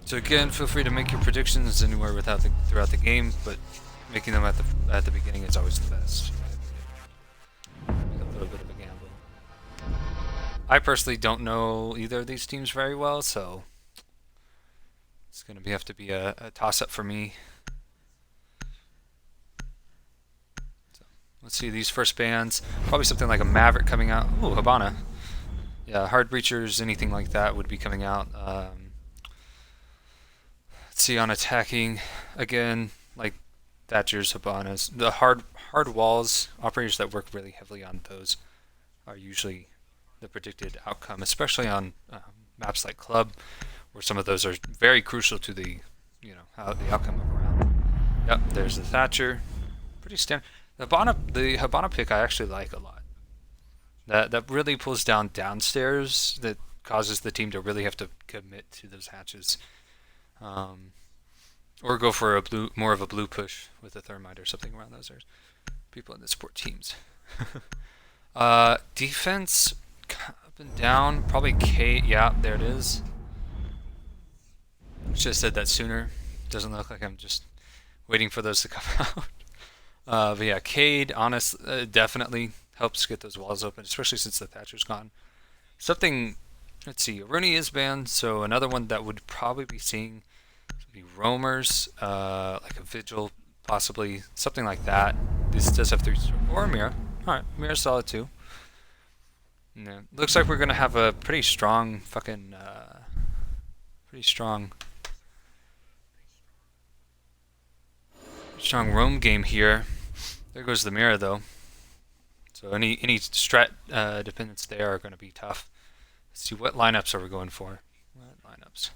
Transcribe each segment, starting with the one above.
So again, feel free to make your predictions anywhere throughout the game, but making them at the beginning is always the best. Make a little bit of a gamble. I personally don't know either of these teams very well, so it's gonna have to be a toss-up for me. So let's see these first bans. Probably something like a Maverick coming out. Ooh, Habana. Yeah, hard breachers, anything like that would be coming out. Let's see on attacking again, like Thatcher's, Habanas. The hard walls, operators that work really heavily on those are usually the predicted outcome, especially on maps like Club, where some of those are very crucial to the, how the outcome of a round. Yep, there's the Thatcher. Pretty standard. The Habana pick I actually like a lot. That really pulls down downstairs. That causes the team to really have to commit to those hatches, or go for more of a blue push with a thermite or something around those. There's people in the support teams. Defense up and down, probably K. Yeah, there it is. Should have said that sooner. Doesn't look like I'm just waiting for those to come out. But yeah, Cade, definitely helps get those walls open, especially since the Thatcher's gone. Something, let's see, Rooney is banned, so another one that would probably be seeing would be Roamers, like a Vigil, possibly, something like that. This does have 3, or a Mira. Alright, Mira's solid too. Yeah, looks like we're going to have a pretty strong strong roam game here. There goes the Mira though. So any strat dependents there are going to be tough. Let's see, what lineups are we going for? What lineups?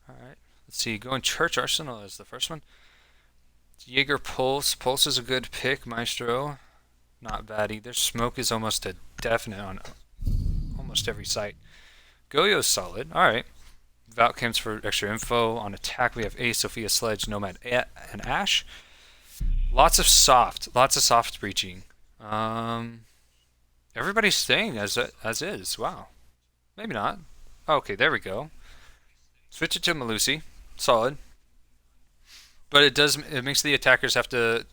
Alright, let's see, going Church Arsenal is the first one. Jaeger Pulse. Pulse is a good pick. Maestro, not bad either. Smoke is almost a definite on almost every site. Goyo's solid. Alright. Outkast for extra info. On attack we have Ace, Sophia, Sledge, Nomad, and Ash. Lots of soft breaching. Everybody's staying as is. Wow. Maybe not. Okay, there we go. Switch it to Malusi. Solid. But it makes the attackers have to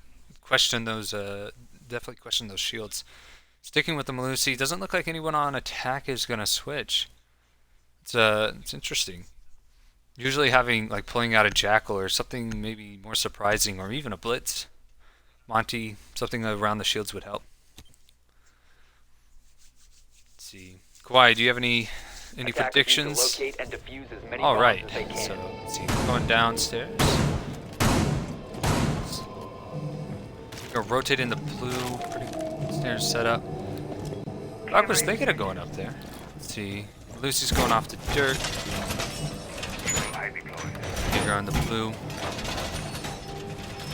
question those, definitely question those shields. Sticking with the Malusi, doesn't look like anyone on attack is gonna switch. It's interesting. Usually pulling out a Jackal or something maybe more surprising, or even a Blitz. Monty, something around the shields would help. Let's see. Kawhi, do you have any predictions? Alright, so let's see. Going downstairs. We're gonna rotate in the blue. Pretty standard setup. I was thinking of going up there. Let's see. Lucy's going off the dirt. Digger on the blue.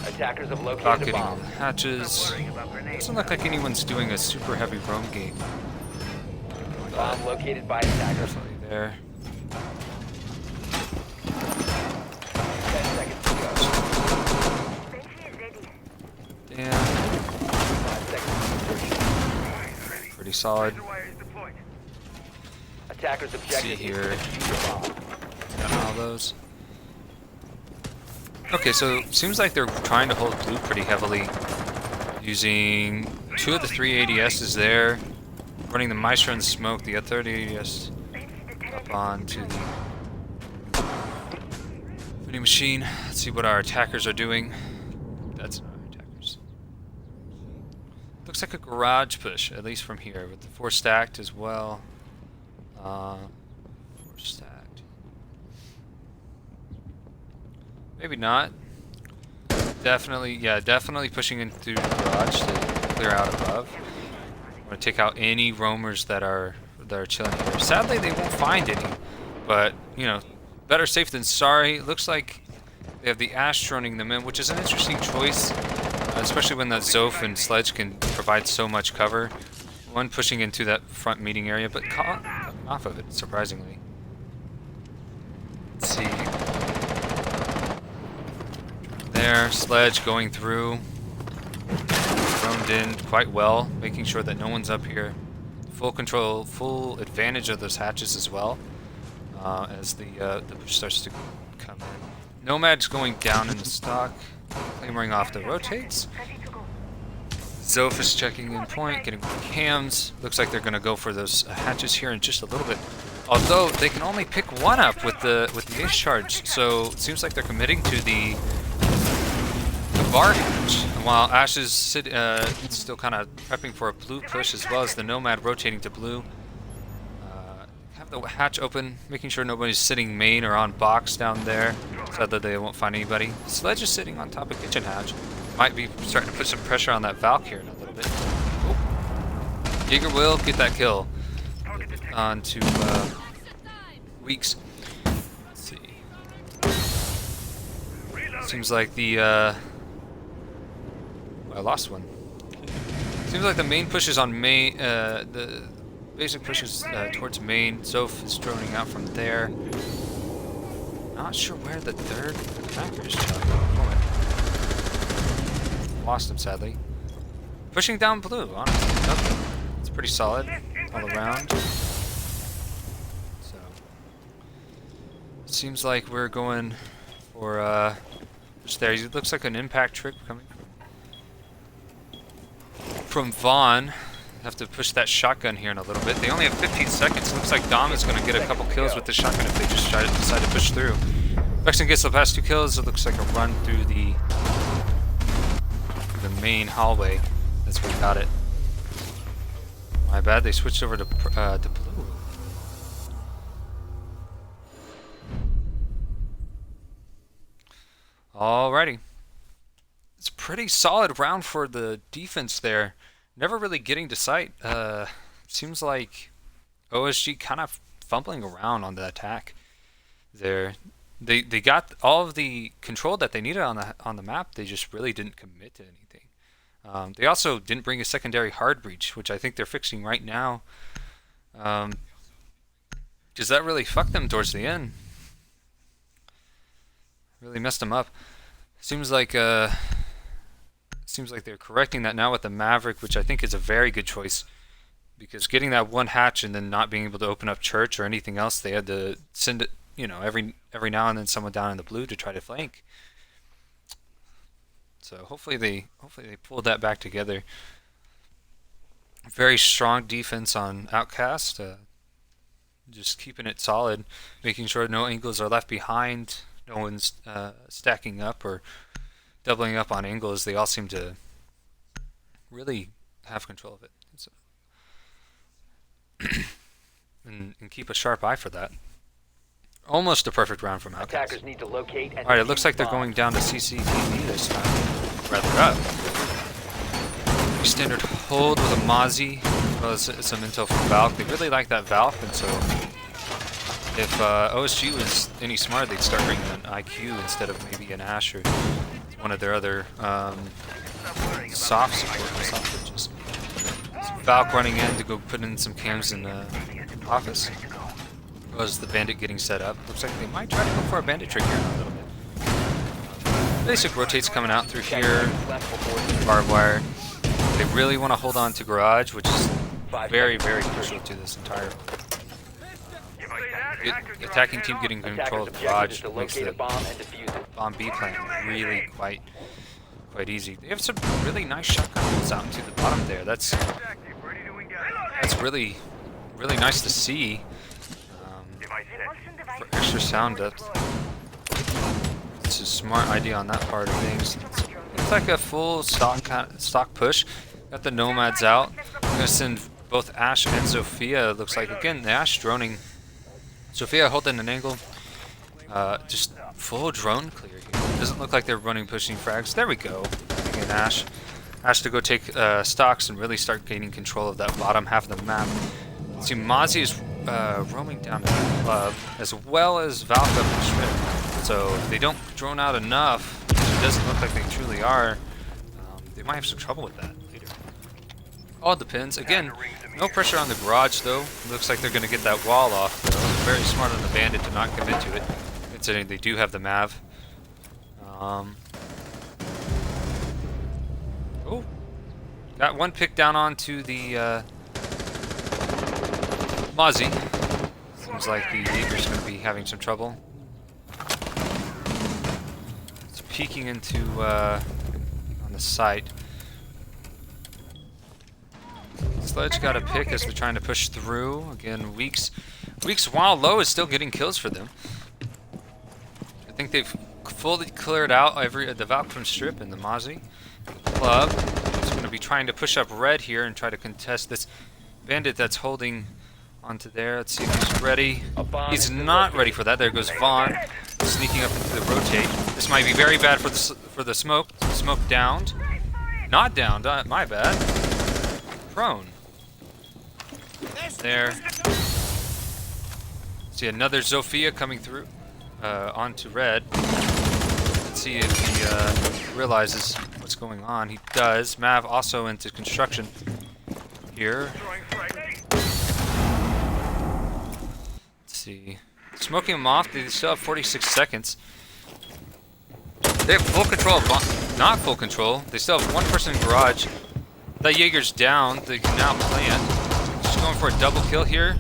Attackers have located a bomb. Hatches. Doesn't look like anyone's doing a super heavy roam game. Bomb located by attackers. Definitely there. 10 seconds to go. Damn. 5 seconds. Pretty solid. Attackers objective here. is to defuse the bomb. Got all those. Okay, so seems like they're trying to hold blue pretty heavily, using 2 of the 3 ADSs there, running the Maestro and Smoke, the third ADS up onto the Voodoo Machine. Let's see what our attackers are doing. That's not our attackers. Looks like a garage push, at least from here, with the 4 stacked as well. 4 stacked. Maybe not. Definitely pushing in through the garage to clear out above. I'm gonna take out any roamers that are chilling here. Sadly, they won't find any, but better safe than sorry. Looks like they have the Ash running them in, which is an interesting choice, especially when that Zoph and Sledge can provide so much cover. One pushing into that front meeting area, but caught off of it, surprisingly. Let's see. There, Sledge going through. Roamed in quite well, making sure that no one's up here. Full control, full advantage of those hatches as well, as the push starts to come in. Nomad's going down in the stock. Claymering off the rotates. Zoph is checking in point, getting cams. Looks like they're going to go for those hatches here in just a little bit. Although they can only pick one up with the ace charge, so it seems like they're committing to the bar hatch. And while Ash is still kind of prepping for a blue push, as well as the Nomad rotating to blue. Have the hatch open, making sure nobody's sitting main or on box down there, so that they won't find anybody. Sledge is sitting on top of kitchen hatch. Might be starting to put some pressure on that Valk here in a little bit. Oh. Jaeger will get that kill. On to Weeks. Let's see. Seems like the I lost one. Seems like the main push is on main. The basic push is towards main. Zoph is droning out from there. Not sure where the third attacker is chilling at the moment. Lost him, sadly. Pushing down blue, honestly. Okay. It's pretty solid all around. So, seems like we're going for just there. It looks like an impact trick coming from Vaughn. Have to push that shotgun here in a little bit. They only have 15 seconds. Looks like Dom is going to get a couple kills with the shotgun if they just decide to push through. Vexen gets the past 2 kills. It looks like a run through the main hallway. That's what got it. My bad. They switched over to blue. Alrighty. It's a pretty solid round for the defense there. Never really getting to sight. Seems like OSG kind of fumbling around on the attack there. They got all of the control that they needed on the map. They just really didn't commit to anything. They also didn't bring a secondary hard breach, which I think they're fixing right now. Because that really fucked them towards the end. Really messed them up. Seems like they're correcting that now with the Maverick, which I think is a very good choice. Because getting that one hatch and then not being able to open up church or anything else, they had to send it, you know, every now and then someone down in the blue to try to flank. So hopefully they pulled that back together. Very strong defense on Outkast. Just keeping it solid, making sure no angles are left behind. No one's stacking up or doubling up on angles. They all seem to really have control of it. So and keep a sharp eye for that. Almost a perfect round from Outkast. Attackers need to locate and Alright, it looks defuse like they're bombs. going down to CCTV this time. Rather up. Standard hold with a Mozzie, as well as some intel from Valk. They really like that Valk, and so if OSG was any smarter, they'd start bringing an IQ instead of maybe an Ash or one of their other soft support, soft bridges. So Valk running in to go put in some cams in the office. Was the bandit getting set up? Looks like they might try to go for a bandit trick here in a little bit. Basic rotates coming out through here. Barbed wire. They really want to hold on to garage, which is very, very crucial to this entire attacking team getting control of the garage makes the bomb B plan really quite easy. They have some really nice shotguns out into the bottom there. That's really nice to see. For extra sound depth. It's a smart idea on that part of things. Looks like a full stock push. Got the Nomads out. I'm gonna send both Ash and Sophia. Looks like again the Ash droning. Sophia holding an angle. Just full drone clear here. Doesn't look like they're running pushing frags. There we go. Again, Ash. Ash to go take stocks and really start gaining control of that bottom half of the map. See, Mozzie is roaming down to the club, as well as Valk up and Shrimp. So if they don't drone out enough, it doesn't look like they truly are, they might have some trouble with that later. All depends. Again, no pressure on the garage though. Looks like they're going to get that wall off though. Very smart on the bandit to not commit to it, considering they do have the Mav. Oh, got one pick down onto the Mozzie. Seems like the Jaeger's going to be having some trouble. peeking into on the site. Sledge got a pick as they're trying to push through. Again, Weeks while low is still getting kills for them. I think they've fully cleared out the Valk from Strip and the Mozzie. The club is going to be trying to push up red here and try to contest this bandit that's holding onto there. Let's see if he's ready. He's not ready for that. There goes Vaughn, sneaking up into the rotate. This might be very bad for the smoke. Smoke downed. Not downed. My bad. Prone. There. See another Zofia coming through onto red. Let's see if he realizes what's going on. He does. Mav also into construction here. Let's see. Smoking him off. They still have 46 seconds. They have full control. Not full control. They still have one person in garage. That Jaeger's down. They can now plant. Just going for a double kill here.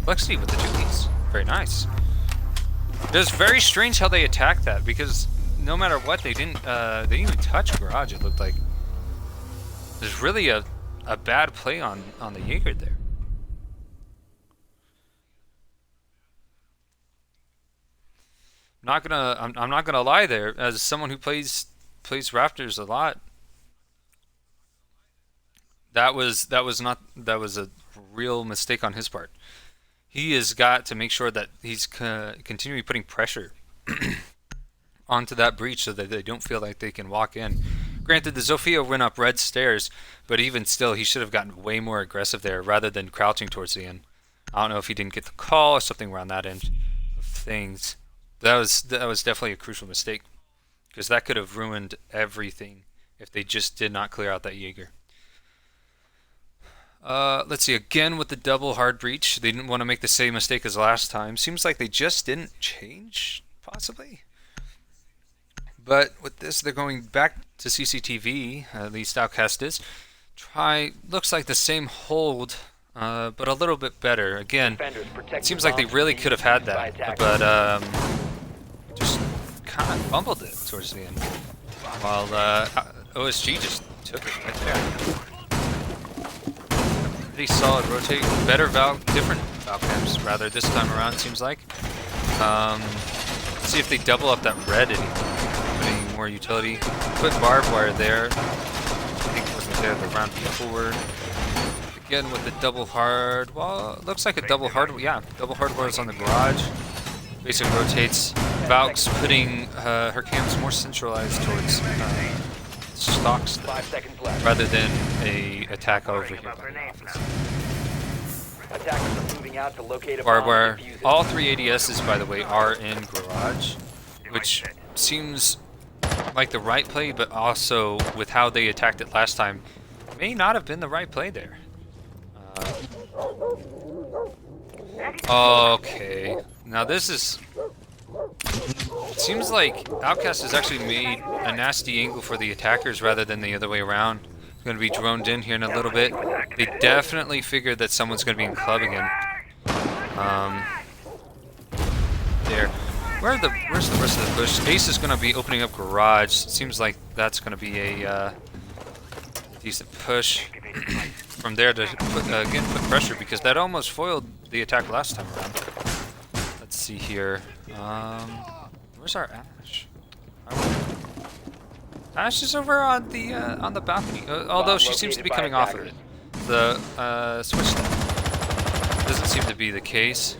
Proxity with the duties. Very nice. It was very strange how they attacked that because no matter what, they didn't even touch garage. It looked like there's really a bad play on the Jaeger there. I'm not gonna lie there. As someone who plays Raptors a lot, that was a real mistake on his part. He has got to make sure that he's continually putting pressure onto that breach so that they don't feel like they can walk in. Granted, the Zofia went up red stairs, but even still, he should have gotten way more aggressive there rather than crouching towards the end. I don't know if he didn't get the call or something around that end of things. That was definitely a crucial mistake because that could have ruined everything if they just did not clear out that Jaeger. Let's see, again with the double hard breach. They didn't want to make the same mistake as last time. Seems like they just didn't change, possibly. But with this, they're going back to CCTV, at least Outkast is. Looks like the same hold, but a little bit better. Again, it seems like they really could have had that, but just kind of fumbled it towards the end. While OSG just took it right there. Pretty solid rotate, better Valk, different Valk camps rather this time around. It seems like. Let's see if they double up that red any more utility. Put barbed wire there. I think it wasn't there the round forward. Again with the double hard. Well, it looks like a double hard. Yeah, double hard wires on the garage. Basic rotates. Valk's putting her cams more centralized towards stocks rather than a attack over here. Barbed wire. All three ADSs, by the way, are in garage, which seems like the right play, but also with how they attacked it last time, may not have been the right play there. Okay, now this is. It seems like Outkast has actually made a nasty angle for the attackers rather than the other way around. It's going to be droned in here in a little bit. They definitely figured that someone's going to be in club again. There. Where's the rest of the push? Ace is going to be opening up garage. Seems like that's going to be a decent push. From there to again put pressure because that almost foiled the attack last time around. Let's see here. Where's our Ash? Ash is over on the balcony. Although she seems to be coming off of it. The switch step doesn't seem to be the case.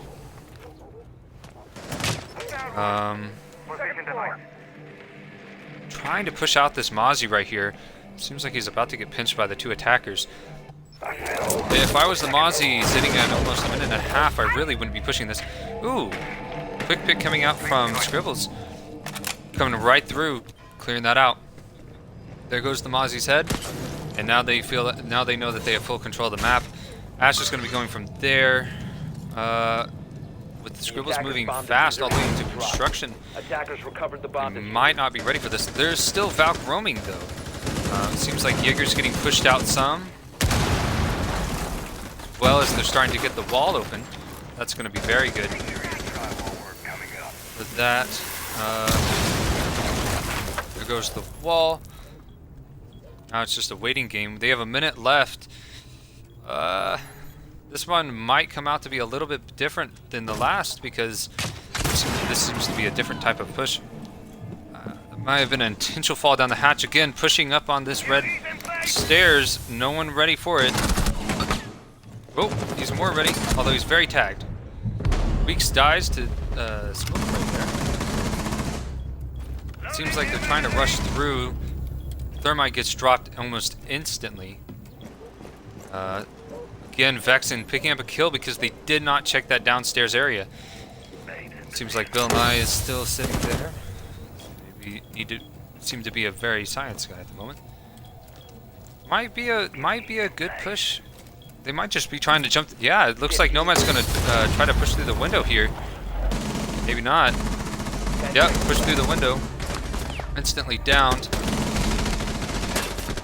Trying to push out this Mozzie right here. Seems like he's about to get pinched by the two attackers. If I was the Mozzie sitting at almost a minute and a half, I really wouldn't be pushing this. Ooh. Quick pick coming out from Scribbles. Coming right through, clearing that out. There goes the Mozzie's head. And now they feel that now they know that they have full control of the map. Ash is going to be going from there. With the Scribbles moving fast all the way into construction. They might not be ready for this. There's still Valk roaming though. Seems like Jaeger's getting pushed out some. As well as they're starting to get the wall open. That's going to be very good. With that, goes the wall. Now it's just a waiting game. They have a minute left. This one might come out to be a little bit different than the last because this seems to be a different type of push. It might have been an intentional fall down the hatch again, pushing up on this red stairs. No one ready for it. Oh, he's more ready, although he's very tagged. Weeks dies to smoke right there. It seems like they're trying to rush through. Thermite gets dropped almost instantly. Again, Vexen picking up a kill because they did not check that downstairs area. Seems like Bill Nye is still sitting there. Maybe need to seem to be a very science guy at the moment. Might be a good push. They might just be trying to jump. Yeah, it looks like Nomad's gonna try to push through the window here. Maybe not. Yep, push through the window. Instantly downed.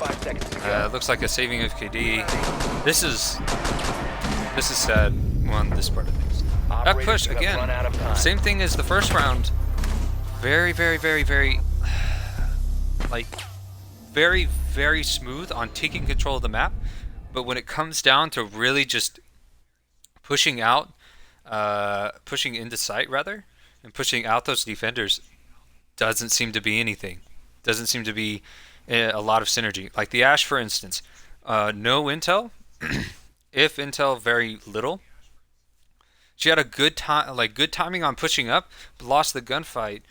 5 seconds to go. Looks like a saving of KD. This is sad on this part of things. That Operators, push you have again. run out of time. Same thing as the first round. Very, like very, very smooth on taking control of the map. But when it comes down to really just pushing out, pushing into sight rather, and pushing out those defenders, doesn't seem to be anything. Doesn't seem to be a lot of synergy. Like the Ash, for instance, no intel. If intel, very little. She had a good time, like good timing on pushing up, but lost the gunfight.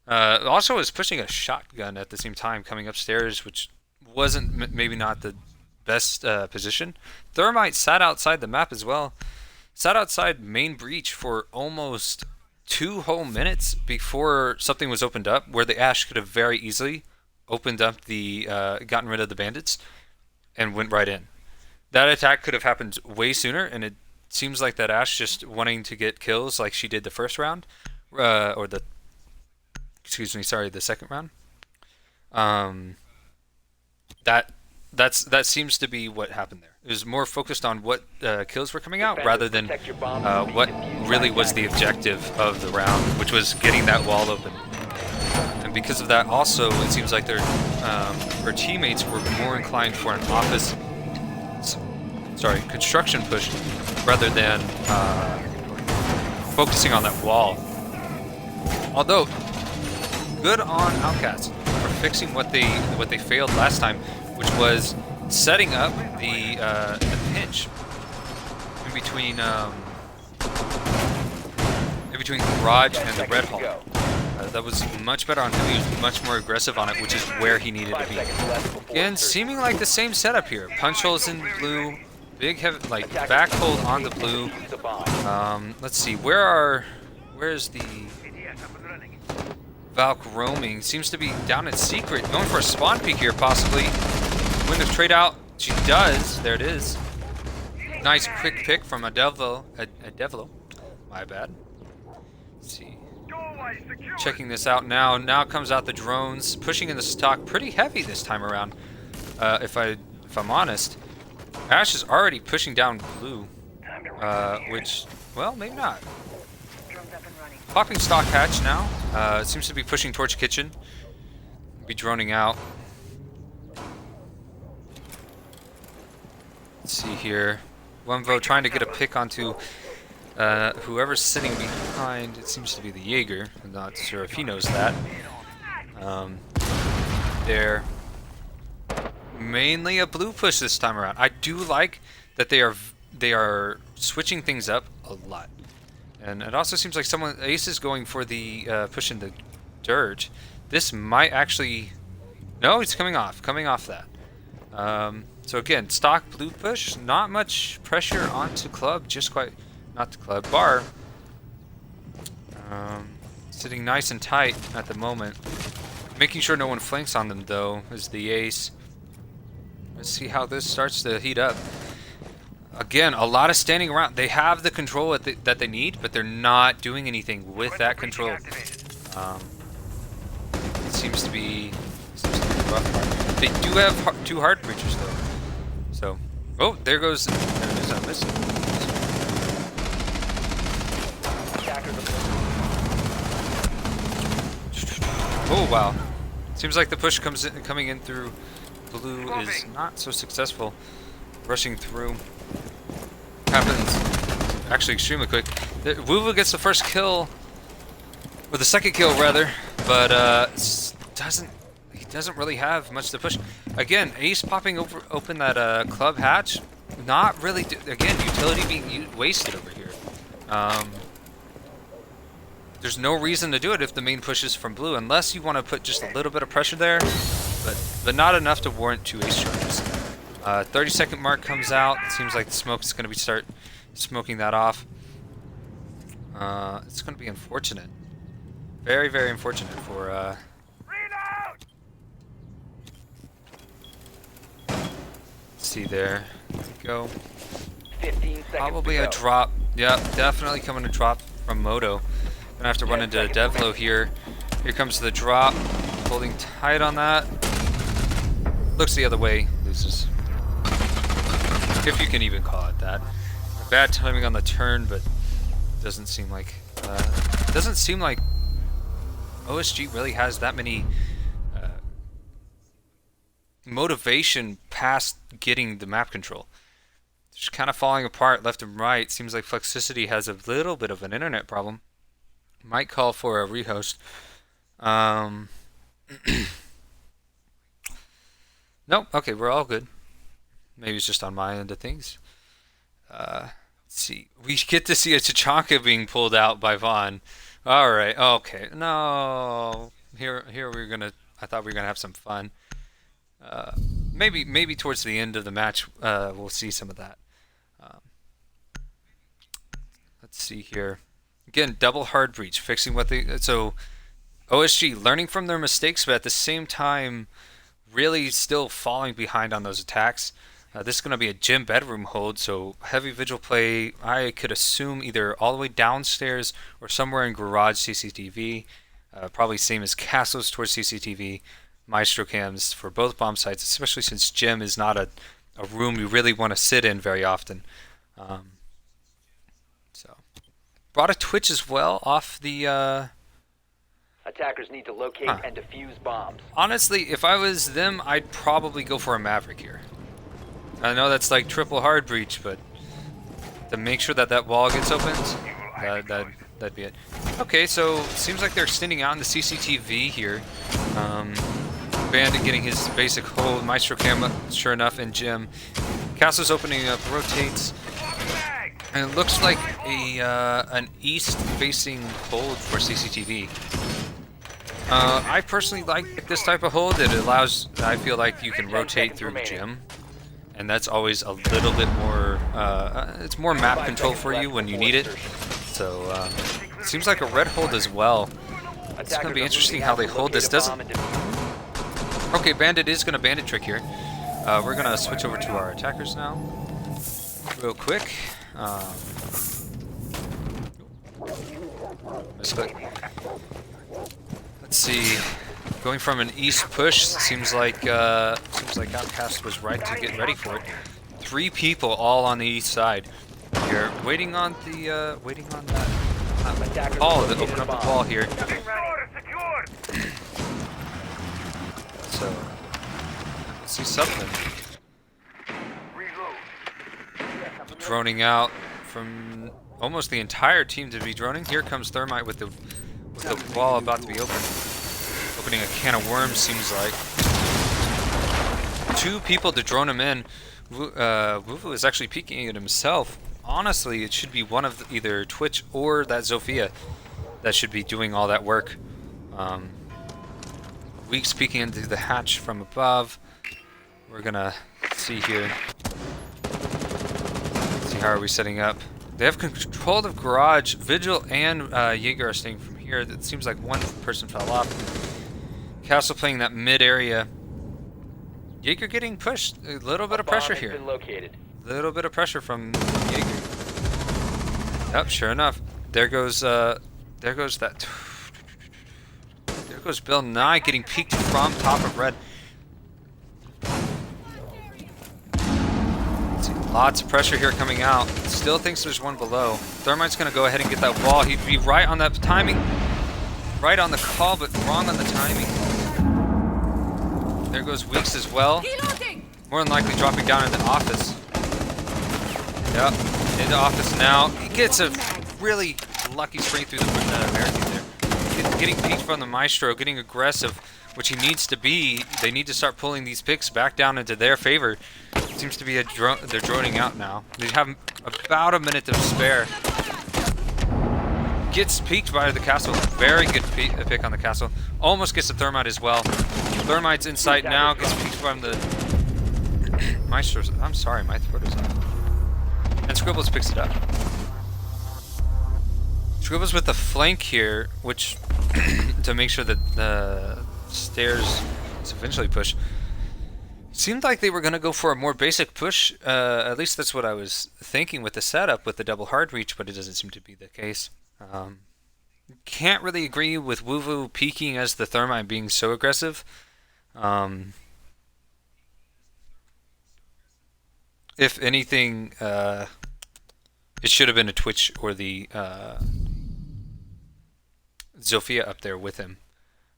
Also was pushing a shotgun at the same time coming upstairs, which wasn't maybe not the best position. Thermite sat outside the map as well. Sat outside main breach for almost 2 whole minutes before something was opened up, where the Ash could have very easily opened up the, gotten rid of the bandits, and went right in. That attack could have happened way sooner, and it seems like that Ash just wanting to get kills like she did the first round, or the, excuse me, sorry, the second round. That seems to be what happened there. It was more focused on what kills were coming out rather than what really was the objective of the round, which was getting that wall open. And because of that, also, it seems like her teammates were more inclined for an construction push rather than focusing on that wall. Although, good on Outkast for fixing what they failed last time, which was setting up the pinch in between garage and the red hall. That was much better on him. He was much more aggressive on it, which is where he needed to be. Again, seeming like the same setup here. Punch holes in blue, big heavy, like back hold on the blue. Let's see, where is the Valk roaming? Seems to be down in secret, going for a spawn peek here possibly. Win the trade out. She does. There it is. Nice quick pick from a Devlo. My bad. Let's see. Checking this out now. Now comes out the drones, pushing in the stock pretty heavy this time around. If I'm honest, Ash is already pushing down blue, which, well, maybe not. Popping stock hatch now. Seems to be pushing towards kitchen. Be droning out. Let's see here. Wemvo trying to get a pick onto whoever's sitting behind. It seems to be the Jaeger. I'm not sure if he knows that. They're mainly a blue push this time around. I do like that they are switching things up a lot. And it also seems like Ace is going for the push in the dirt. This might actually... No, it's coming off that. So again, stock blue push, not much pressure onto club, not the club, bar. Sitting nice and tight at the moment. Making sure no one flanks on them though, is the Ace. Let's see how this starts to heat up. Again, a lot of standing around. They have the control that they need, but they're not doing anything with that control. It seems to be the rough part. They do have 2 hard breachers though. So, oh, there goes a miss. Oh wow, Seems like the push coming in through blue is not so successful. Rushing through happens actually extremely quick. Wuvu gets the first kill, or the second kill rather, but he doesn't really have much to push. Again, Ace popping open that club hatch, not really. Again, utility being wasted over here. There's no reason to do it if the main push is from blue, unless you want to put just a little bit of pressure there, but not enough to warrant 2 ace charges. 30-second mark comes out. It seems like the smoke is going to start smoking that off. It's going to be unfortunate. Very, very unfortunate for. Let's see there. There we go. 15 seconds. Probably to a go. drop. Yeah, definitely coming to drop from Moto. Gonna have to run into a Devlo here. Here comes the drop. Holding tight on that. Looks the other way. Loses. If you can even call it that. Bad timing on the turn, but doesn't seem like OSG really has that many motivation past getting the map control. Just kind of falling apart left and right. Seems like Flexicity has a little bit of an internet problem. Might call for a rehost. Nope. Okay, we're all good. Maybe it's just on my end of things. Let's see. We get to see a Tachanka being pulled out by Vaughn. All right. Okay. No. Here we're gonna. I thought we were gonna have some fun. Maybe towards the end of the match, we'll see some of that. Let's see here. Again, double hard breach, fixing what they. So, OSG learning from their mistakes, but at the same time, really still falling behind on those attacks. This is going to be a gym bedroom hold, so heavy vigil play, I could assume either all the way downstairs or somewhere in garage CCTV. Probably same as castles towards CCTV. Maestro cams for both bomb sites, especially since gym is not a room you really want to sit in very often. So, brought a Twitch as well off the... Attackers need to locate and defuse bombs. Honestly, if I was them, I'd probably go for a Maverick here. I know that's like triple hard breach, but to make sure that that wall gets opened, that'd be it. Okay, so seems like they're extending out in the CCTV here. Bandit getting his basic hold. Maestro Cam, sure enough, in gym. Castle's opening up, rotates. And it looks like an east-facing hold for CCTV. I personally like this type of hold. It allows, I feel like you can rotate through gym. And that's always a little bit more, it's more map control for you when you need it. So, it seems like a red hold as well. It's going to be interesting how they hold this. Okay, Bandit is going to bandit trick here. We're going to switch over to our attackers now. Real quick. Let's see. Going from an east push seems like Outkast was right to get ready for it. 3 people all on the east side. You're waiting on that wall to open up the wall here. So let's see something. Droning out from almost the entire team to be droning. Here comes Thermite with the wall about to be opened. Opening a can of worms, seems like. 2 people to drone him in. Wuvu is actually peeking at himself. Honestly, it should be one of either Twitch or that Zofia that should be doing all that work. Weeks peeking into the hatch from above. We're gonna see here. See how are we setting up. They have control of garage. Vigil and Jaeger are staying from here. It seems like one person fell off. Castle playing that mid area. Jaeger getting pushed. A little bit of pressure here. A little bit of pressure from Jaeger. Yep, sure enough. There goes that. There goes Bill Nye getting peeked from top of red. Let's see, lots of pressure here coming out. Still thinks there's one below. Thermite's gonna go ahead and get that wall. He'd be right on that timing. Right on the call, but wrong on the timing. There goes Weeks as well. More than likely dropping down in the office. Yep, in the office now. He gets a really lucky spring through the barricade there. Getting peeked from the Maestro, getting aggressive, which he needs to be. They need to start pulling these picks back down into their favor. Seems to be they're droning out now. They have about a minute to spare. Gets peeked by the castle. Very good pick on the castle. Almost gets the thermite as well. Thermite's in sight now. Gets peeked from the Maestro's. I'm sorry, my throat is off. And Scribbles picks it up. Scribbles with the flank here, which to make sure that the stairs is eventually pushed. Seemed like they were going to go for a more basic push. At least that's what I was thinking with the setup with the double hard reach, but it doesn't seem to be the case. Can't really agree with Wuvu peeking as the thermite being so aggressive. If anything, it should have been a Twitch or the Zofia up there with him.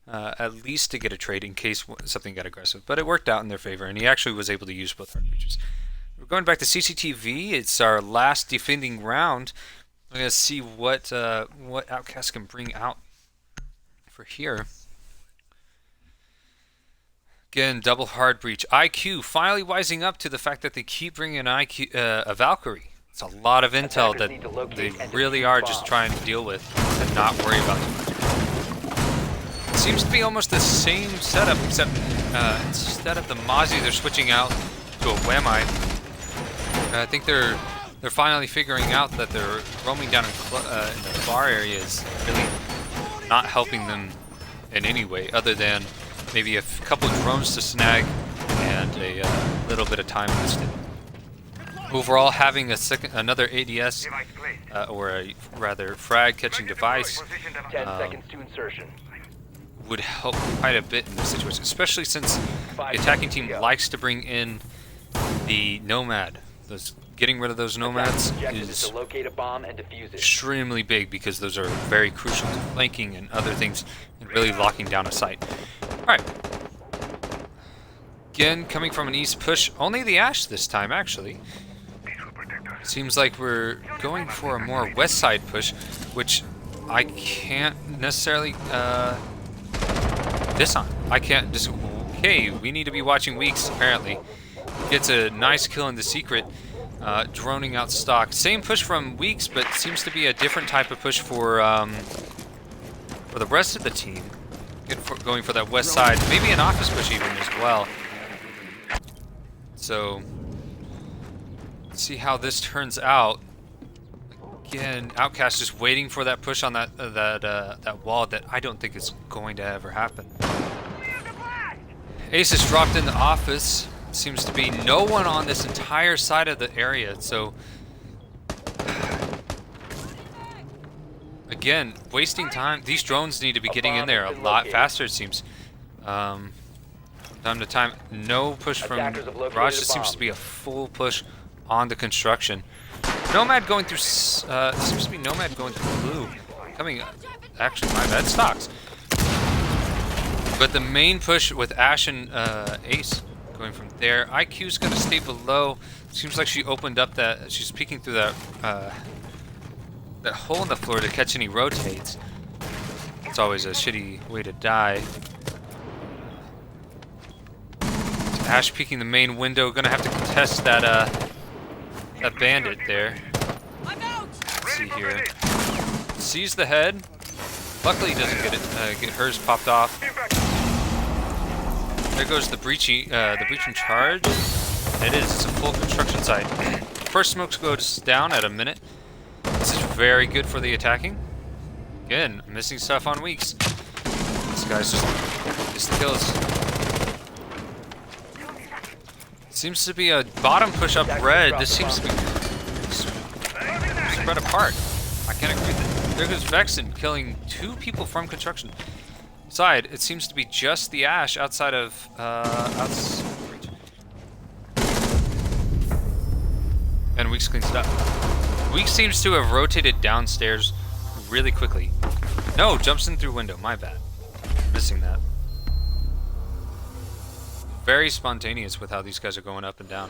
At least to get a trade in case something got aggressive. But it worked out in their favor, and he actually was able to use both hard reaches. We're going back to CCTV. It's our last defending round. We're going to see what Outkast can bring out for here. Again, double hard breach. IQ finally wising up to the fact that they keep bringing an IQ, a Valkyrie. It's a lot of intel that they really are just trying to deal with and not worry about too much. It seems to be almost the same setup, except instead of the Mozzie, they're switching out to a Whamai. I think they're finally figuring out that they're roaming down in the bar area is really not helping them in any way, other than maybe a couple of drones to snag and a little bit of time wasted. Overall, having another ADS or a rather frag catching device 10 seconds to insertion. would help quite a bit in this situation, especially since the attacking team likes to bring in the Nomad. Getting rid of those Nomads is to locate a bomb and defuse it. extremely big because those are very crucial to flanking and other things and really locking down a site. Alright. Again, coming from an east push. Only the Ash this time, actually. Seems like we're going for a more west side push, which I can't necessarily diss on. I can't just... Okay, we need to be watching Weeks, apparently. Gets a nice kill in the secret. Droning out stock. Same push from Weeks, but seems to be a different type of push for the rest of the team. Going for that west side. Maybe an office push even as well. So, let's see how this turns out. Again, Outkast just waiting for that push on that wall that I don't think is going to ever happen. Ace is dropped in the office. Seems to be no one on this entire side of the area, so again, wasting time. These drones need to be getting in there a lot faster, it seems. Time to time. No push from Raj. It seems to be a full push on the construction. Nomad going through. Seems to be Nomad going through blue. Coming. Actually, my bad. Stocks. But the main push with Ash and Ace. Going from there. IQ's gonna stay below. Seems like she opened up that. She's peeking through that that hole in the floor to catch any rotates. It's always a shitty way to die. Ash peeking the main window. Gonna have to contest that that bandit there. Let's see here. Sees the head. Luckily, he doesn't get hers popped off. There goes the breaching charge. It is. It's a full construction site. First smoke goes down at a minute. This is very good for the attacking. Again, missing stuff on Weeks. This guy's just kills. Seems to be a bottom push up red. This seems to be spread apart. I can't agree with it. There goes Vexen killing 2 people from construction. Side, it seems to be just the Ash outside of and Weeks cleans it up. Weeks seems to have rotated downstairs really quickly. No, jumps in through window. My bad. Missing that. very spontaneous with how these guys are going up and down.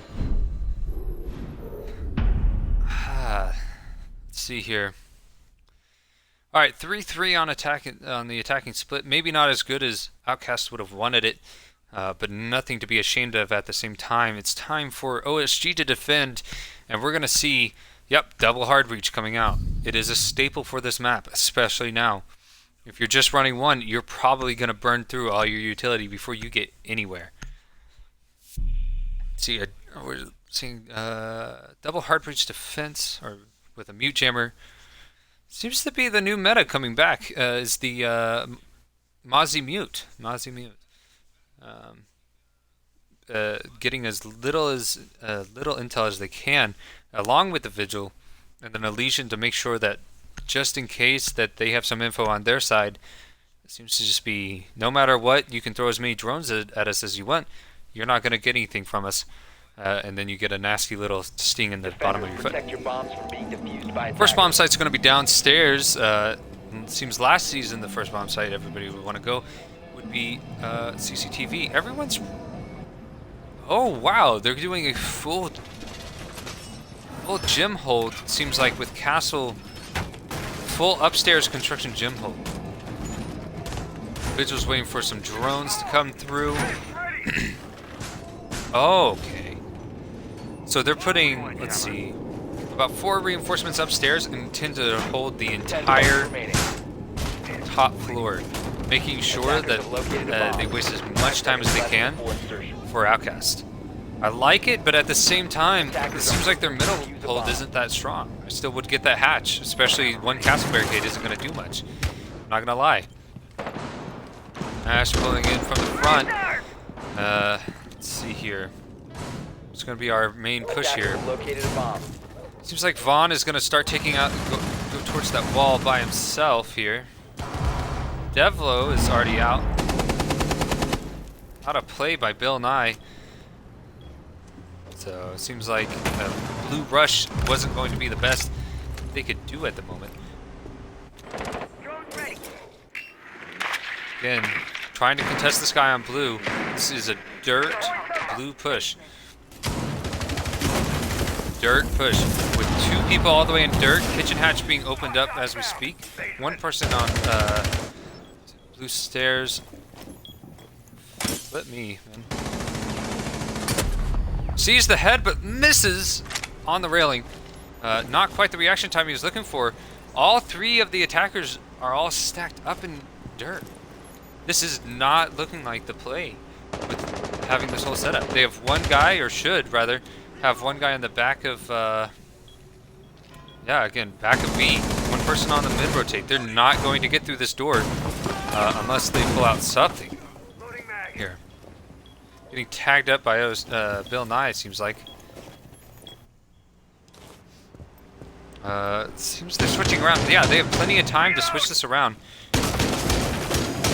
Let's see here. All right, 3-3 on the attacking split. Maybe not as good as Outkast would have wanted it, but nothing to be ashamed of at the same time. It's time for OSG to defend, and we're going to see, yep, double hard reach coming out. It is a staple for this map, especially now. If you're just running one, you're probably going to burn through all your utility before you get anywhere. See, we're seeing double hard breach defense, or with a mute jammer. Seems to be the new meta coming back. Is the Mozzie mute. Getting as little intel as they can, along with the vigil, and then a legion to make sure that just in case that they have some info on their side, it seems to just be no matter what, you can throw as many drones at us as you want. You're not going to get anything from us. And then you get a nasty little sting in the bottom of your foot. Your bombs from being defused by First bomb site's going to be downstairs. It seems last season the first bomb site everybody would want to go would be CCTV. Everyone's... Oh, wow. They're doing a full gym hold, it seems like, with Castle. Full upstairs construction gym hold. Vigil's waiting for some drones to come through. Oh, okay. So they're putting, let's see, about 4 reinforcements upstairs and intend to hold the entire top floor, making sure that they waste as much time as they can for Outkast. I like it, but at the same time, it seems like their middle hold isn't that strong. I still would get that hatch, especially one castle barricade isn't going to do much. I'm not going to lie. Ash pulling in from the front. Let's see here. It's going to be our main push here. Seems like Vaughn is going to start taking out, go towards that wall by himself here. Devlo is already out. Out of play by Bill Nye. So it seems like Blue Rush wasn't going to be the best they could do at the moment. Again, trying to contest this guy on blue. This is a dirt blue push. Dirt push with 2 people all the way in dirt. Kitchen hatch being opened up as we speak. 1 person on blue stairs. Let me, man. Sees the head but misses on the railing. Not quite the reaction time he was looking for. All 3 of the attackers are all stacked up in dirt. This is not looking like the play with having this whole setup. They have 1 guy, or should rather, have 1 guy in the back of, yeah, again, back of B. 1 person on the mid-rotate. They're not going to get through this door unless they pull out something. Here. Getting tagged up by Bill Nye, it seems like. It seems they're switching around. Yeah, they have plenty of time to switch this around.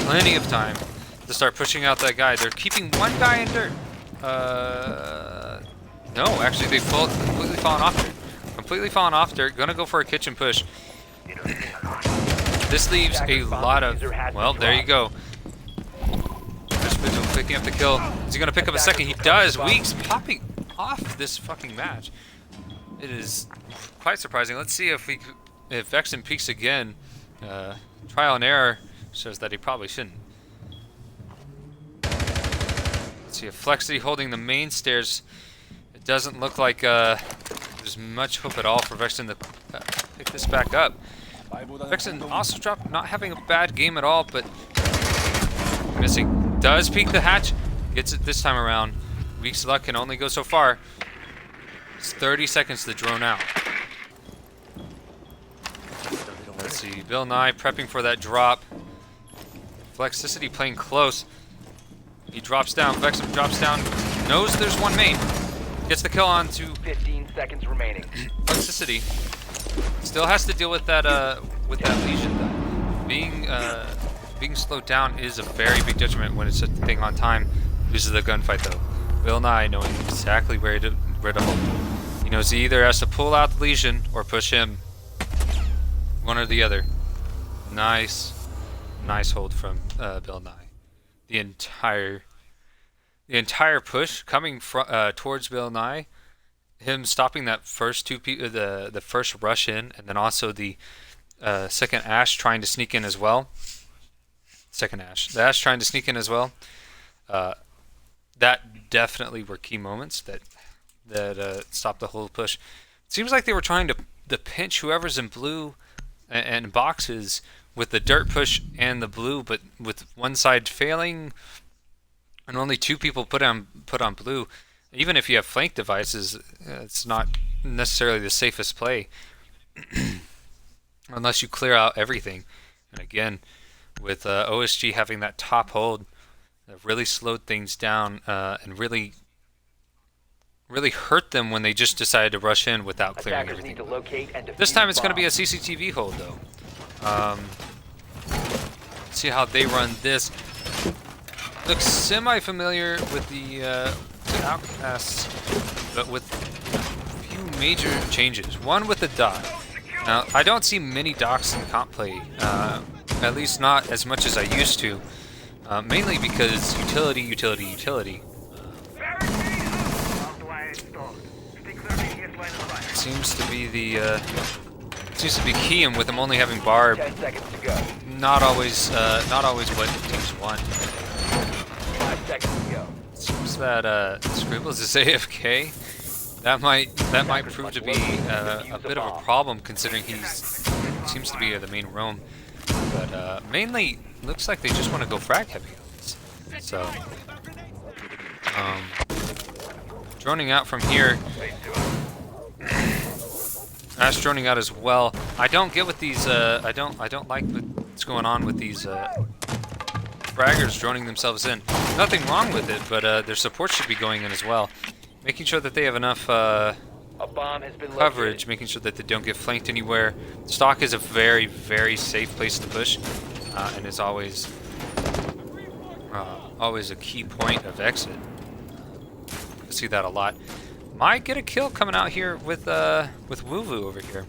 Plenty of time to start pushing out that guy. They're keeping 1 guy in dirt. No, actually they've completely fallen off dirt. Completely fallen off dirt. Gonna go for a kitchen push. This leaves a lot of... Well, there you go. There's Vigil picking up the kill. Is he gonna pick up a second? He does. Weeks popping off this fucking match. It is quite surprising. Let's see if Vexen peeks again. Trial and error shows that he probably shouldn't. Let's see if Flexity holding the main stairs. It doesn't look like there's much hope at all for Vexen to pick this back up. Vexen also dropped, not having a bad game at all, but missing. Does peek the hatch. Gets it this time around. Week's luck can only go so far. It's 30 seconds to drone out. Let's see. Bill Nye prepping for that drop. Flexicity playing close. He drops down. Vexen drops down. Knows there's 1 main. Gets the kill on to 15 seconds remaining. Flexicity. Still has to deal with that legion though. Being slowed down is a very big detriment when it's a thing on time. Loses the gunfight though. Bill Nye knowing exactly where to hold. He knows he either has to pull out the legion or push him. One or the other. Nice hold from Bill Nye. The entire the entire push coming towards Bill Nye, him stopping that first two people, the first rush in, and then also the second Ash trying to sneak in as well. Second Ash, the Ash trying to sneak in as well. Uh, that definitely were key moments that stopped the whole push. It seems like they were trying to pinch whoever's in blue and boxes with the dirt push and the blue, but with one side failing and only two people put on blue. Even if you have flank devices, it's not necessarily the safest play unless you clear out everything. And again, with OSG having that top hold, that really slowed things down and really hurt them when they just decided to rush in without clearing Attackers need everything. to locate and This defuse time it's going to be a bombs. CCTV hold though. See how they run this. Looks semi-familiar with the Outcasts, but with a few major changes. One with the dock. Now, I don't see many docks in comp play, at least not as much as I used to, mainly because utility. Seems to be the key, and with them only having barb, 10 seconds to go. not always what teams want. 5 seconds to go. Seems that Scribbles is AFK. That might prove to be a bit of a problem considering he seems to be the main roam. But mainly looks like they just want to go frag heavy on this. So droning out from here. Ash droning out as well. I don't get with these. I don't like what's going on with these fraggers droning themselves in. Nothing wrong with it, but their support should be going in as well, making sure that they have enough A bomb has been coverage, located. making sure that they don't get flanked anywhere. Stock is a very safe place to push, and is always a key point of exit. I see that a lot. Might get a kill coming out here with Wuvu over here.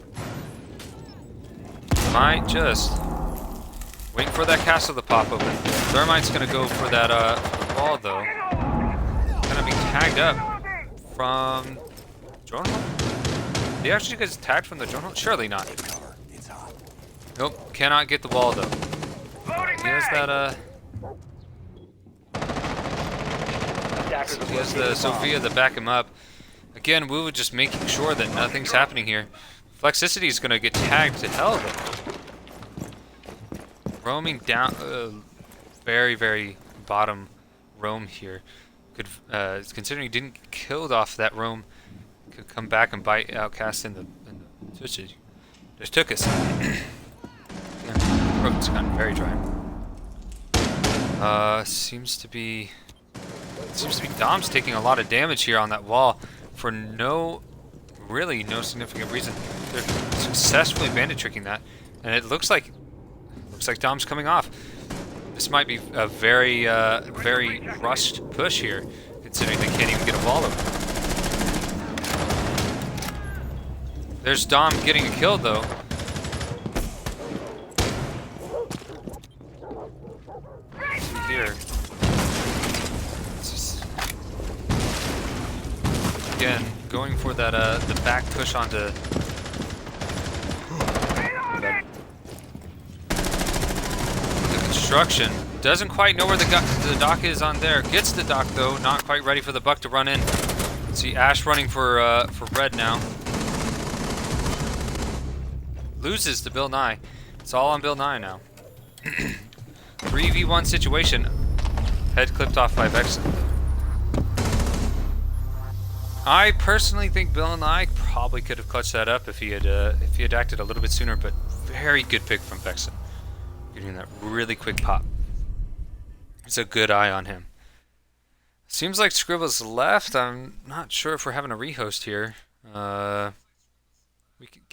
Might just waiting for that castle to pop open. Thermite's gonna go for that wall though. Gonna be tagged up from drone hole. Did he actually get tagged from the drone hole? Surely not. Nope, cannot get the wall though. He has that Attackers he has located the a bomb. Sophia to back him up. Again, Wu just making sure that nothing's happening here. Flexicity is going to get tagged to hell, though. Roaming down, very bottom roam here. Could, considering he didn't get killed off that roam, could come back and bite Outkast in the switches. Just took us. Yeah, throat's gotten very dry. Seems to be Dom's taking a lot of damage here on that wall for really no significant reason. They're successfully bandit tricking that, and it looks like Dom's coming off. This might be a very rushed push here, considering they can't even get a wall open. There's Dom getting a kill though. Let's see here. Again, going for that the back push onto the construction. Doesn't quite know where the dock is on there. Gets the dock though. Not quite ready for the buck to run in. See Ash running for red now. Loses to Bill Nye. It's all on Bill Nye now. 3v1 situation. Head clipped off by Vexen. I personally think Bill Nye probably could have clutched that up if he had acted a little bit sooner, but very good pick from Vexen. Getting that really quick pop. It's a good eye on him. Seems like Scribbles left. I'm not sure if we're having a rehost here. Can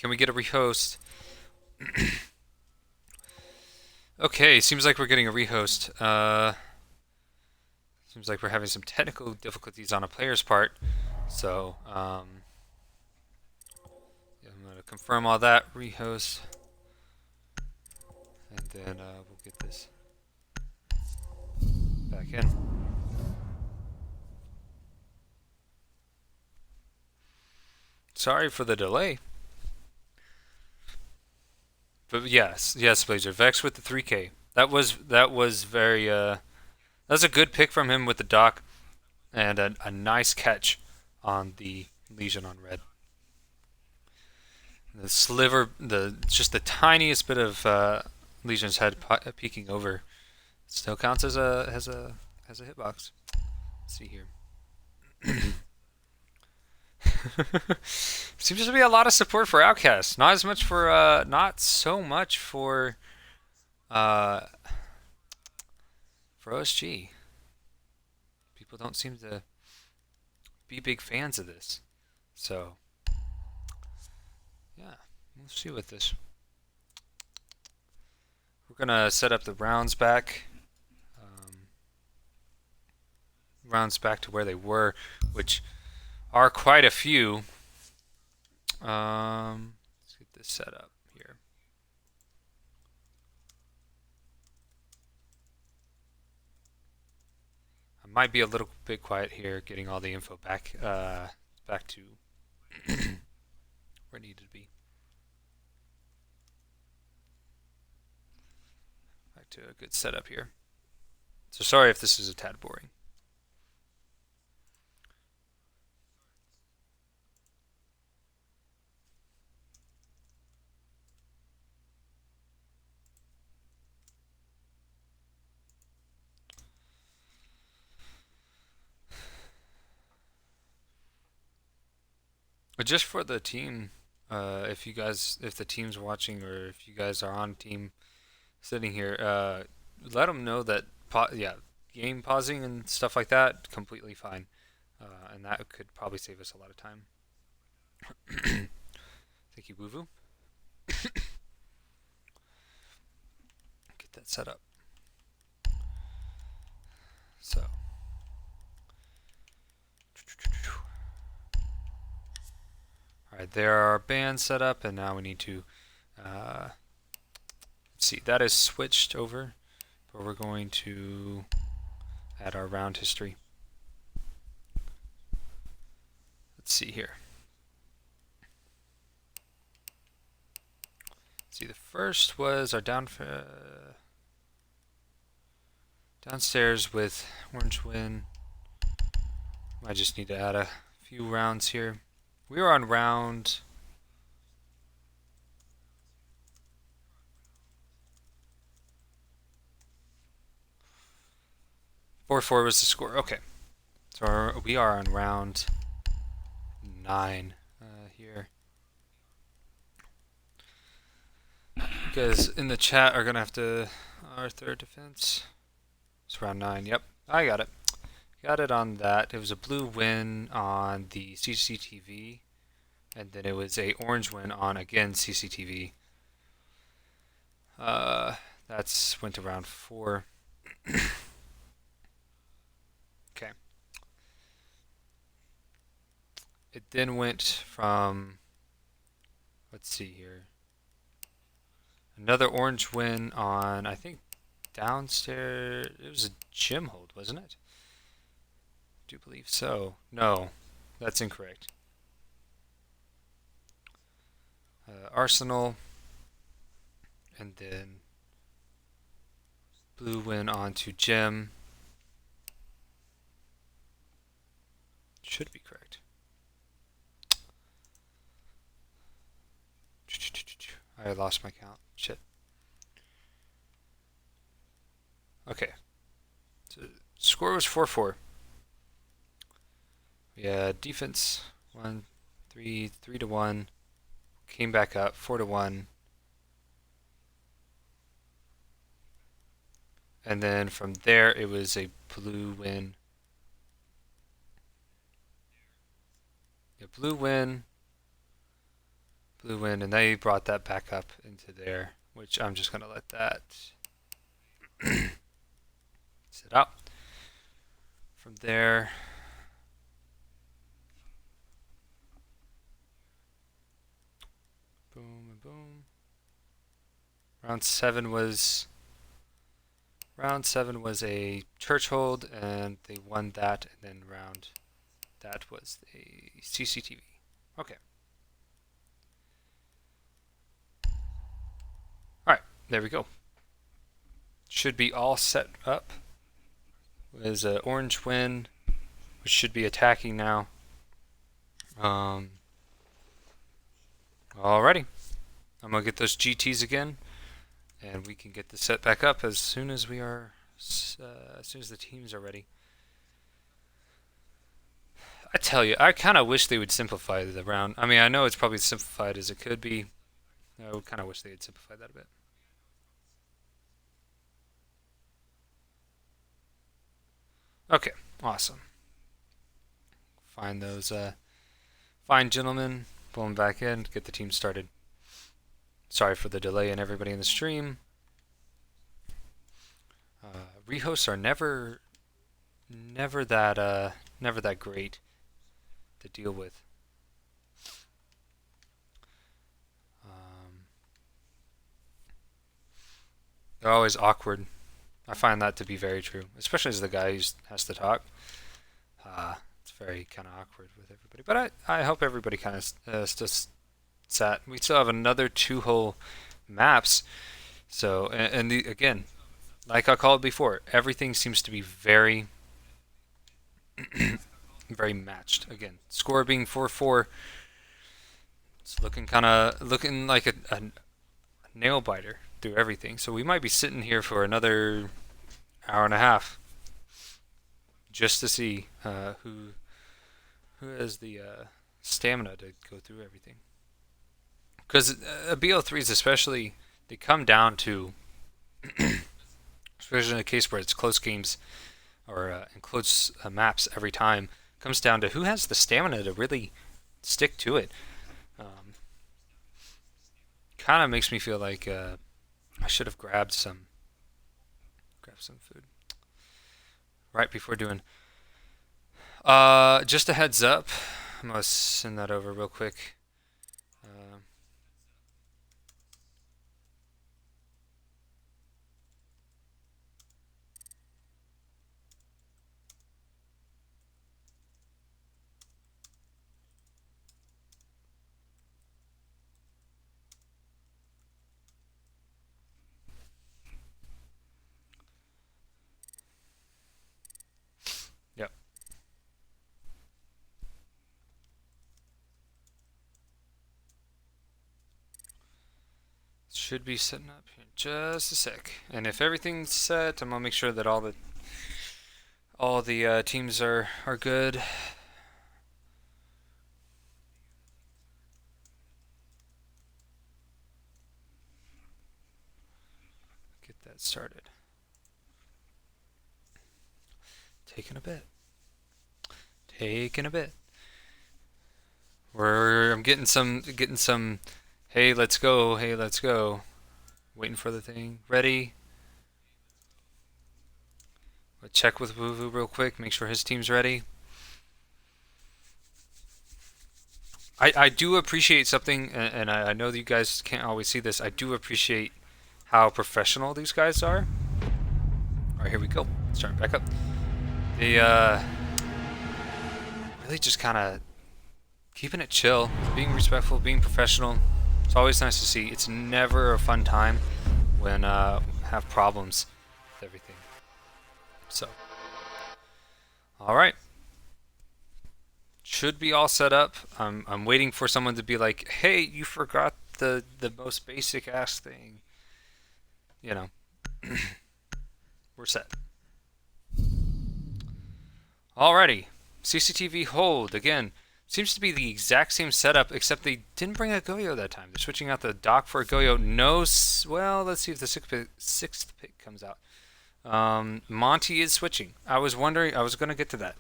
we get a rehost? Okay, seems like we're getting a rehost. Seems like we're having some technical difficulties on a player's part. So, yeah, I'm going to confirm all that, rehost, and then we'll get this back in. Sorry for the delay. But yes, Blazer. Vex with the 3K. That was very that's a good pick from him with the dock and a nice catch on the Legion on red. The sliver, just the tiniest bit of Legion's head peeking over, still counts as a hitbox. Let's see here. Seems to be a lot of support for Outkast. Not so much uh, for OSG. People don't seem to be big fans of this. So, yeah, we'll see with this. We're gonna set up the rounds back. Rounds back to where they were, which are quite a few. Let's get this set up here. I might be a little bit quiet here, getting all the info back to where it needed to be. Back to a good setup here. So sorry if this is a tad boring. But just for the team, if the team's watching, or if you guys are on team sitting here, let them know that, game pausing and stuff like that, completely fine. And that could probably save us a lot of time. Thank you, Woo. Get that set up. So. Alright, there are our bands set up, and now we need to see, that is switched over, but we're going to add our round history. Let's see here. See, the first was our downstairs with Orange Win. I just need to add a few rounds here. We are on round 4-4 was the score. Okay, so we are on round 9 here. Because in the chat are gonna have to our third defense. It's round 9. Yep, I got it. Got it on that. It was a blue win on the CCTV, and then it was a orange win on, again, CCTV. That's went to round 4. Okay. It then went from, let's see here, another orange win on, I think, downstairs. It was a gym hold, wasn't it? I do believe so. No, that's incorrect. Arsenal, and then blue win onto gym. Should be correct. I lost my count. Shit. Okay. So score was 4-4. Yeah, defense 3-1. Came back up 4-1. And then from there it was a blue win. Yeah, blue win, and they brought that back up into there, which I'm just gonna let that sit out. From there, boom and boom. Round 7 was a church hold, and they won that, and then that was a CCTV. Okay. there we go. Should be all set up. There's an orange win, which should be attacking now. Alrighty. I'm gonna get those GTs again, and we can get the set back up as soon as we are, as soon as the teams are ready. I tell you, I kind of wish they would simplify the round. I mean, I know it's probably as simplified as it could be. I would kind of wish they had simplified that a bit. Okay, awesome. Find those fine gentlemen, pull them back in, get the team started. Sorry for the delay and everybody in the stream. Rehosts are never that great to deal with. They're always awkward. I find that to be very true, especially as the guy who has to talk. It's very kind of awkward with everybody. But I hope everybody kind of just sat. We still have another 2 whole maps. So, and again, like I called before, everything seems to be very, very matched. Again, score being 4-4. It's looking like a nail biter through everything. So we might be sitting here for another hour and a half just to see who has the stamina to go through everything. Because BO3s especially, they come down to, especially in a case where it's close games or in close maps every time, comes down to who has the stamina to really stick to it. Kind of makes me feel like I should have grabbed some food right before doing. Just a heads up, I'm gonna send that over real quick. Yep. Should be setting up here in just a sec. And if everything's set, I'm gonna make sure that all the teams are good. Get that started. Taking a bit. I'm getting some. Hey, let's go. Hey, let's go. Waiting for the thing. Ready. I'll check with Woo real quick. Make sure his team's ready. I do appreciate something, and I know that you guys can't always see this. I do appreciate how professional these guys are. Alright, here we go. Starting back up. They really just kind of keeping it chill, being respectful, being professional. It's always nice to see. It's never a fun time when have problems with everything. So, all right, should be all set up. I'm waiting for someone to be like, "Hey, you forgot the most basic ass thing." You know, we're set. Alrighty, CCTV hold again. Seems to be the exact same setup, except they didn't bring a Goyo that time. They're switching out the dock for a Goyo. Well, let's see if the sixth pick comes out. Monty is switching. I was wondering, I was going to get to that.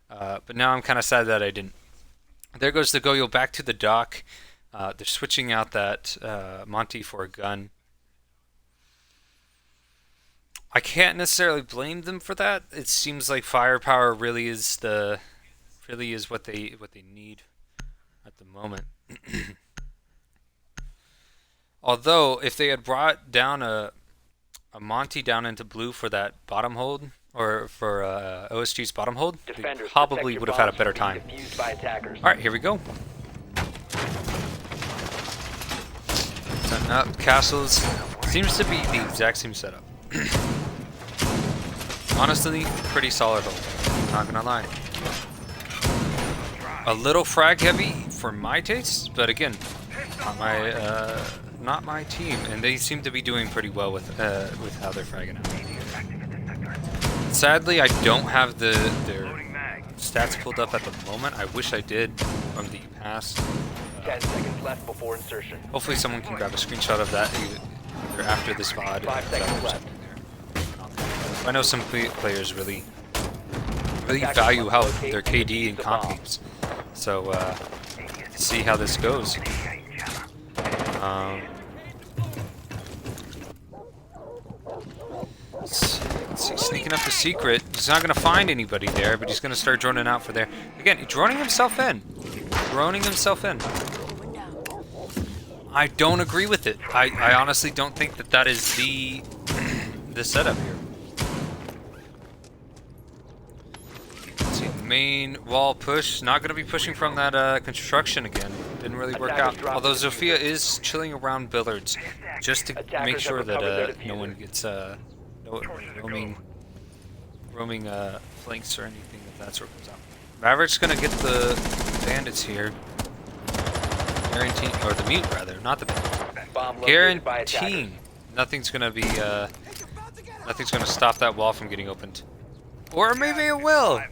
But now I'm kind of sad that I didn't. There goes the Goyo back to the dock. They're switching out that Monty for a gun. I can't necessarily blame them for that. It seems like firepower really is what they need at the moment. Although if they had brought down a Monty down into blue for that bottom hold, or for OSG's bottom hold, they probably would have had a better time. Alright, here we go. Setting up castles. Seems to be the exact same setup. Honestly, pretty solid ult, not gonna lie. A little frag heavy for my taste, but again, not my team, and they seem to be doing pretty well with how they're fragging out. Sadly, I don't have their stats pulled up at the moment. I wish I did from the past. 10 seconds left before insertion. Hopefully someone can grab a screenshot of that either after this VOD. 5 seconds left. I know some players really value how their KD and comp games. So to see how this goes. Let's see, sneaking up the secret. He's not going to find anybody there, but he's going to start droning out for there. Again, droning himself in. Droning himself in. I don't agree with it. I honestly don't think that is the setup here. Let's see, main wall push. Not going to be pushing from that construction again. Didn't really work out. Although Zofia is chilling around Billards just to make sure that no one gets roaming flanks or anything of that sort comes out. Maverick's going to get the bandits here. Guaranteeing, or the mute rather, not the bandit. Guaranteeing nothing's going to be nothing's going to stop that wall from getting opened. Or maybe it will.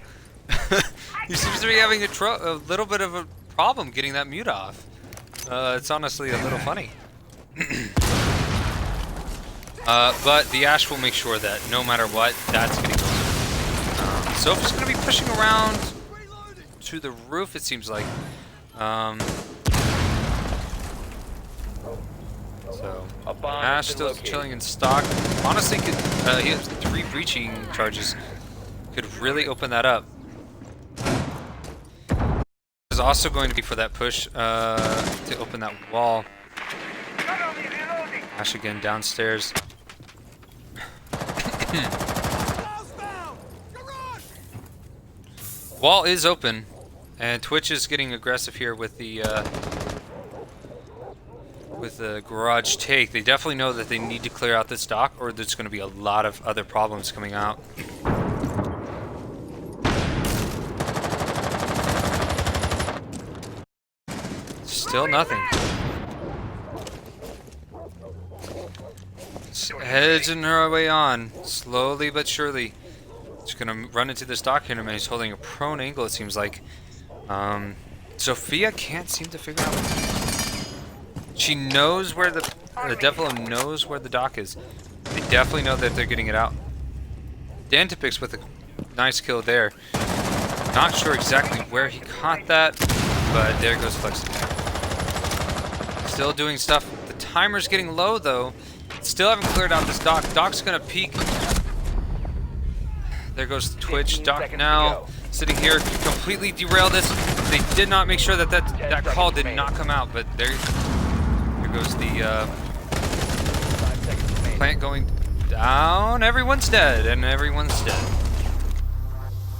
He seems to be having a little bit of a problem getting that mute off. It's honestly a little funny. But the Ash will make sure that no matter what, that's getting open. Sophie's going to be pushing around to the roof, it seems like. So Ash still chilling in stock. Honestly, he has 3 breaching charges. Could really open that up. Is also going to be for that push to open that wall. Ash again downstairs. Wall is open, and Twitch is getting aggressive here with the garage take. They definitely know that they need to clear out this dock, or there's going to be a lot of other problems coming out. Still nothing. Edging her way on, slowly but surely. She's gonna run into this dock here, and he's holding a prone angle, it seems like. Sophia can't seem to figure out. She knows where the Devil knows where the dock is. They definitely know that they're getting it out. Dantipix with a nice kill there. Not sure exactly where he caught that, but there goes Flexi. Still doing stuff. The timer's getting low though. Still haven't cleared out this dock. Dock's gonna peek. There goes the Twitch. Dock now sitting here, completely derail this. They did not make sure that call did not come out, but there goes the plant going down. Everyone's dead, and everyone's dead.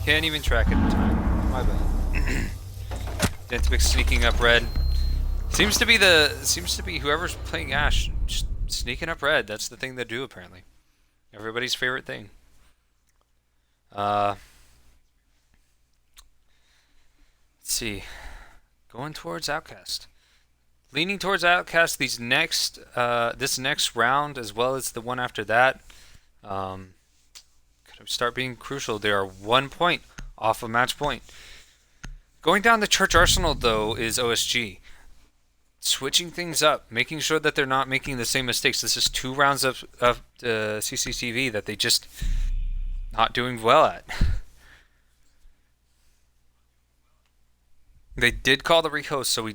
Can't even track it in time. My bad. Dentipix sneaking up red. Seems to be whoever's playing Ash just sneaking up red. That's the thing they do apparently. Everybody's favorite thing. Let's see. Going towards Outkast. Leaning towards Outkast these this next round as well as the one after that. Could start being crucial. They are 1 point off a match point. Going down the Church Arsenal though is OSG. Switching things up, making sure that they're not making the same mistakes. This is 2 rounds of CCTV that they just not doing well at. They did call the rehost, so they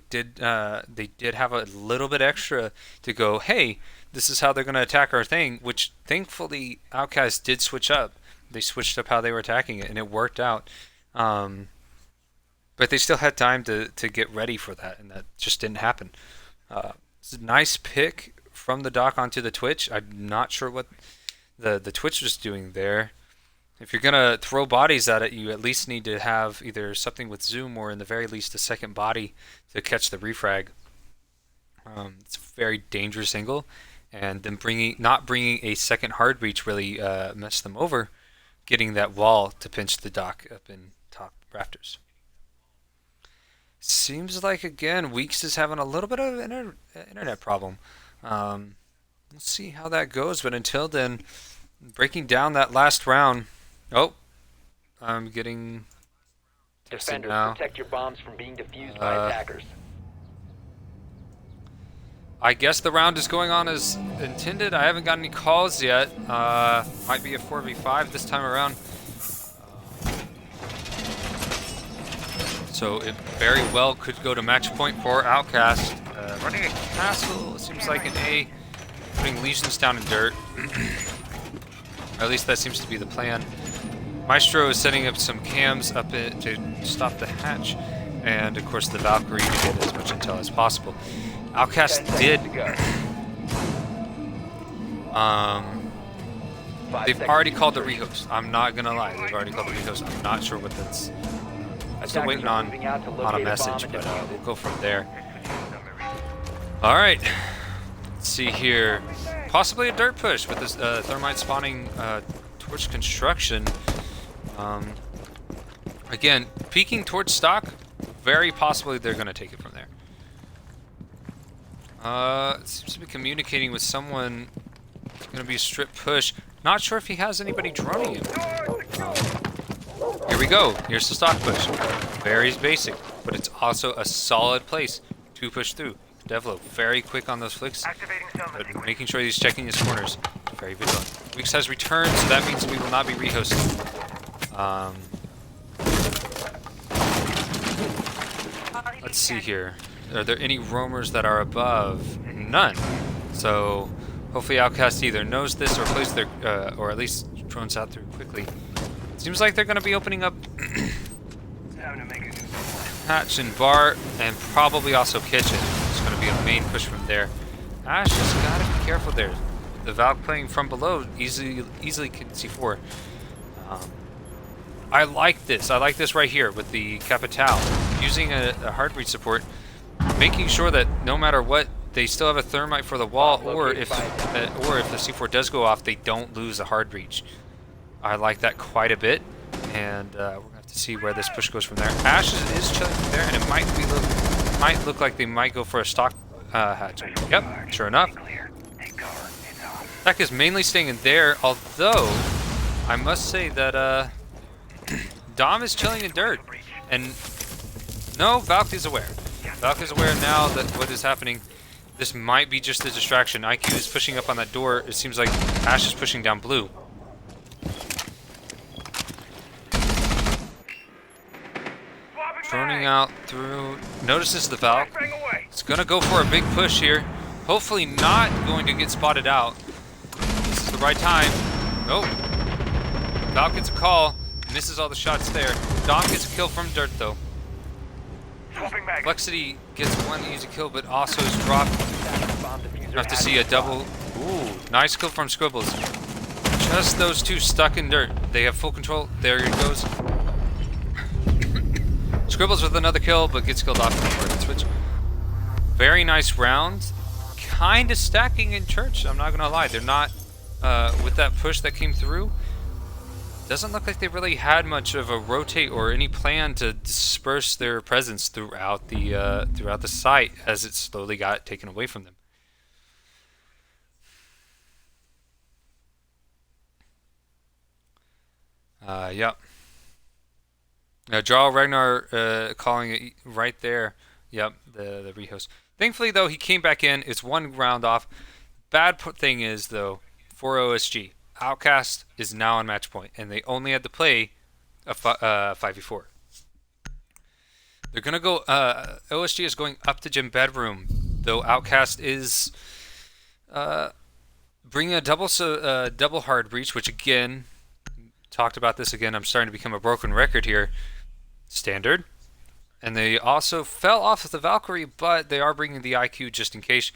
did have a little bit extra to go, hey, this is how they're going to attack our thing, which thankfully Outkast did switch up. They switched up how they were attacking it, and it worked out. But they still had time to get ready for that, and that just didn't happen. It's a nice pick from the dock onto the Twitch. I'm not sure what the Twitch was doing there. If you're going to throw bodies at it, you at least need to have either something with zoom or in the very least a second body to catch the refrag. It's a very dangerous angle, and then not bringing a second hard breach really messed them over, getting that wall to pinch the dock up in top rafters. Seems like, again, Weeks is having a little bit of an internet problem. Let's see how that goes, but until then, breaking down that last round. Oh, I'm getting tested Defenders, now. protect your bombs from being defused by attackers. I guess the round is going on as intended. I haven't got any calls yet. Might be a 4v5 this time around. So it very well could go to match point for Outkast. Running a castle, it seems like an A. Putting legions down in dirt. Or at least that seems to be the plan. Maestro is setting up some cams up to stop the hatch. And of course the Valkyrie to get as much intel as possible. Outkast did. They've already called the rehost. I'm not gonna lie, they've already called the rehost. I'm not sure what that's. I'm still waiting on a message, but we'll go from there. All right. Let's see here. Possibly a dirt push with this thermite spawning towards construction. Again, peeking towards stock. Very possibly they're gonna take it from there. It seems to be communicating with someone. It's gonna be a strip push. Not sure if he has anybody droning him. Here we go. Here's the stock push. Very basic, but it's also a solid place to push through. Devlo, very quick on those flicks, but making sure he's checking his corners. Very vigilant. Weeks has returned, so that means we will not be rehosting. Let's see here. Are there any roamers that are above? None. So hopefully Outkast either knows this or plays their, or at least drones out through quickly. Seems like they're going to be opening up hatch and bar, and probably also kitchen. It's going to be a main push from there. Ash just got to be careful there. The Valk playing from below easily can C4. I like this. I like this right here with the Capital. Using a hard breach support, making sure that no matter what, they still have a thermite for the wall, or if the C4 does go off, they don't lose a hard breach. I like that quite a bit, and we're gonna have to see where this push goes from there. Ash is chilling from there, and it might look like they might go for a stock hatch. Yep, sure enough. Tech is mainly staying in there, although I must say that Dom is chilling in dirt, and no, Valk is aware. Valk is aware now that what is happening. This might be just a distraction. IQ is pushing up on that door. It seems like Ash is pushing down blue. Droning out through. Notices the Valk. It's gonna go for a big push here. Hopefully not going to get spotted out. This is the right time. Nope. Valk gets a call. Misses all the shots there. Dom gets a kill from dirt though. Proxity gets one easy kill, but also is dropped. You have to see a double. Ooh, nice kill from Scribbles. Just those two stuck in dirt. They have full control. There it goes. Scribbles with another kill, but gets killed off before it switch. Very nice round. Kind of stacking in church. I'm not gonna lie. They're not with that push that came through. Doesn't look like they really had much of a rotate or any plan to disperse their presence throughout the site as it slowly got taken away from them. Yep. Jarl Ragnar calling it right there. Yep, the rehost. Thankfully, though, he came back in. It's one round off. Bad thing is, though, for OSG. Outkast is now on match point, and they only had to play a 5v4. They're gonna go. OSG is going up to gym bedroom, though. Outkast is bringing a double hard breach, which again talked about this again. I'm starting to become a broken record here. Standard, and they also fell off of the Valkyrie, but they are bringing the IQ just in case,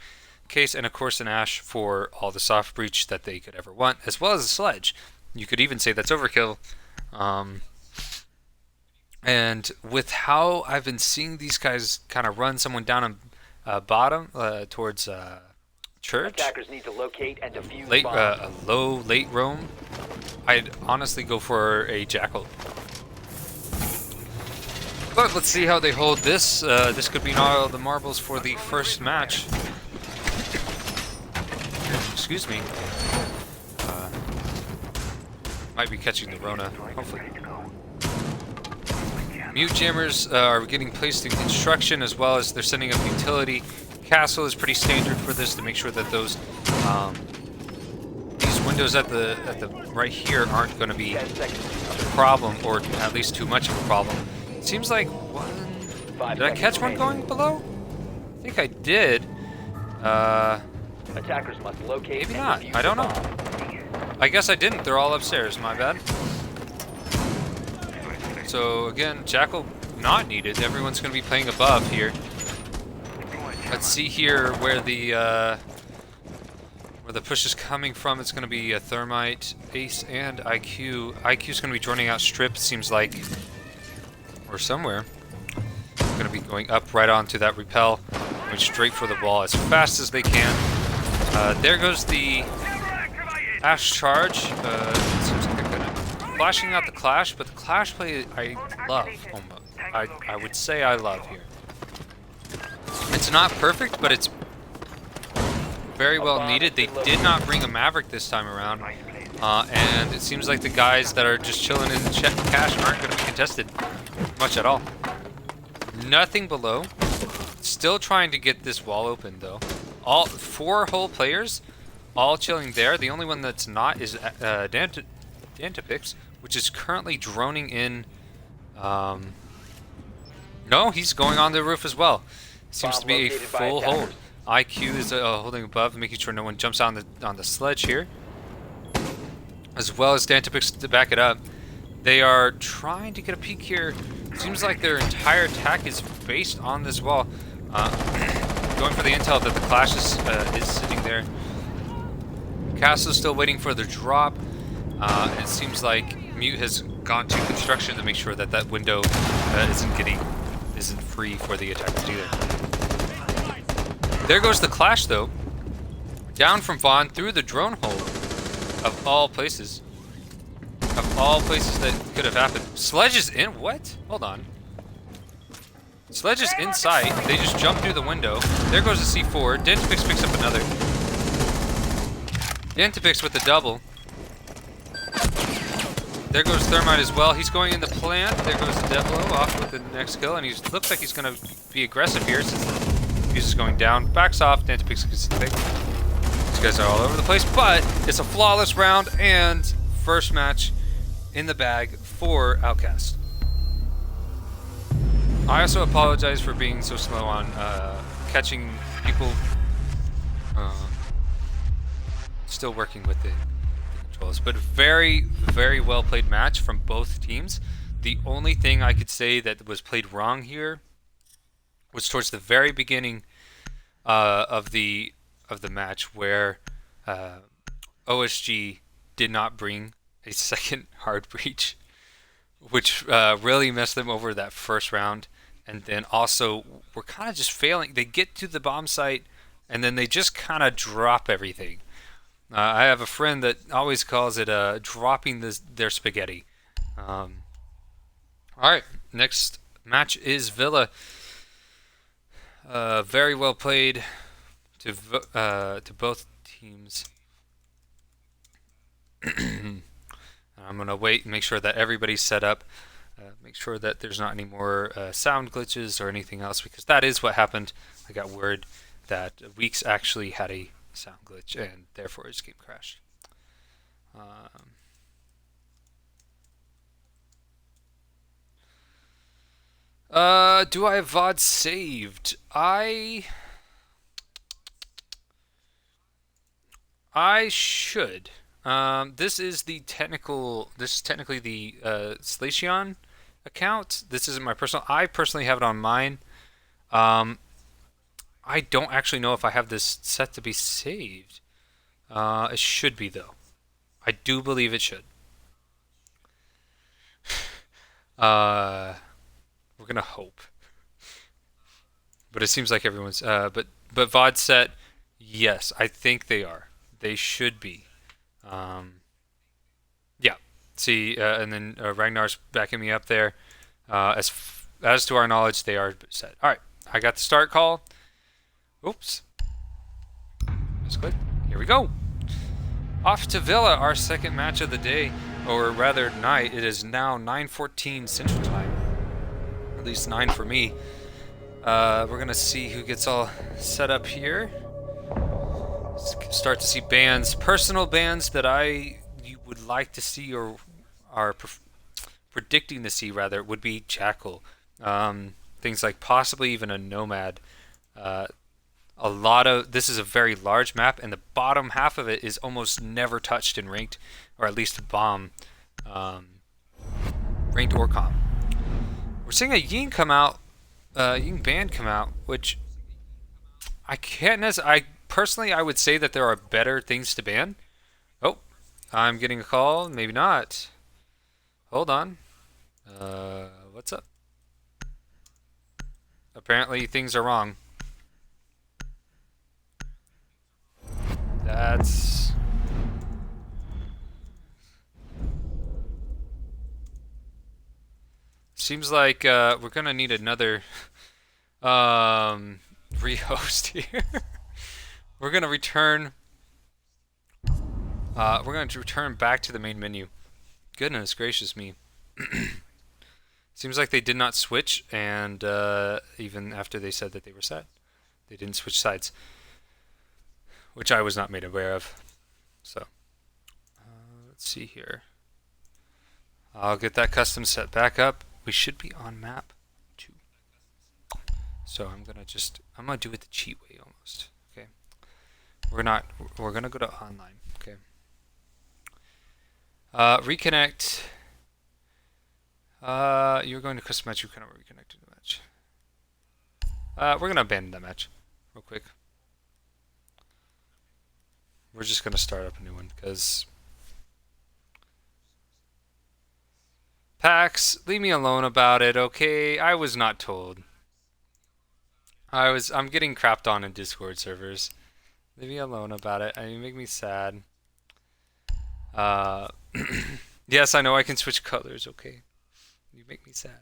and of course an Ash for all the soft breach that they could ever want, as well as a sledge. You could even say that's overkill. And with how I've been seeing these guys kind of run someone down on bottom towards church. Attackers need to locate and defuse Late, bombs. a low late roam. I'd honestly go for a jackal. But let's see how they hold this. This could be all the marbles for the first match. Excuse me. Might be catching the Rona, hopefully. Mute jammers are getting placed in construction, as well as they're sending up utility. Castle is pretty standard for this to make sure that those these windows at the right here aren't going to be a problem, or at least too much of a problem. It seems like one. Did I catch one going below? I think I did. Attackers must locate Maybe and not. defuse I don't the know. bomb. I guess I didn't. They're all upstairs. My bad. So again, Jackal not needed. Everyone's going to be playing above here. Let's see here where the push is coming from. It's going to be a Thermite, Ace, and IQ. IQ's going to be joining out Strip, seems like, or somewhere. Going to be going up right onto that repel, going straight for the wall as fast as they can. There goes the Ash charge. Seems like they're going to flashing out the Clash, but the Clash play I love. I would say I love here. It's not perfect, but it's very well needed. They did not bring a Maverick this time around, and it seems like the guys that are just chilling in cash aren't going to be contested much at all. Nothing below. Still trying to get this wall open though. All 4 whole players, all chilling there. The only one that's not is Dantapix, which is currently droning in. No, he's going on the roof as well. Seems to be a full hold. IQ is holding above, making sure no one jumps on the sledge here, as well as Dantapix to back it up. They are trying to get a peek here. Seems like their entire attack is based on this wall. Going for the intel that the Clash is sitting there. Castle's still waiting for the drop. It seems like Mute has gone to construction to make sure that that window isn't free for the attackers either. There goes the Clash though. Down from Vaughn through the drone hole. Of all places. Of all places that could have happened. Sledge is in. What? Hold on. Sledge is inside. They just jump through the window. There goes the C4. Dantapix picks up another. Dantapix with the double. There goes Thermite as well. He's going in the plant. There goes Devlo off with the next kill, and he looks like he's going to be aggressive here since the fuse is going down. Backs off. Dantapix gets the pick. These guys are all over the place, but it's a flawless round and first match in the bag for Outkast. I also apologize for being so slow on catching people. Still working with the controls, but very, very well played match from both teams. The only thing I could say that was played wrong here was towards the very beginning of the match, where OSG did not bring a second hard breach, which really messed them over that first round. And then also, we're kind of just failing. They get to the bomb site, and then they just kind of drop everything. I have a friend that always calls it dropping their spaghetti. Alright, next match is Villa. Very well played to both teams. I'm going to wait and make sure that everybody's set up. Make sure that there's not any more sound glitches or anything else, because that is what happened. I got word that Weeks actually had a sound glitch, and therefore his game crashed. Do I have VOD saved? I should. This is technically the Slayscion account. This isn't my personal. I personally have it on mine. I don't actually know if I have this set to be saved. It should be though. I do believe it should. We're gonna hope. But it seems like everyone's. But VOD set. Yes, I think they are. They should be. Um, yeah. See, and then Ragnar's backing me up there. As to our knowledge, they are set. All right, I got the start call. Oops, let's click. Here we go. Off to Villa, our second match of the day, or rather night. It is now 9:14 Central Time. At least 9 for me. We're gonna see who gets all set up here. Start to see bands, personal bands that you would like to see or are predicting to see rather would be Jackal. Things like possibly even a Nomad. Uh, a lot of this is a very large map, and the bottom half of it is almost never touched in ranked, or at least bomb, um, ranked or comp. We're seeing a Ying come out, Ying band come out, which I can't. I personally, I would say that there are better things to ban. Oh, I'm getting a call. Maybe not. Hold on. What's up? Apparently things are wrong. That's... Seems like we're gonna need another rehost here. We're gonna return. We're going to return back to the main menu. Goodness gracious me. Seems like they did not switch, and even after they said that they were set, they didn't switch sides, which I was not made aware of. So, let's see here. I'll get that custom set back up. We should be on map 2. So I'm gonna do it the cheat way almost. Okay. We're gonna go to online. Okay. Reconnect. You're going to custom match. You cannot reconnect to the match. We're gonna abandon that match real quick. We're just gonna start up a new one because Pax, leave me alone about it, okay? I was not told. I'm getting crapped on in Discord servers. Leave me alone about it. You make me sad. Uh, yes, I know I can switch colors, okay? You make me sad.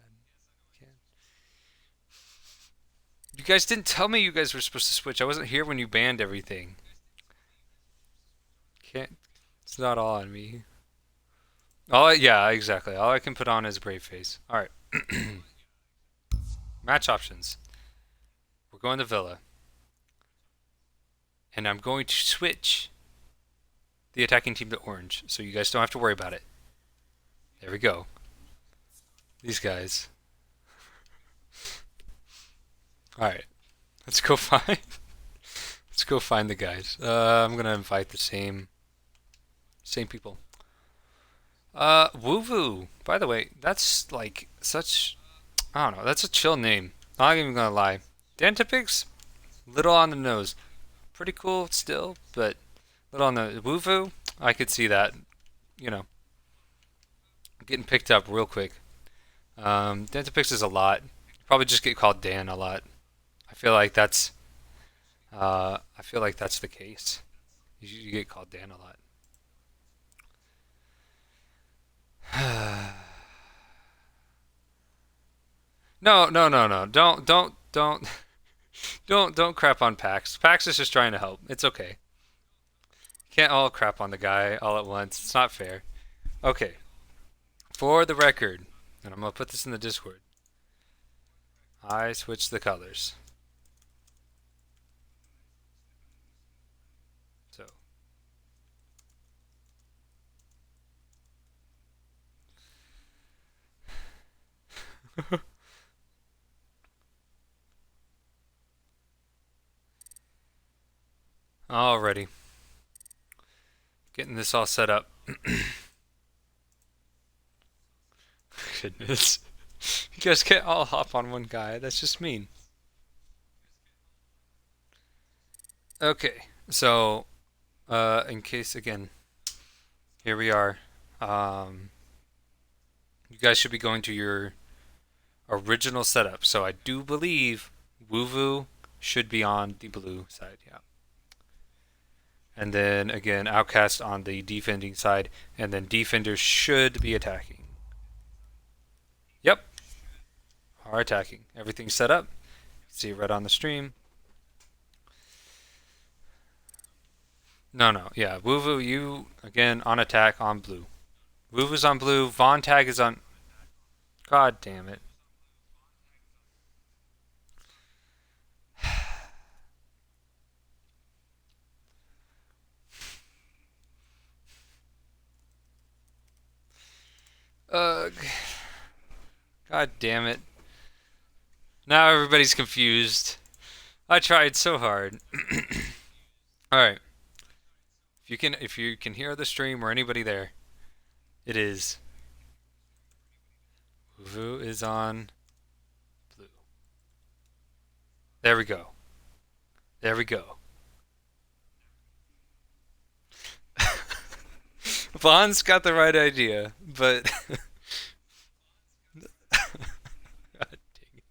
You guys didn't tell me you guys were supposed to switch. I wasn't here when you banned everything. Can't. It's not all on me. Yeah, exactly. All I can put on is brave face. All right. Match options. We're going to Villa, and I'm going to switch the attacking team to orange, so you guys don't have to worry about it. There we go. These guys. All right. Let's go find. Let's go find the guys. I'm gonna invite the same people. Woo-Voo. By the way, that's like such... I don't know. That's a chill name. Not even gonna lie. Dantipix, little on the nose. Pretty cool still, but little on the... Woo-Voo, I could see that. You know, getting picked up real quick. Dantipix is a lot. Probably just get called Dan a lot. I feel like that's the case. You get called Dan a lot. No. Don't crap on Pax. Pax is just trying to help. It's okay. Can't all crap on the guy all at once. It's not fair. Okay. For the record, and I'm gonna put this in the Discord, I switched the colors. So. Alrighty. Getting this all set up. Goodness. You guys can't all hop on one guy. That's just mean. Okay. So, in case, again, here we are. You guys should be going to your original setup. So I do believe Woo-Voo should be on the blue side, yeah. And then again, Outkast on the defending side, and then defenders should be attacking. Yep, are attacking. Everything's set up. See it right on the stream. No, yeah. Wuvu, you again on attack on blue. Wuvu's on blue. Von Tag is on. God damn it. Ugh. God damn it. Now everybody's confused. I tried so hard. All right. If you can hear the stream or anybody there, it is Wuvu is on blue. There we go. There we go. Vaughn's got the right idea, but God dang it.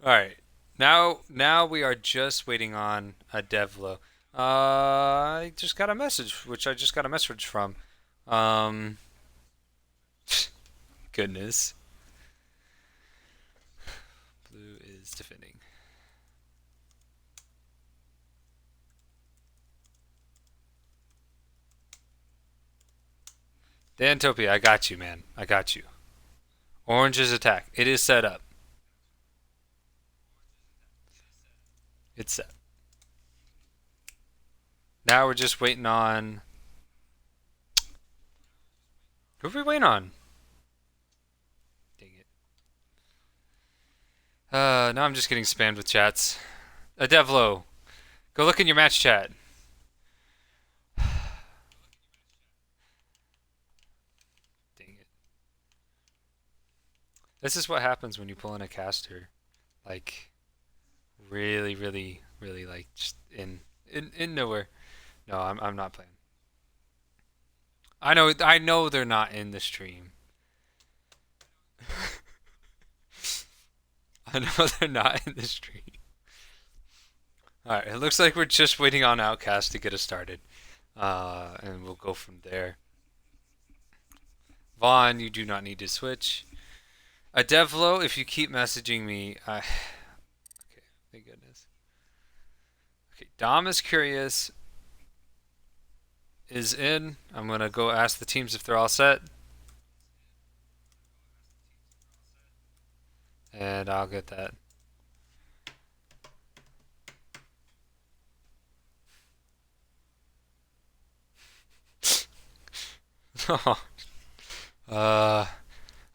All right. Now we are just waiting on a Devlo. I just got a message, which I just got a message from. Um, Goodness. Blue is defending. Dantopia, I got you, man. I got you. Orange's attack. It is set up. It's set. Now we're just waiting on. Who are we waiting on? Dang it. Now I'm just getting spammed with chats. Devlo, go look in your match chat. Dang it. This is what happens when you pull in a caster. Like, really, really, really, like, just in nowhere. No, I'm not playing. I know they're not in the stream. I know they're not in the stream. Alright, it looks like we're just waiting on Outkast to get us started. And we'll go from there. Vaughn, you do not need to switch. Devlo, if you keep messaging me, okay, thank goodness. Okay, Dom is curious. Is in. I'm gonna go ask the teams if they're all set. And I'll get that. I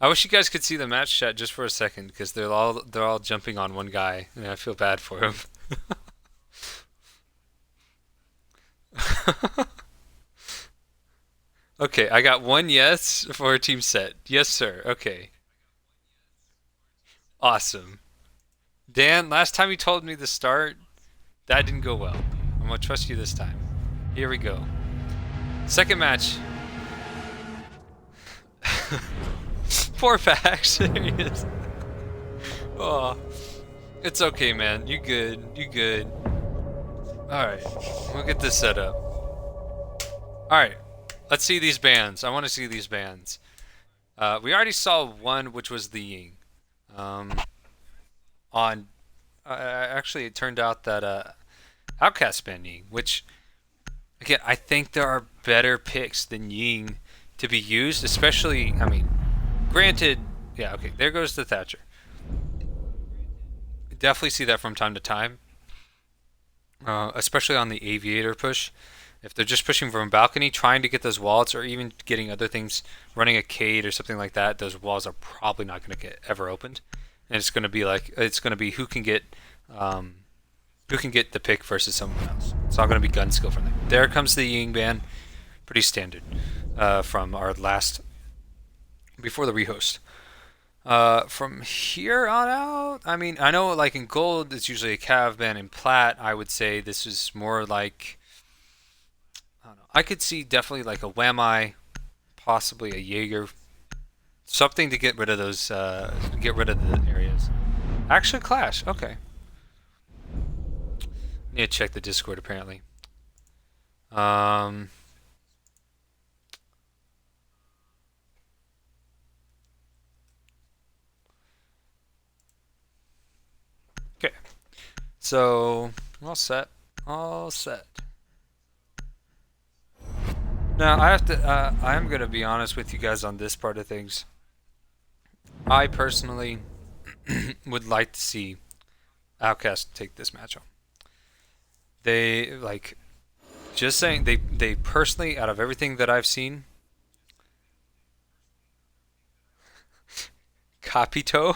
wish you guys could see the match chat just for a second because they're all jumping on one guy and I feel bad for him. Okay, I got one yes for a team set. Yes, sir. Okay. Awesome. Dan, last time you told me to start, that didn't go well. I'm gonna trust you this time. Here we go. Second match. Poor Pax. There he is. Oh, it's okay, man. You good? You good? All right, we'll get this set up. All right, let's see these bands. I want to see these bands. We already saw one, which was the Ying. On actually, it turned out that Outkast banned Ying, which again, I think there are better picks than Ying to be used, especially. I mean, granted, yeah, okay, there goes the Thatcher. Definitely see that from time to time, especially on the Aviator push. If they're just pushing from a balcony, trying to get those walls, or even getting other things, running a Cade or something like that, those walls are probably not going to get ever opened, and it's going to be who can get the pick versus someone else. It's all going to be gun skill from there. There comes the Ying ban, pretty standard from our last before the rehost. From here on out, I mean, I know like in gold it's usually a Cav ban. In plat, I would say this is more like, I don't know. I could see definitely like a Whammy, possibly a Jaeger, something to get rid of those, get rid of the areas. Actually, Clash. Okay. Need to check the Discord apparently. Um, okay, so all set, all set. Now I have to. I'm gonna be honest with you guys on this part of things. I personally would like to see Outkast take this matchup. They like just saying they personally out of everything that I've seen, Capito.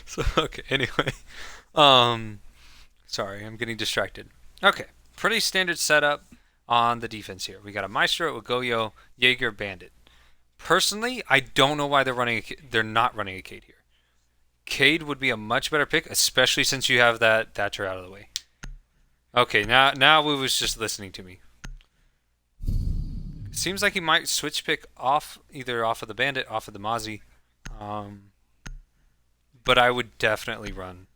So okay, anyway. Um sorry, I'm getting distracted. Okay. Pretty standard setup on the defense here. We got a Maestro, a Goyo, Jaeger, Bandit. Personally, I don't know why they're not running a Cade here. Cade would be a much better pick, especially since you have that Thatcher out of the way. Okay, now Wu was just listening to me. Seems like he might switch pick off either off of the Bandit, off of the Mozzie. But I would definitely run.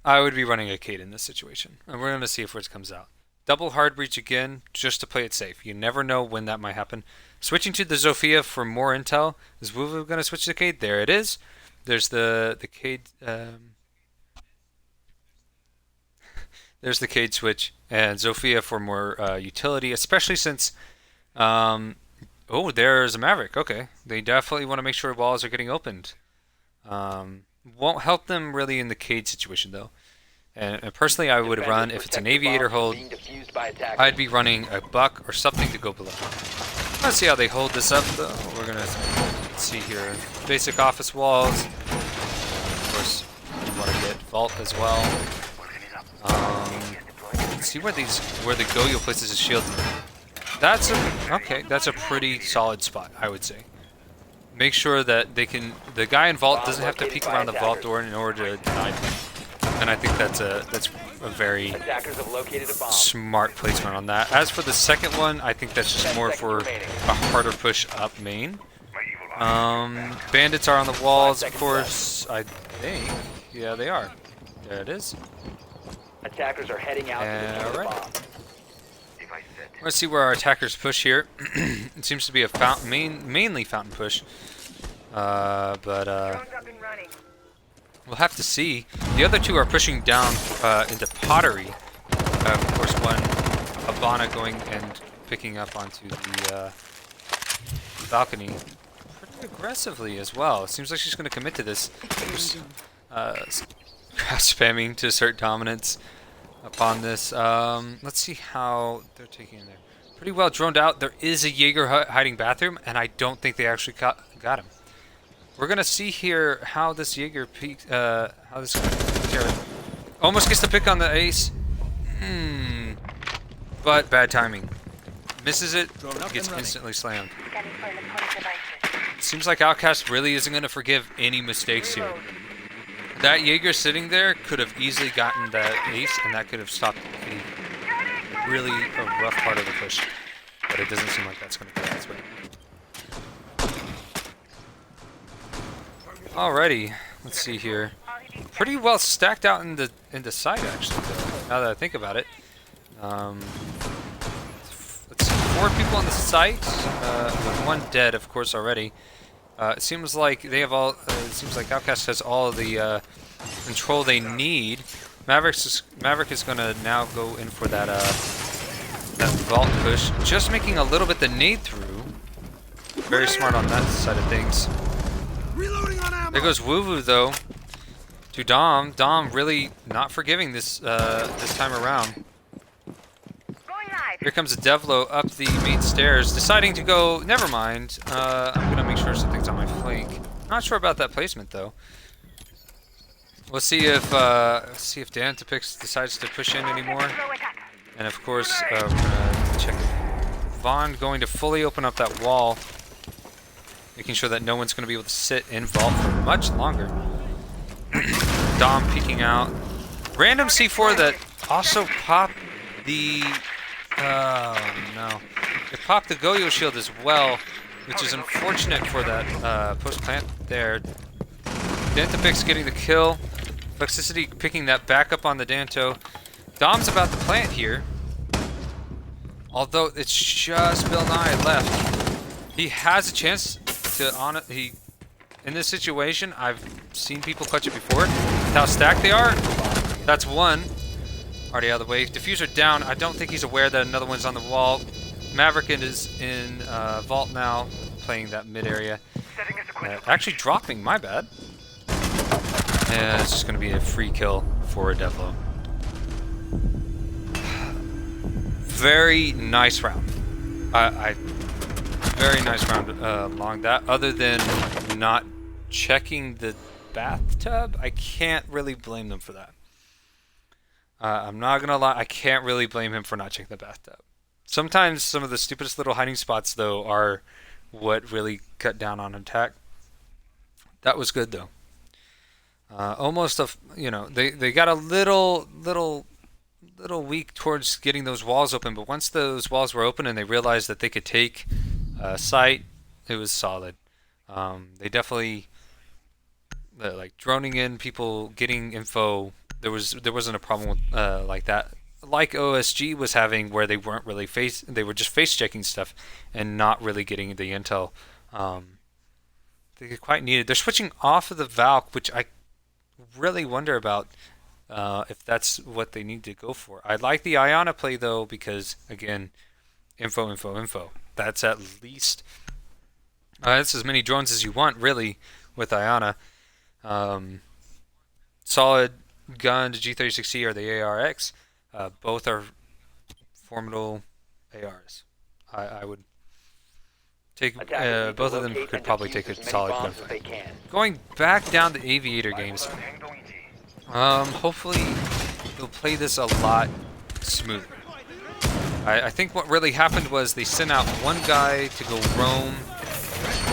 I would be running a Cade in this situation, and we're gonna see if it comes out. Double hard breach again, just to play it safe. You never know when that might happen. Switching to the Zofia for more intel. Is Wuvu gonna switch to Cade? There it is. There's the Cade. There's the Cade switch, and Zofia for more utility, especially since. Oh, there's a Maverick. Okay, they definitely want to make sure walls are getting opened. Won't help them really in the Cade situation though. And personally, I would run, if it's an Aviator hold, I'd be running a Buck or something to go below. Let's see how they hold this up though. We're gonna see here. Basic office walls. Of course, you want to get Vault as well. See where the Goyo places his shield. That's a pretty solid spot, I would say. Make sure that the guy in Vault doesn't have to peek around the Vault door in order to deny them. And I think that's a very smart placement on that. As for the second one, I think that's just more for a harder push up main. Bandits are on the walls, of course. I think, yeah, they are. There it is. Attackers are heading out to the bomb. Let's see where our attackers push here. It seems to be a mainly fountain push, but we'll have to see. The other two are pushing down into pottery. Of course, one Habana going and picking up onto the balcony pretty aggressively as well. It seems like she's going to commit to this. Spamming to assert dominance upon this. Let's see how they're taking in there. Pretty well droned out. There is a Jaeger hiding bathroom, and I don't think they actually got him. We're gonna see here how this Jaeger peaks. How this almost gets the pick on the ace. But bad timing. Misses it. Gets instantly slammed. Seems like Outkast really isn't gonna forgive any mistakes here. That Jaeger sitting there could have easily gotten that ace, and that could have stopped a really rough part of the push. But it doesn't seem like that's going to go this way. Alrighty, let's see here. Pretty well stacked out in the side actually, though, now that I think about it. Let's see, 4 people on the site, with 1 dead, of course, already. It seems like they have all. It seems like Outkast has all of the control they need. Maverick is gonna now go in for that vault push, just making a little bit the nade through. Very smart on that side of things. There goes Wuvu though to Dom. Dom really not forgiving this this time around. Here comes a Devlo up the main stairs, deciding to go, never mind, I'm going to make sure something's on my flank. Not sure about that placement, though. We'll see if Dantapix decides to push in anymore. And of course, we're going to check Vaughn going to fully open up that wall, making sure that no one's going to be able to sit in Vault for much longer. Dom peeking out. Random C4 that also popped the... Oh no. It popped the Goyo shield as well, which is unfortunate for that post-plant there. Dantapix getting the kill. Proxity picking that back up on the Danto. Dom's about to plant here. Although it's just Bill Nye left. He has a chance to on it. In this situation, I've seen people clutch it before. With how stacked they are, that's one. Already out of the way. Diffuser down. I don't think he's aware that another one's on the wall. Maverick is in vault now, playing that mid area. Actually dropping, my bad. And it's just going to be a free kill for a Devlo. Very nice round. Very nice round along that. Other than not checking the bathtub, I can't really blame them for that. I'm not gonna lie, I can't really blame him for not checking the bathtub. Sometimes some of the stupidest little hiding spots, though, are what really cut down on attack. That was good, though. Almost a, they got a little weak towards getting those walls open, but once those walls were open and they realized that they could take site, it was solid. They definitely like droning in people, getting info. There wasn't a problem with like that, like OSG was having, where they weren't really they were just face checking stuff and not really getting the intel. They quite needed. They're switching off of the Valk, which I really wonder about if that's what they need to go for. I like the Iana play though, because again, info. That's at least that's as many drones as you want really with Iana. Solid gun to G36C or the ARX. Both are formidable ARs. I would take both of them could probably take a solid gunfight. Going back down to Aviator games. Hopefully they'll play this a lot smoother. I think what really happened was they sent out one guy to go roam,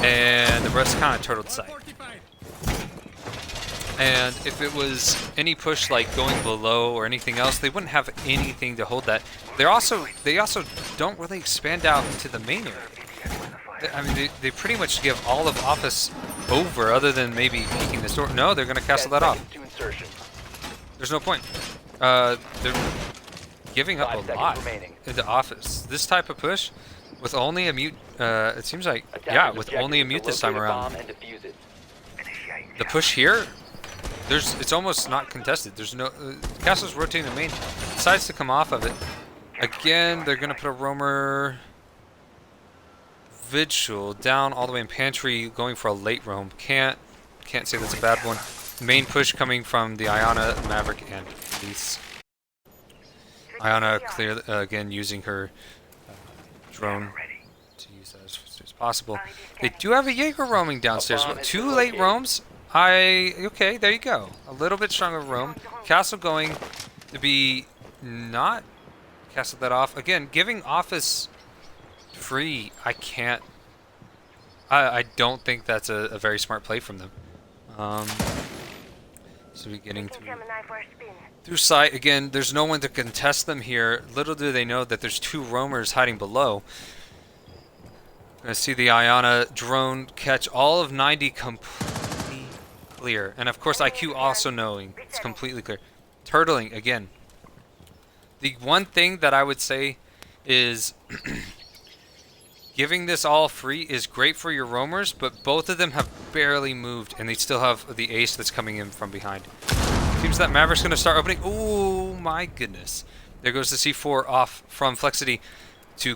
and the rest kind of turtled site. And if it was any push like going below or anything else, they wouldn't have anything to hold that. They also don't really expand out into the main area. I mean, they pretty much give all of office over, other than maybe peeking this door. No, they're going to castle that off. There's no point. They're giving up a lot into office. This type of push, with only a mute, it seems like, yeah, with only a mute this time around. The push here, it's almost not contested. There's no, Castle's rotating the main, decides to come off of it. Again, they're going to put a roamer Vigil down all the way in pantry, going for a late roam. Can't say that's a bad one. Main push coming from the Iana, Maverick, and Elise. Iana clear again, using her drone to use that as soon as possible. They do have a Jaeger roaming downstairs. What, 2 late roams? Okay, there you go. A little bit stronger roam. Castle going to be not castle that off. Again, giving office free, I don't think that's a very smart play from them. So we're getting through sight. Again, there's no one to contest them here. Little do they know that there's 2 roamers hiding below. Gonna see the Iana drone catch all of 90 completely clear. And of course IQ also knowing it's completely clear. Turtling again. The one thing that I would say is giving this all free is great for your roamers, but both of them have barely moved, and they still have the ace that's coming in from behind. Seems that Maverick's going to start opening. Oh my goodness. There goes the C4 off from Flexity to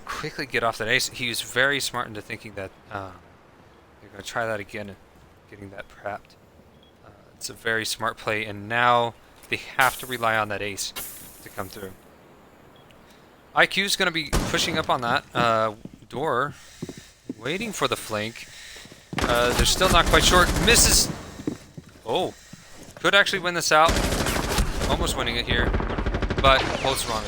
quickly get off that ace. He was very smart into thinking that they're going to try that again and getting that prepped. It's a very smart play, and now they have to rely on that ace to come through. IQ's going to be pushing up on that door, waiting for the flank. They're still not quite sure. Misses. Oh, could actually win this out. Almost winning it here, but holds wrong.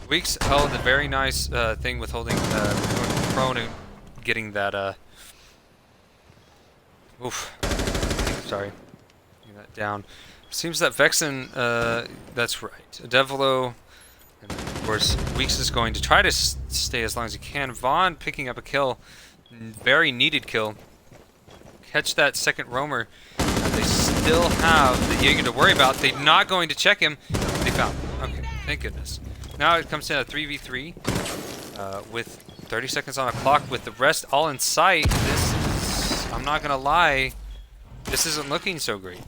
Weeks held a very nice thing with holding prone and getting that. Oof. Sorry, getting that down. Seems that Vexen. That's right. Devlo. And of course, Weeks is going to try to stay as long as he can. Vaughn picking up a kill. Very needed kill. Catch that second roamer. they still have the Jaeger to worry about. They're not going to check him. They found him. Okay, thank goodness. Now it comes to a 3v3 with 30 seconds on the clock with the rest all in sight. This is, I'm not going to lie, this isn't looking so great.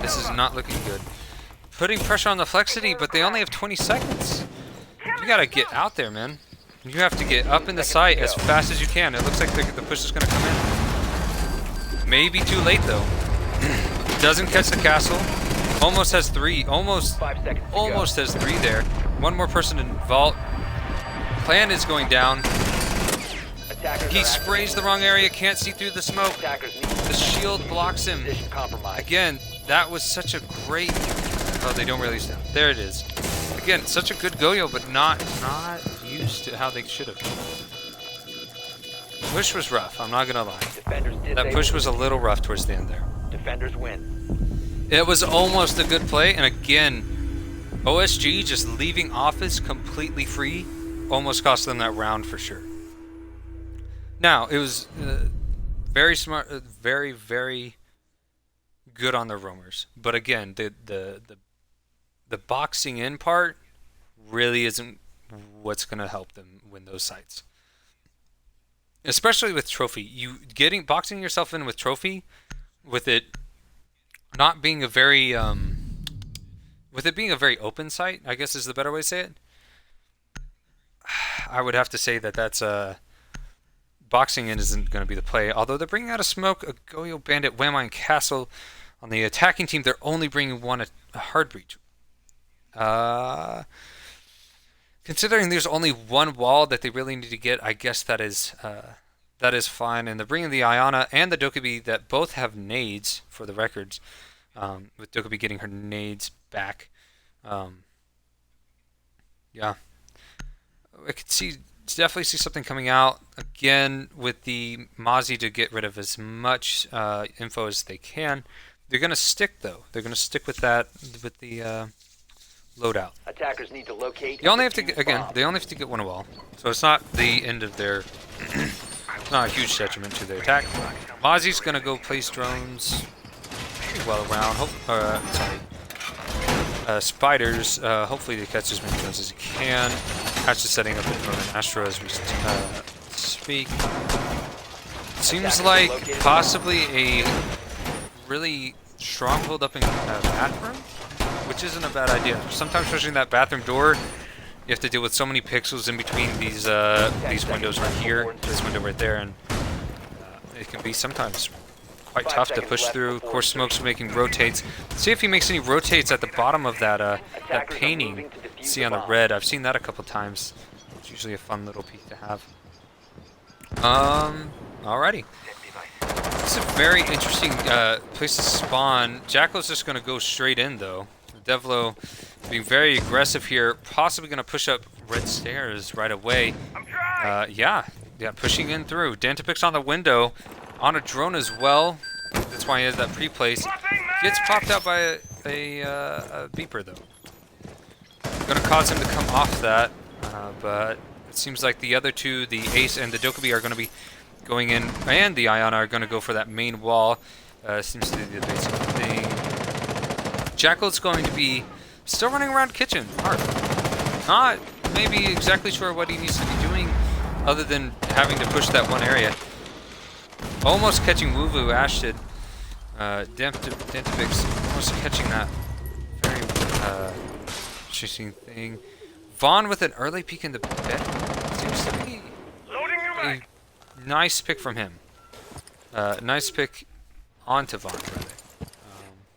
This is not looking good. Putting pressure on the Flexity, but they only have 20 seconds. You got to get out there, man. You have to get up in the site as fast as you can. It looks like the push is going to come in. Maybe too late, though. Doesn't catch the castle. Almost has 3. Almost has 3 there. One more person in vault. Plan is going down. He sprays the wrong area. Can't see through the smoke. The shield blocks him. Again, that was such a great... Oh, they don't release down. There it is. Again, such a good go-yo, but not used to how they should have. Push was rough, I'm not gonna lie. That push was a little rough towards the end there. Defenders win. It was almost a good play, and again, OSG just leaving office completely free almost cost them that round for sure. Now, it was very smart, very, very good on the roamers. But again, the boxing in part really isn't what's going to help them win those sites. Especially with Trophy. Boxing yourself in with Trophy, with it not being a very with it being a very open site, I guess is the better way to say it. I would have to say that that's boxing in isn't going to be the play. Although they're bringing out a smoke, a Goyo Bandit, Whammine Castle. On the attacking team, they're only bringing one a hard breach. Considering there's only one wall that they really need to get, I guess that is fine. And they're bringing the Iana and the Dokkaebi that both have nades for the records. With Dokkaebi getting her nades back. Yeah, I could definitely see something coming out again with the Mozzie to get rid of as much info as they can. They're gonna stick though. They're gonna stick with that with the loadout. Attackers need to locate. They only have to get, they only have to get one wall, so it's not the end of their. It's not a huge detriment to their attack. Mozzie's gonna go place drones pretty well around. Spiders. Hopefully they catch as many drones as he can. Hatch is setting up a drone and Astro as we speak. Seems like possibly a really strong build up in bathroom, which isn't a bad idea. Sometimes pushing that bathroom door, you have to deal with so many pixels in between these windows right here, this window right there, and it can be sometimes quite tough to push through. Of course, Smoke's making rotates. See if he makes any rotates at the bottom of that painting. See on the red. I've seen that a couple times. It's usually a fun little peek to have. Alrighty. It's a very interesting place to spawn. Jackal's just going to go straight in, though. Devlo being very aggressive here, possibly going to push up red stairs right away. Yeah, pushing in through. Dantapix on the window, on a drone as well. That's why he has that pre-place. Gets popped out by a beeper, though. Going to cause him to come off that, but it seems like the other two, the Ace and the Dokkaebi, are going to be going in, and the Iana are going to go for that main wall. Seems to be the basic thing. Jackal's going to be still running around kitchen. Hard. Not maybe exactly sure what he needs to be doing other than having to push that one area. Almost catching Wuvu Ashton. Dantapix almost catching that very interesting thing. Vaughn with an early peek in the bed. Seems to be a nice pick from him. Nice pick onto Vaughn, rather,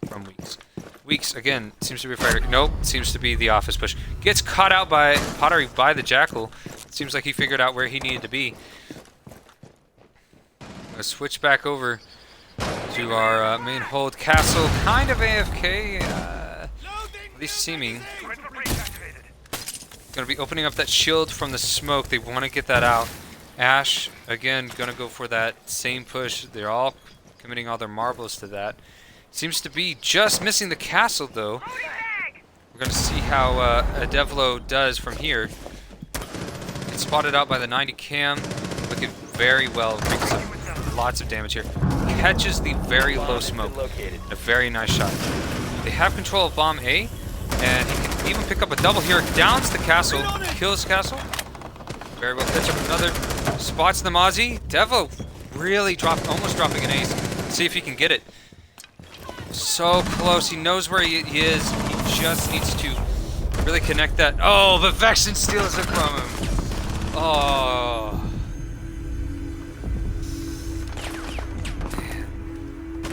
from Weeks. Weeks, again, seems to be a fighter. Nope, seems to be the office push. Gets caught out by Pottery by the Jackal. Seems like he figured out where he needed to be. Let's switch back over to our main hold. Castle, kind of AFK, at least seeming. Gonna be opening up that shield from the smoke. They want to get that out. Ash, again, gonna go for that same push. They're all committing all their marbles to that. Seems to be just missing the castle, though. We're gonna see how Devlo does from here. Gets spotted out by the 90 cam. Looking very well. Brings up lots of damage here. catches the very Bomb low has smoke. been located. A very nice shot. They have control of bomb A, and he can even pick up a double here. Downs the castle, kills castle. Very well catch up another. Spots the Mozzie. Devo really almost dropping an ace. See if he can get it. So close. He knows where he is. He just needs to really connect that. Oh, but Vexen steals it from him. Oh.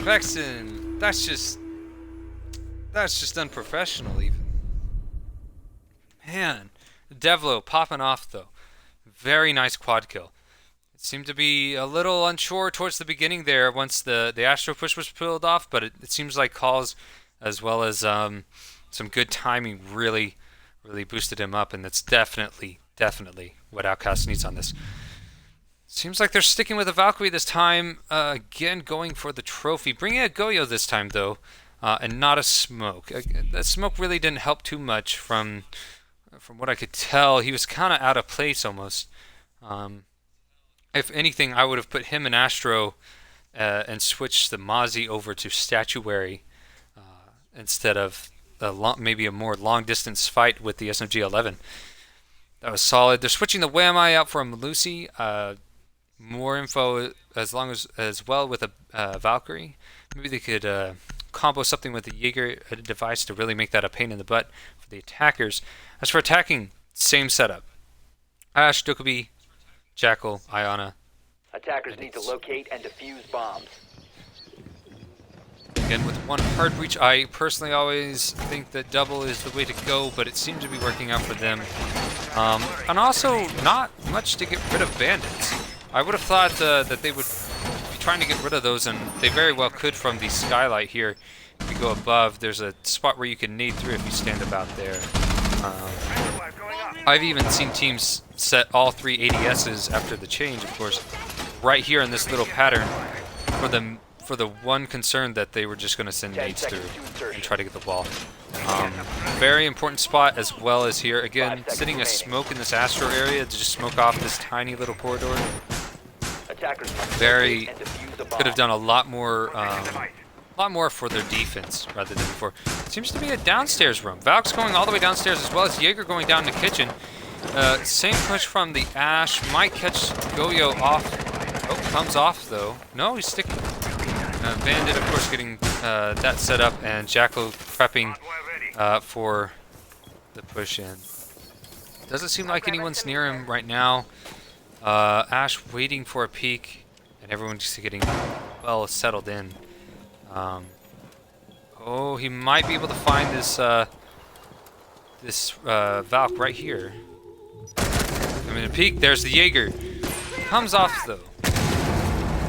Vexen. That's just unprofessional even. Man. Devlo popping off though. Very nice quad kill. It seemed to be a little unsure towards the beginning there once the Astro push was pulled off, but it seems like calls as well as some good timing really boosted him up, and that's definitely what Outkast needs on this. Seems like they're sticking with a Valkyrie this time, again going for the trophy. Bringing a Goyo this time though, and not a smoke. The smoke really didn't help too much from what I could tell. He was kind of out of place almost. If anything, I would have put him in Astro and switched the Mozzie over to Statuary instead of maybe a more long-distance fight with the SCGL. That was solid. They're switching the Whammy out for a Melusi. More info as well with a Valkyrie. Maybe they could combo something with the Jaeger device to really make that a pain in the butt for the attackers. As for attacking, same setup. Ash, Dokkaebi, Jackal, Iana. Attackers need to locate and defuse bombs. Again, with one hard breach, I personally always think that double is the way to go, but it seems to be working out for them. And also, not much to get rid of bandits. I would have thought that they would be trying to get rid of those, and they very well could from the skylight here. If you go above, there's a spot where you can nade through if you stand about there. I've even seen teams set all 3 ADSs after the change, of course, right here in this little pattern for the one concern that they were just going to send nades through and try to get the wall. Very important spot as well as here. Again, sitting a smoke in this Astro area to just smoke off this tiny little corridor. Very could have done a lot more for their defense rather than before. Seems to be a downstairs room. Valk's going all the way downstairs as well as Jaeger going down the kitchen. Same push from the Ash. Might catch Goyo off. Oh, comes off though. No, he's sticking. Bandit, of course, getting that set up, and Jackal prepping for the push in. Doesn't seem like anyone's near him right now. Ash waiting for a peek, and everyone's just getting well settled in. Oh, he might be able to find this Valk right here. I mean, a peek. There's the Jaeger. Comes off though.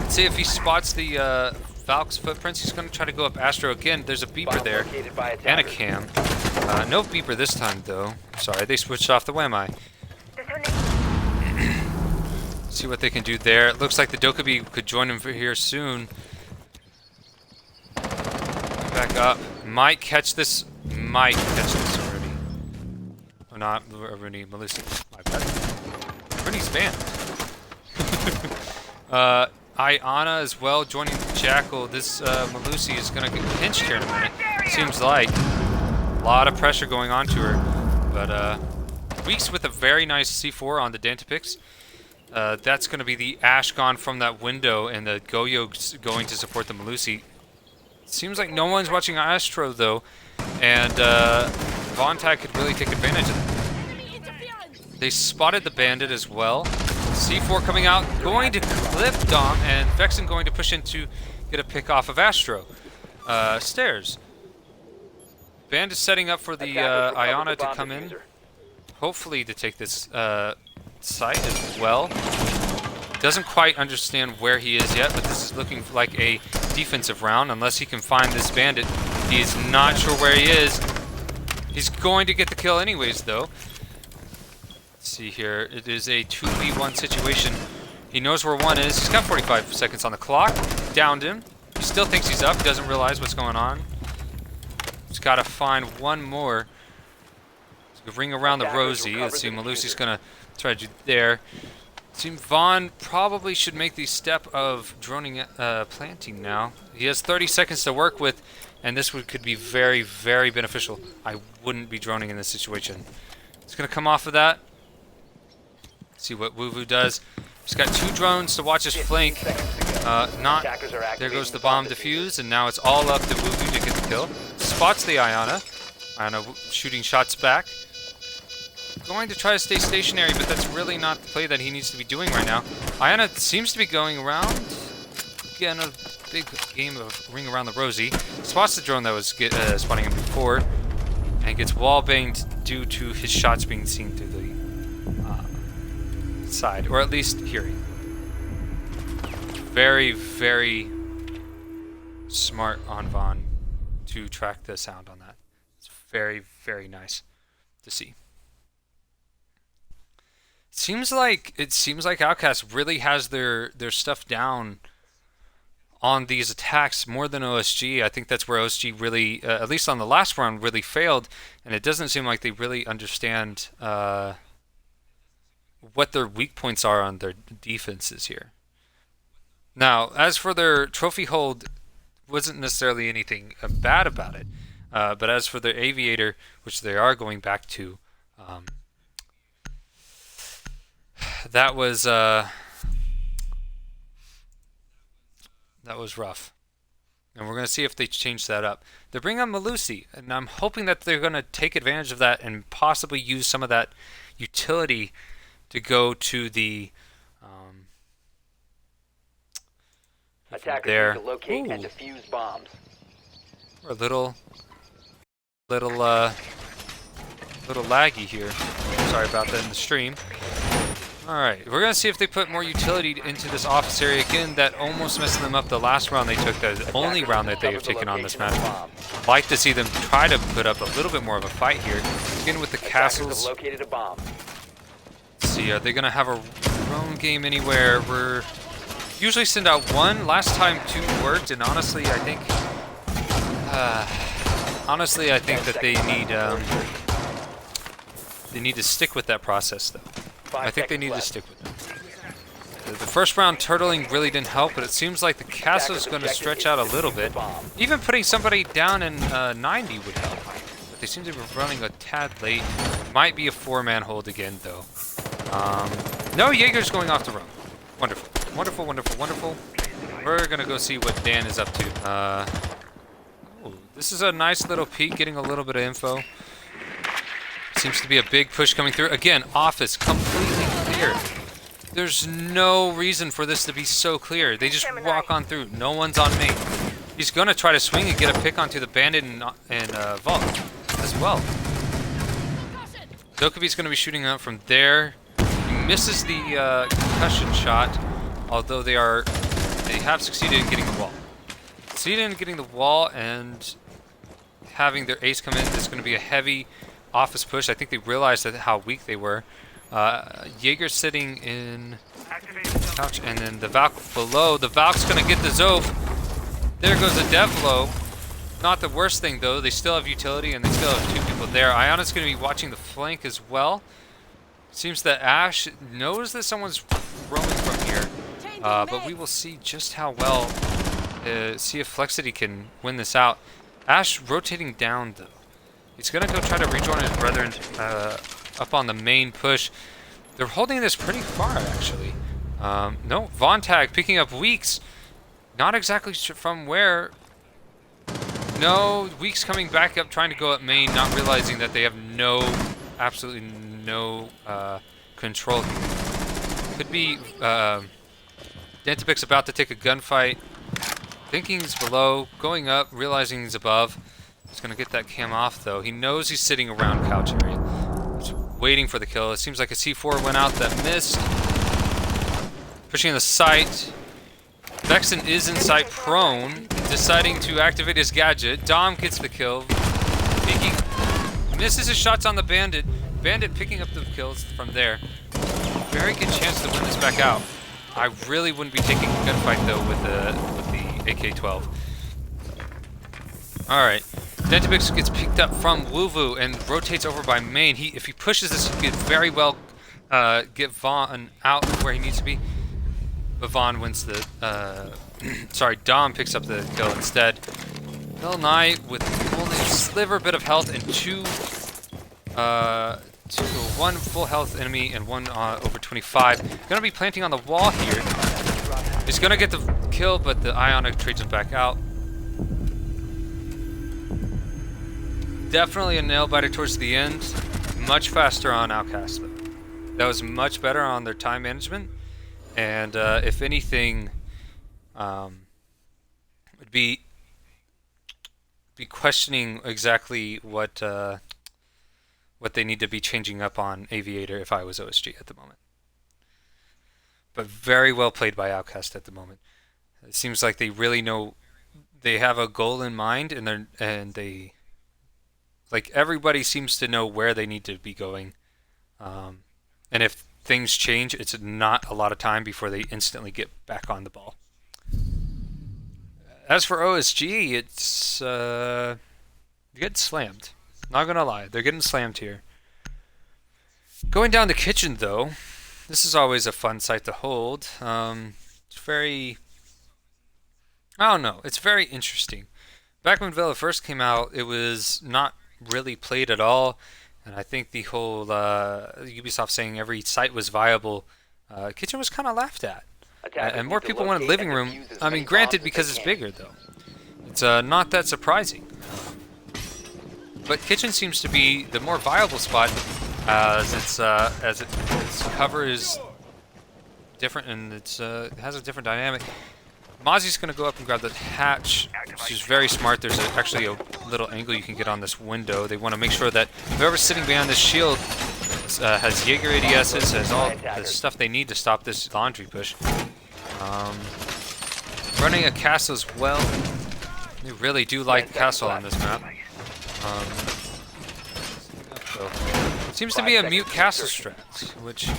Let's see if he spots the Valk's footprints. He's going to try to go up Astro again. There's a beeper there and a cam. No beeper this time though. Sorry, they switched off the Whammy. See what they can do there. It looks like the Dokkaebi could join him here soon. Back up. Might catch this already. Or not, Rooney, Melissa. My bad. Rooney's banned. Iana as well joining Jackal. This Melusi is going to get pinched here in a minute. Seems like a lot of pressure going on to her. But Weeks with a very nice C4 on the Dantapix. That's going to be the Ash gone from that window, and the Goyo going to support the Melusi. Seems like no one's watching Astro though, and Vontai could really take advantage of it. They spotted the Bandit as well. C4 coming out, going to clip Dom, and Vexen going to push in to get a pick off of Astro. Stairs. Bandit setting up for the Iana to come in, hopefully to take this site as well. Doesn't quite understand where he is yet, but this is looking like a defensive round unless he can find this Bandit. He is not sure where he is. He's going to get the kill anyways though. Let's see here. It is a 2v1 situation. He knows where one is. He's got 45 seconds on the clock. Downed him. He still thinks he's up. Doesn't realize what's going on. He's got to find one more. Ring around the Rosie. Let's see. Melusi's going to try to do there. Seems Vaughn probably should make the step of droning planting now. He has 30 seconds to work with, and this could be very, very beneficial. I wouldn't be droning in this situation. It's going to come off of that. See what Wuvu does. He's got 2 drones to watch his flank. There goes the bomb defuse, and now it's all up to Wuvu to get the kill. Spots the Iana. Iana shooting shots back. Going to try to stay stationary, but that's really not the play that he needs to be doing right now. Iana seems to be going around. Again, a big game of ring around the rosy. Spots the drone that was spotting him before, and gets wall banged due to his shots being seen through the side, or at least hearing. Very, very smart on Vaughn to track the sound on that. It's very, very nice to see. Seems like Outkast really has their stuff down on these attacks more than OSG. I think that's where OSG really, at least on the last round, really failed, and it doesn't seem like they really understand what their weak points are on their defenses here. Now, as for their trophy hold, wasn't necessarily anything bad about it, but as for their aviator, which they are going back to, that was rough, and we're going to see if they change that up. They're bringing on Malusi, and I'm hoping that they're going to take advantage of that and possibly use some of that utility to go to the Attackers there. need to locate and defuse bombs. We're a little laggy here. Sorry about that in the stream. Alright, we're going to see if they put more utility into this office area. Again, that almost messed them up the last round they took. That is the only round that they have taken on this map. I'd like to see them try to put up a little bit more of a fight here. Again with the castles. Located a bomb. Let's see, are they going to have a drone game anywhere? We're usually send out 1. Last time 2 worked, and honestly, I think that they need to stick with that process, though. I think they need to stick with it. The first round turtling really didn't help, but it seems like the castle is going to stretch out a little bit. Even putting somebody down in 90 would help. But they seem to be running a tad late. Might be a 4-man hold again, though. No, Jaeger's going off the roam. Wonderful. Wonderful, wonderful, wonderful. We're going to go see what Dan is up to. Ooh, this is a nice little peek, getting a little bit of info. Seems to be a big push coming through. Again, office completely clear. There's no reason for this to be so clear. They just walk on through. No one's on main. He's going to try to swing and get a pick onto the bandit and vault as well. Dokubi's going to be shooting out from there. He misses the concussion shot, although they have succeeded in getting the wall. Succeeded in getting the wall and having their ace come in. This is going to be a heavy office push. I think they realized that how weak they were. Jaeger's sitting in couch, and then the Valk below. The Valk's gonna get the Zove. There goes the Devlo. Not the worst thing though. They still have utility, and they still have 2 people there. Iana's gonna be watching the flank as well. Seems that Ash knows that someone's roaming from here, but we will see just how well. See if Flexity can win this out. Ash rotating down though. He's going to go try to rejoin his brethren up on the main push. They're holding this pretty far, actually. No, Vontag picking up Weeks. Not exactly from where. No, Weeks coming back up, trying to go up main, not realizing that they have absolutely no control here. Could be Dantapic's about to take a gunfight. Thinking he's below, going up, realizing he's above. He's going to get that cam off, though. He knows he's sitting around couch area. He's waiting for the kill. It seems like a C4 went out that missed. Pushing the site. Vexen is in sight, prone. Deciding to activate his gadget. Dom gets the kill. Peeking. Misses his shots on the bandit. Bandit picking up the kills from there. Very good chance to win this back out. I really wouldn't be taking a gunfight, though, with the AK-12. Alright. Dentibix gets picked up from Wuvu and rotates over by main. If he pushes this, he could very well get Vaughn out where he needs to be. But Vaughn wins the, sorry, Dom picks up the kill instead. Middle Knight with only a sliver bit of health and one full health enemy and one over 25. Gonna be planting on the wall here. He's gonna get the kill, but the Ionic trades him back out. Definitely a nail biter towards the end. Much faster on Outkast though. That was much better on their time management. And if anything, would be questioning exactly what they need to be changing up on Aviator if I was OSG at the moment. But very well played by Outkast at the moment. It seems like they really know they have a goal in mind, and they like everybody seems to know where they need to be going. And if things change, it's not a lot of time before they instantly get back on the ball. As for OSG, it's getting slammed. Not gonna lie, they're getting slammed here. Going down the kitchen though, this is always a fun sight to hold. It's very, I don't know, it's very interesting. Back when Villa first came out, it was not really played at all. And I think the whole Ubisoft saying every site was viable, kitchen was kind of laughed at. And more people wanted living room. I mean, granted, because it's bigger though. It's not that surprising. But kitchen seems to be the more viable spot, as its cover is different and it has a different dynamic. Mozzie's going to go up and grab the hatch, which is very smart. There's actually a little angle you can get on this window. They want to make sure that whoever's sitting behind this shield has Jaeger ADSs, has all the stuff they need to stop this laundry push. Running a castle as well. They really do like castle on this map. So, seems to be a mute castle strat, which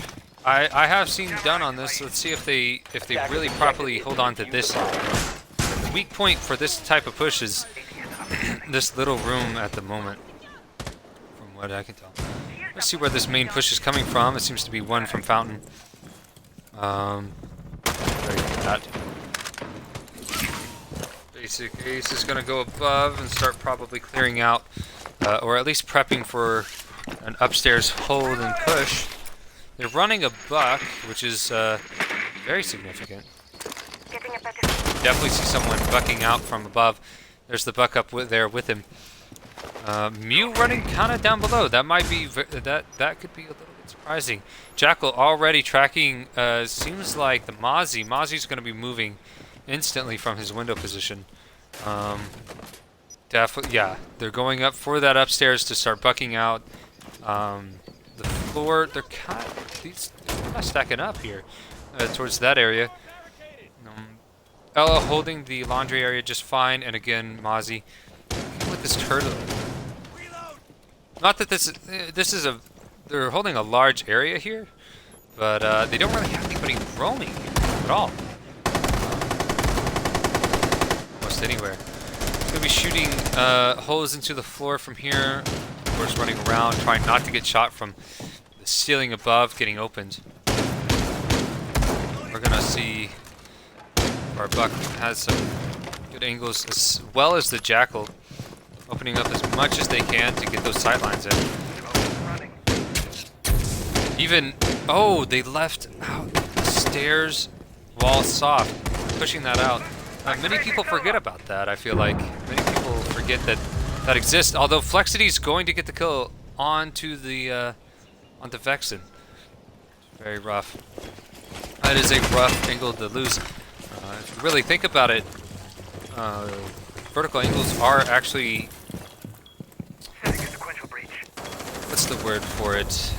I have seen done on this. Let's see if they really properly hold on to this side. The weak point for this type of push is this little room at the moment, from what I can tell. Let's see where this main push is coming from. It seems to be one from Fountain. Very good. Basic Ace is going to go above and start probably clearing out, or at least prepping for an upstairs hold and push. They're running a buck, which is very significant. Definitely see someone bucking out from above. There's the buck up there with him. Mew running kind of down below. That might be that could be a little bit surprising. Jackal already tracking. Seems like the Mozzie. Mozzie's going to be moving instantly from his window position. Definitely, yeah. They're going up for that upstairs to start bucking out. The floor, they're kind of stacking up here towards that area. Ella holding the laundry area just fine, and again, Mozzie with this turtle. Not that this is a, they're holding a large area here, but they don't really have anybody roaming here at all. Almost anywhere. Gonna be shooting holes into the floor from here. Of course, running around, trying not to get shot from the ceiling above, getting opened. We're gonna see if our buck has some good angles, as well as the Jackal, opening up as much as they can to get those sightlines in. Even, oh, they left out the stairs wall soft, pushing that out. Many people forget about that, I feel like. Many people forget that that exists, although Flexity is going to get the kill onto Vexen. Very rough. That is a rough angle to lose. If you really think about it, vertical angles are actually... What's the word for it?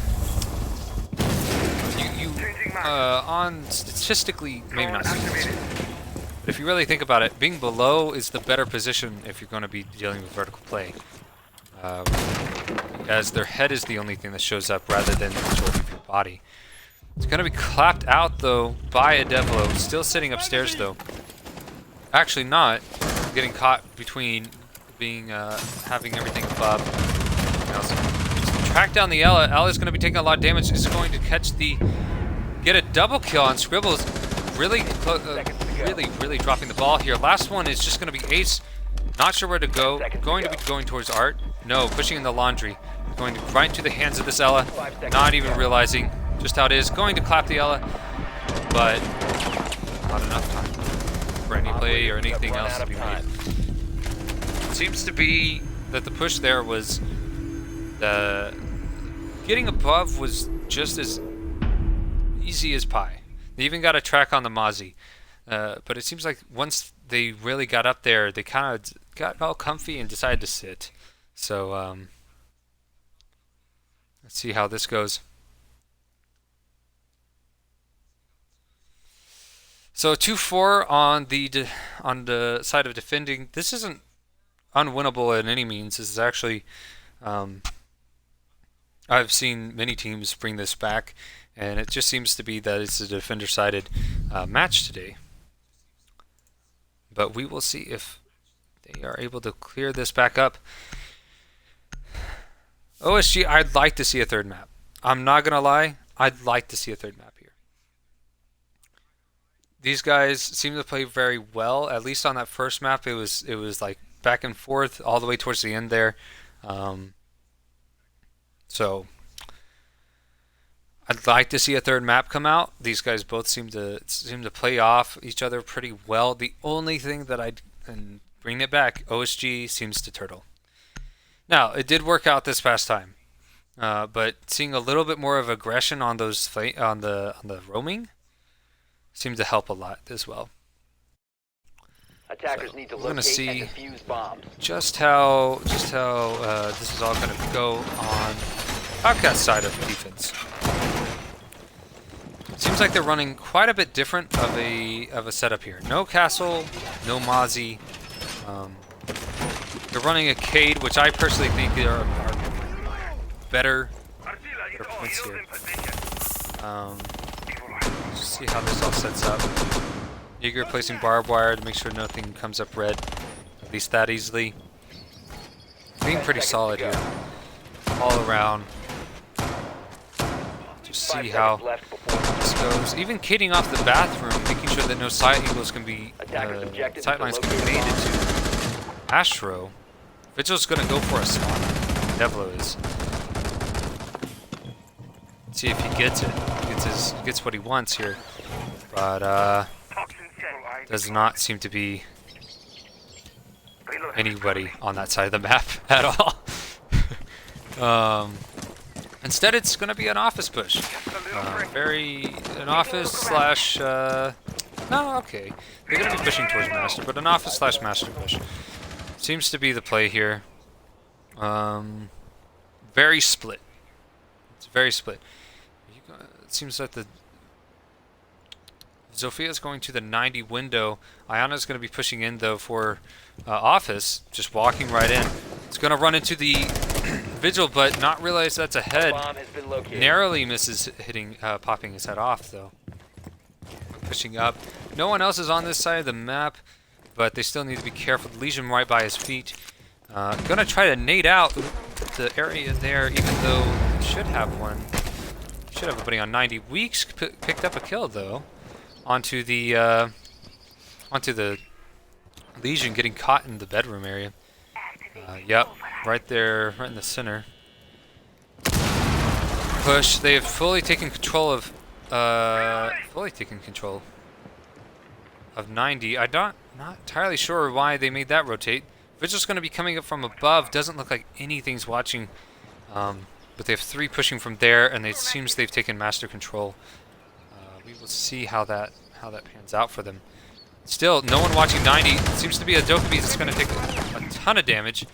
On statistically, maybe not statistically, but if you really think about it, being below is the better position if you're going to be dealing with vertical play. As their head is the only thing that shows up rather than the majority of your body. It's going to be clapped out though by a Devlo, still sitting upstairs though. Actually not, getting caught between being having everything above and also just track down the Ella. Ella's going to be taking a lot of damage. Is going to get a double kill on Scribbles. Really, really dropping the ball here. Last one is just going to be Ace. Not sure where to go. Going to be going towards Art. No, pushing in the laundry. Going right into the hands of this Ella. Not even realizing just how it is. Going to clap the Ella, but not enough time for any play or anything else to be made. Seems to be that the push there was getting above was just as easy as pie. They even got a track on the Mozzie, but it seems like once they really got up there, they kind of got all comfy and decided to sit. So let's see how this goes. So 2-4 on the side of defending. This isn't unwinnable in any means. This is actually I've seen many teams bring this back, and it just seems to be that it's a defender-sided match today. But we will see if they are able to clear this back up. OSG, I'd like to see a third map. I'm not gonna lie, I'd like to see a third map here. These guys seem to play very well. At least on that first map, it was like back and forth all the way towards the end there. So I'd like to see a third map come out. These guys both seem to play off each other pretty well. The only thing that and bring it back, OSG seems to turtle. Now it did work out this past time, but seeing a little bit more of aggression on those on the roaming seemed to help a lot as well. Attackers need to locate and defuse bombs. Just how this is all going to go on Outkast side of defense. Seems like they're running quite a bit different of a setup here. No castle, no Mozzie. They're running a Cade, which I personally think are better points here. Just see how this all sets up. Jaeger placing barbed wire to make sure nothing comes up red, at least that easily. Being pretty solid here, all around. Just see how this goes. Even kidding off the bathroom, making sure that no sight angles can be, sight lines can be made into Astro. Vigil's gonna go for a spawn. Devlo is. See if he gets it. He gets what he wants here, but does not seem to be anybody on that side of the map at all. Instead, it's going to be an office push. An office slash. No, okay. They're going to be pushing towards master, but an office slash master push seems to be the play here. Very split. It's very split. It seems that the Zophia's going to the 90 window. Ayana's going to be pushing in, though, for office, just walking right in. It's going to run into the Vigil, but not realize that's a head. Narrowly misses hitting, popping his head off, though. Pushing up. No one else is on this side of the map, but they still need to be careful. Legion right by his feet. Going to try to nade out the area there, even though should have one. Should have a buddy on 90. Weeks picked up a kill, though. Onto the Legion getting caught in the bedroom area. Yep, right there, right in the center. Push. They have fully taken control of 90. I'm not entirely sure why they made that rotate. Vigil's going to be coming up from above. Doesn't look like anything's watching. But they have 3 pushing from there, and it seems they've taken master control. We will see how that pans out for them. Still, no one watching 90. It seems to be a Dokkaebi that's going to take a ton of damage.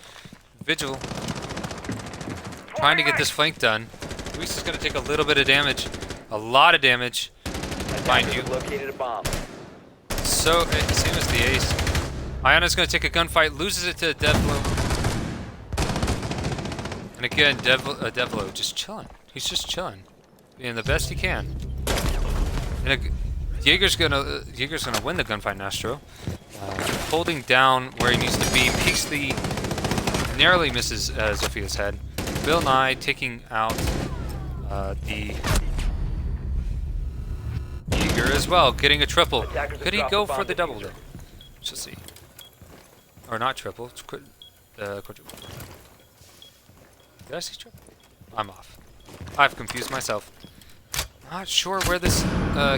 Vigil trying to get this flank done. Luis is going to take a little bit of damage. A lot of damage, mind you. So, same as the ace. Ayana's going to take a gunfight, loses it to Devlo. And again, Devlo just chilling. He's just chilling, being the best he can. And Jaeger's gonna win the gunfight in Astro. Holding down where he needs to be, peeks narrowly misses Zophia's head. Bill Nye taking out the Jaeger as well, getting a triple. Could he go for the double then? Let's see. Or not triple, it's quadruple. Did I see triple? I'm off. I've confused myself. Not sure where this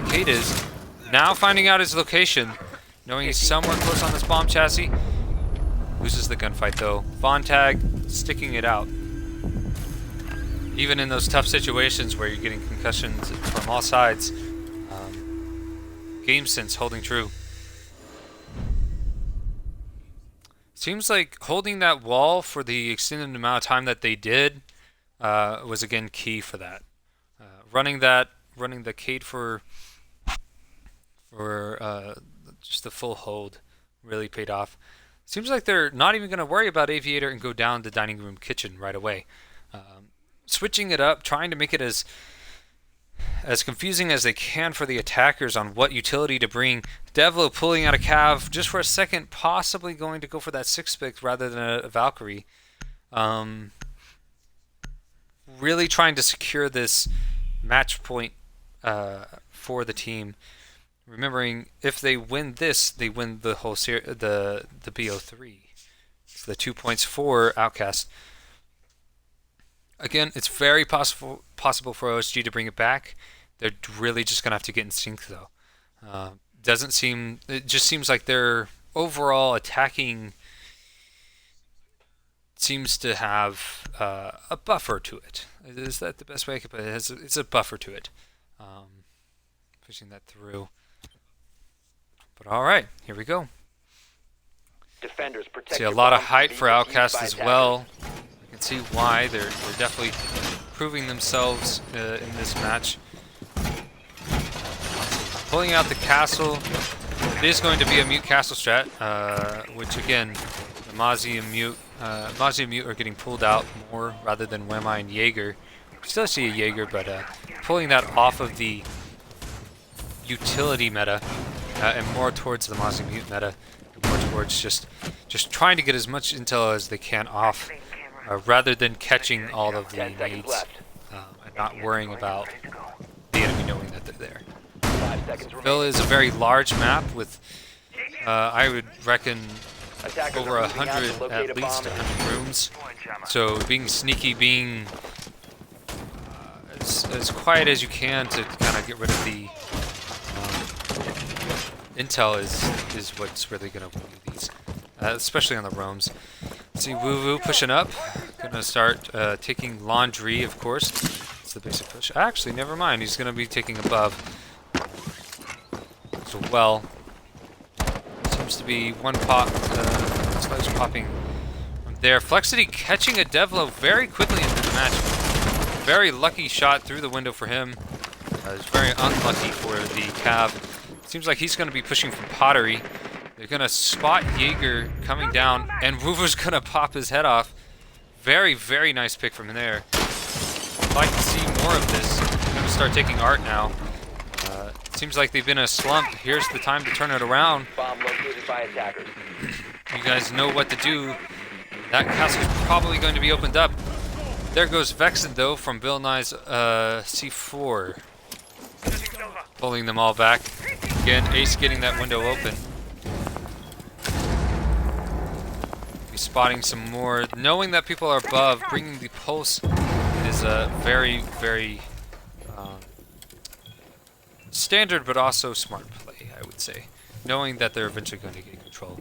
Kate is. Now finding out his location, knowing he's somewhere close on this bomb chassis. Loses the gunfight though. Vontag sticking it out. Even in those tough situations where you're getting concussions from all sides, game sense holding true. Seems like holding that wall for the extended amount of time that they did was again key for that. Running the Cade for just the full hold really paid off. Seems like they're not even going to worry about Aviator and go down the dining room kitchen right away. Switching it up, trying to make it as confusing as they can for the attackers on what utility to bring. Devlo pulling out a Cav just for a second, possibly going to go for that 6-pick rather than a Valkyrie. Really trying to secure this match point for the team. Remembering, if they win this, they win the whole the BO3. So the 2 points for Outkast. Again, it's very possible for OSG to bring it back. They're really just gonna have to get in sync though. It just seems like their overall attacking seems to have a buffer to it. Is that the best way I could put it? It's a buffer to it. Pushing that through. But all right, here we go. Defenders protect See a lot of height for Outkast as well. You can see why they're definitely proving themselves in this match. Pulling out the castle. It is going to be a mute castle strat, which again, the Mozzie and Mute are getting pulled out more rather than Wemai and Jaeger. Still see a Jaeger, but pulling that off of the utility meta and more towards the Mozzie Mute meta, and more towards just trying to get as much intel as they can off, rather than catching all of the nades and not worrying about the enemy knowing that they're there. Phil is a very large map with, I would reckon, over 100, at least 100 rooms. So being sneaky, being as quiet as you can to kind of get rid of the intel is what's really going to win you these, especially on the roams. See Woo Woo pushing up, gonna start taking laundry, of course. It's the basic push. Actually, never mind. He's gonna be taking above. So well, seems to be one pop. Slice popping from there. Flexity catching a Devlo very quickly into the match. Very lucky shot through the window for him. It's very unlucky for the Cav. Seems like he's gonna be pushing from Pottery. They're going to spot Jaeger coming down, and Woover's going to pop his head off. Very, very nice pick from there. I'd like to see more of this. I'm going to start taking art now. Seems like they've been in a slump. Here's the time to turn it around. Bomb located by attackers. You guys know what to do. That castle's probably going to be opened up. There goes Vexen, though, from Bill Nye's C4. Pulling them all back. Again, Ace getting that window open. Spotting some more, knowing that people are above, bringing the pulse is a very, very standard but also smart play, I would say. Knowing that they're eventually going to get control.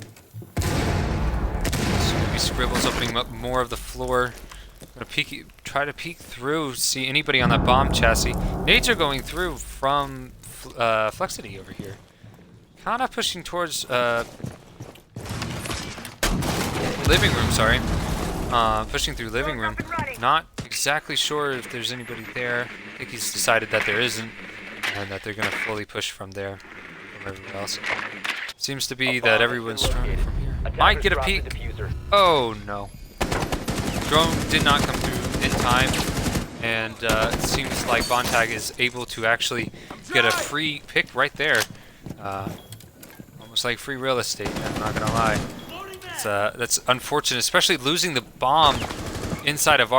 So maybe Scribble's opening up more of the floor. Gonna try to peek through, see anybody on that bomb chassis. Nades are going through from Flexity over here. Kind of pushing towards living room, sorry. Pushing through living room. Not exactly sure if there's anybody there. I think he's decided that there isn't, and that they're going to fully push from there, from everywhere else. Seems to be that everyone's trying from here. Might get a peek. Oh no. Drone did not come through in time, and it seems like Bontag is able to actually get a free pick right there. Almost like free real estate, I'm not going to lie. That's unfortunate, especially losing the bomb inside of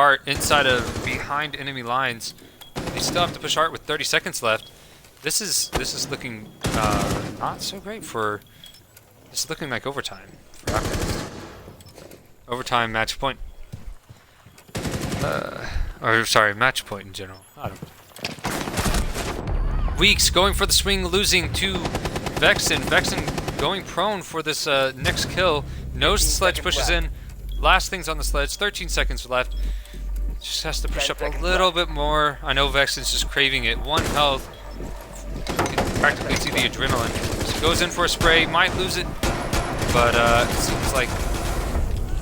behind enemy lines. They still have to push Art with 30 seconds left. This is looking not so great for. This is looking like overtime for Outkast. Overtime match point. Or sorry, match point in general. I don't know. Weeks going for the swing, losing to Vexen. Vexen going prone for this next kill. Knows the sledge pushes in. Last thing's on the sledge. 13 seconds left. Just has to push up a little bit more. I know Vexen's just craving it. 1 health. You can practically see the adrenaline. So goes in for a spray. Might lose it. But it seems like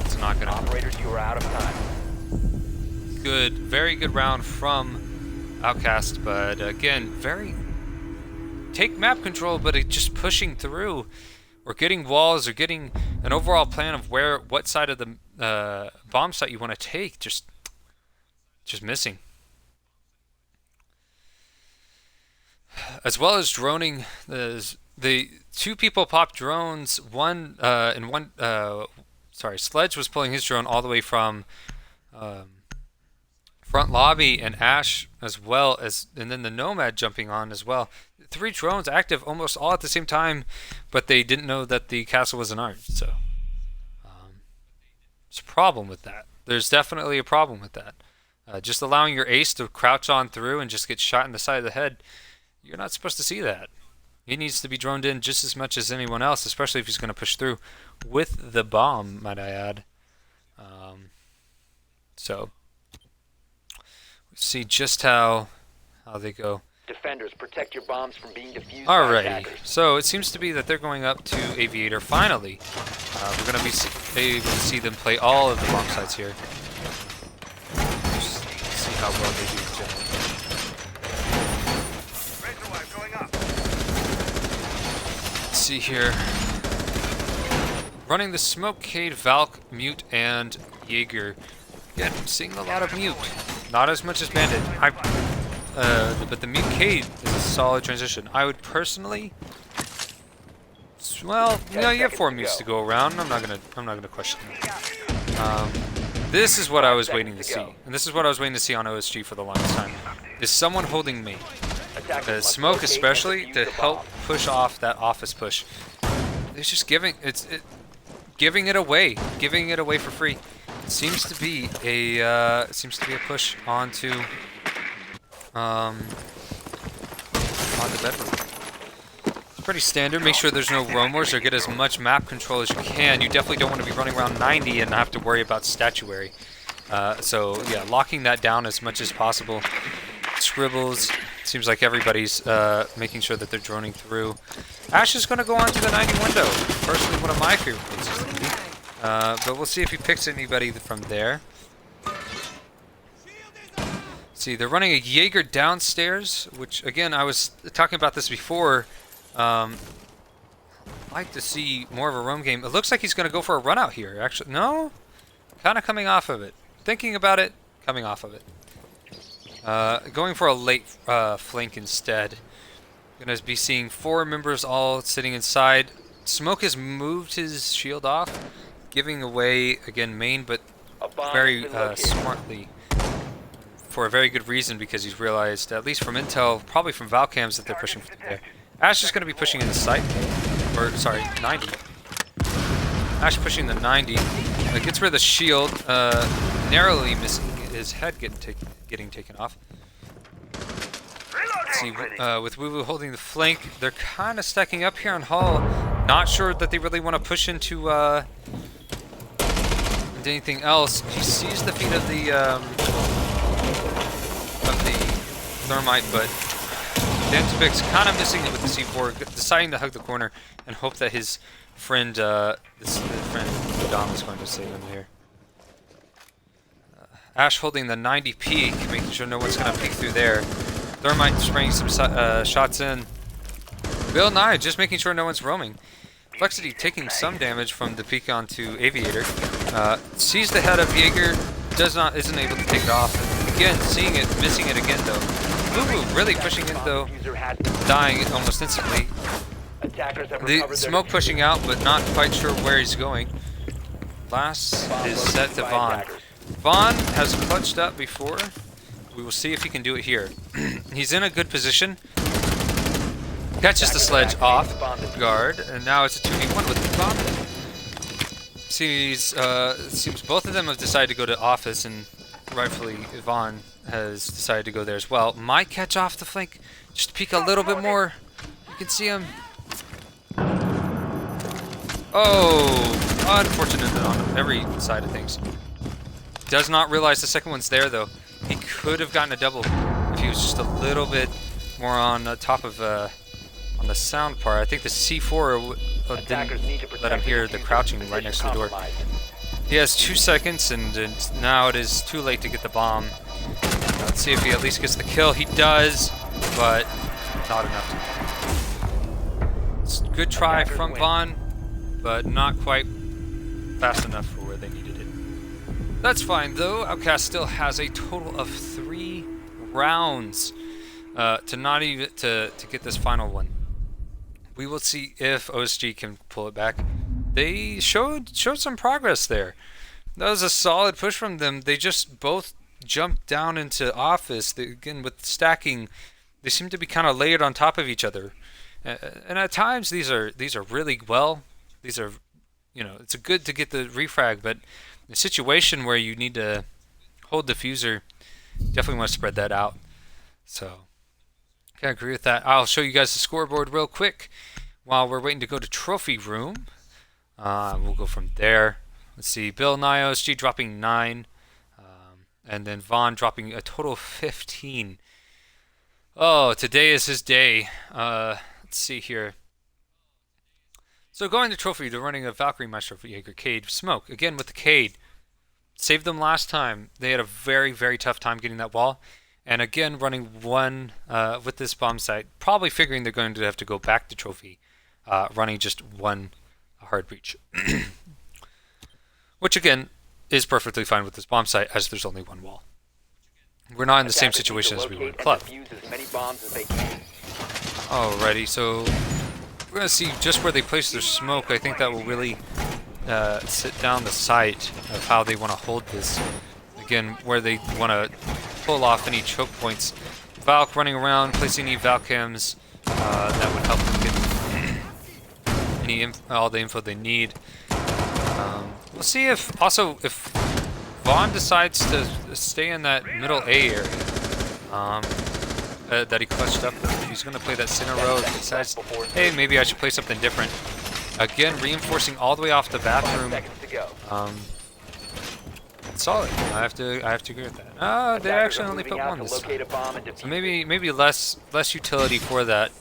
it's not gonna. Operators, you are out of time. Good, very good round from Outkast, but again, take map control, but it just pushing through, or getting walls, or getting an overall plan of what side of the bomb site you want to take, just missing. As well as droning, the 2 people popped drones. Sledge was pulling his drone all the way from front lobby, and Ash as well as, and then the Nomad jumping on as well. 3 drones active almost all at the same time, but they didn't know that the castle was an art. So there's a problem with that. There's definitely a problem with that. Just allowing your ace to crouch on through and just get shot in the side of the head, you're not supposed to see that. He needs to be droned in just as much as anyone else, especially if he's going to push through with the bomb, might I add. So see just how they go. Defenders, protect your bombs from being defused. Alrighty, so it seems to be that they're going up to Aviator finally. We're going to be able to see them play all of the bomb sites here. Just see how well they do in general. Let's see here. Running the Smokecade, Valk, Mute, and Jaeger. Again, seeing a lot of Mute. Not as much as Bandit. But the Mute Cade is a solid transition. I would personally, well, you know, you have 4 mutes to go around. I'm not gonna question that. This is what I was waiting to see, and this is what I was waiting to see on OSG for the longest time. Is someone holding me? Smoke especially to help push off that office push. It's just giving it away for free. It seems to be a push onto the bedroom. It's pretty standard. Make sure there's no roamers or get as much map control as you can. You definitely don't want to be running around 90 and have to worry about statuary. So yeah, locking that down as much as possible. Scribbles. Seems like everybody's making sure that they're droning through. Ash is going to go onto the 90 window. Personally, one of my favorite places to be. But we'll see if he picks anybody from there. See, they're running a Jaeger downstairs, which, again, I was talking about this before. I'd like to see more of a roam game. It looks like he's going to go for a run out here. Actually, no? Kind of coming off of it. Thinking about it, coming off of it. Going for a late flank instead. Going to be seeing 4 members all sitting inside. Smoke has moved his shield off, giving away, again, main, but very smartly. For a very good reason, because he's realized, at least from intel, probably from Valcams, that they're pushing through there. Ash is going to be pushing in the site, or sorry, 90. Ash pushing the 90. Gets rid of the shield, narrowly missing his head getting taken off. Let's see, with Woo-Woo holding the flank, they're kind of stacking up here on Hall. Not sure that they really want to push into anything else. He sees the feet of the thermite, but Dantibix kind of missing it with the C4, deciding to hug the corner and hope that his friend, Dom, is going to save him here. Ash holding the 90 peek, making sure no one's going to peek through there. Thermite spraying some shots in. Bill Nye just making sure no one's roaming. Proxity taking some damage from the peek onto Aviator. Sees the head of Jaeger, isn't able to take it off. Again, seeing it, missing it again though. Woo-Woo really pushing in though, dying almost instantly. The smoke pushing out, but not quite sure where he's going. Last is set to Vaughn. Vaughn has clutched up before. We will see if he can do it here. He's in a good position. Catches the sledge off guard, and now it's a 2v1 with the bomb. It seems both of them have decided to go to office, and rightfully Vaughn has decided to go there as well. Might catch off the flank. Just peek a little bit more. You can see him. Oh, unfortunate on every side of things. Does not realize the second one's there though. He could have gotten a double if he was just a little bit more on top of on the sound part. I think the C4 didn't let him hear the crouching right next to the door. He has 2 seconds, and now it is too late to get the bomb. Let's see if he at least gets the kill. He does, but not enough. It's a good try from Vaughn, but not quite fast enough for where they needed it. That's fine though. Outkast still has a total of 3 rounds to get this final one. We will see if OSG can pull it back. They showed some progress there. That was a solid push from them. They just both jumped down into office. Again, with stacking, they seem to be kind of layered on top of each other. And at times these are really well. These are, it's good to get the refrag, but in a situation where you need to hold diffuser, definitely want to spread that out. So, I agree with that. I'll show you guys the scoreboard real quick while we're waiting to go to trophy room. We'll go from there. Let's see, Bill Nye OSG dropping 9, and then Vaughn dropping a total of 15. Oh, today is his day. Let's see here. So going to trophy, they're running a Valkyrie Maestro for Jaeger Cade Smoke. Again with the Cade. Saved them last time. They had a very, very tough time getting that wall. And again, running one with this bomb site, probably figuring they're going to have to go back to trophy, running just one hard breach. Which again, is perfectly fine with this bomb site, as there's only one wall. We're not in the same situation as we were in club. Alrighty, so we're going to see just where they place their smoke. I think that will really sit down the sight of how they want to hold this. Again, where they want to pull off any choke points. Valk running around, placing any Valcams that would help them get all the info they need. We'll see if Vaughn decides to stay in that middle A area that he clutched up with. He's going to play that center row. He decides, hey, maybe I should play something different. Again, reinforcing all the way off the bathroom. Solid. I have to agree with that. They actually only put one this time. So maybe less utility for that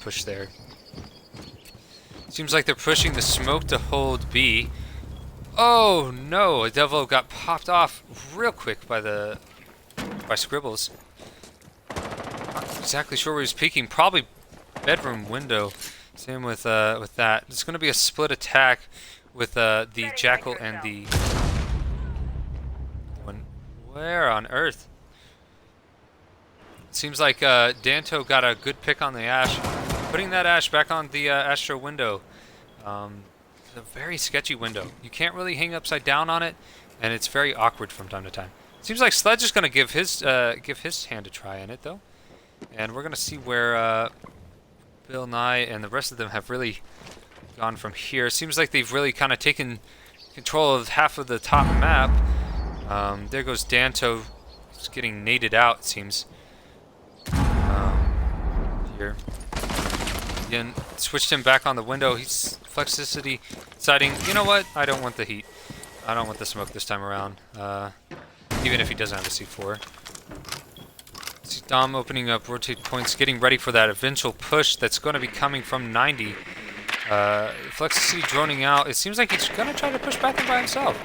push there. Seems like they're pushing the smoke to hold B. Oh no! A Devil got popped off real quick by Scribbles. Not exactly sure where he's peeking. Probably bedroom window. Same with that. It's going to be a split attack with the Jackal and the one. Where on earth? Seems like Danto got a good pick on the Ash. Putting that Ash back on the Astro window. It's a very sketchy window. You can't really hang upside down on it, and it's very awkward from time to time. Seems like Sledge is going to give his hand a try in it though, and we're going to see where Bill Nye and the rest of them have really gone from here. Seems like they've really kind of taken control of half of the top map. There goes Danto, just getting naded out. It seems. Here. Again, switched him back on the window. He's Flexicity deciding, you know what? I don't want the heat. I don't want the smoke this time around. Even if he doesn't have a C4. See Dom opening up rotate points, getting ready for that eventual push that's going to be coming from 90. Flexicity droning out. It seems like he's going to try to push back in by himself.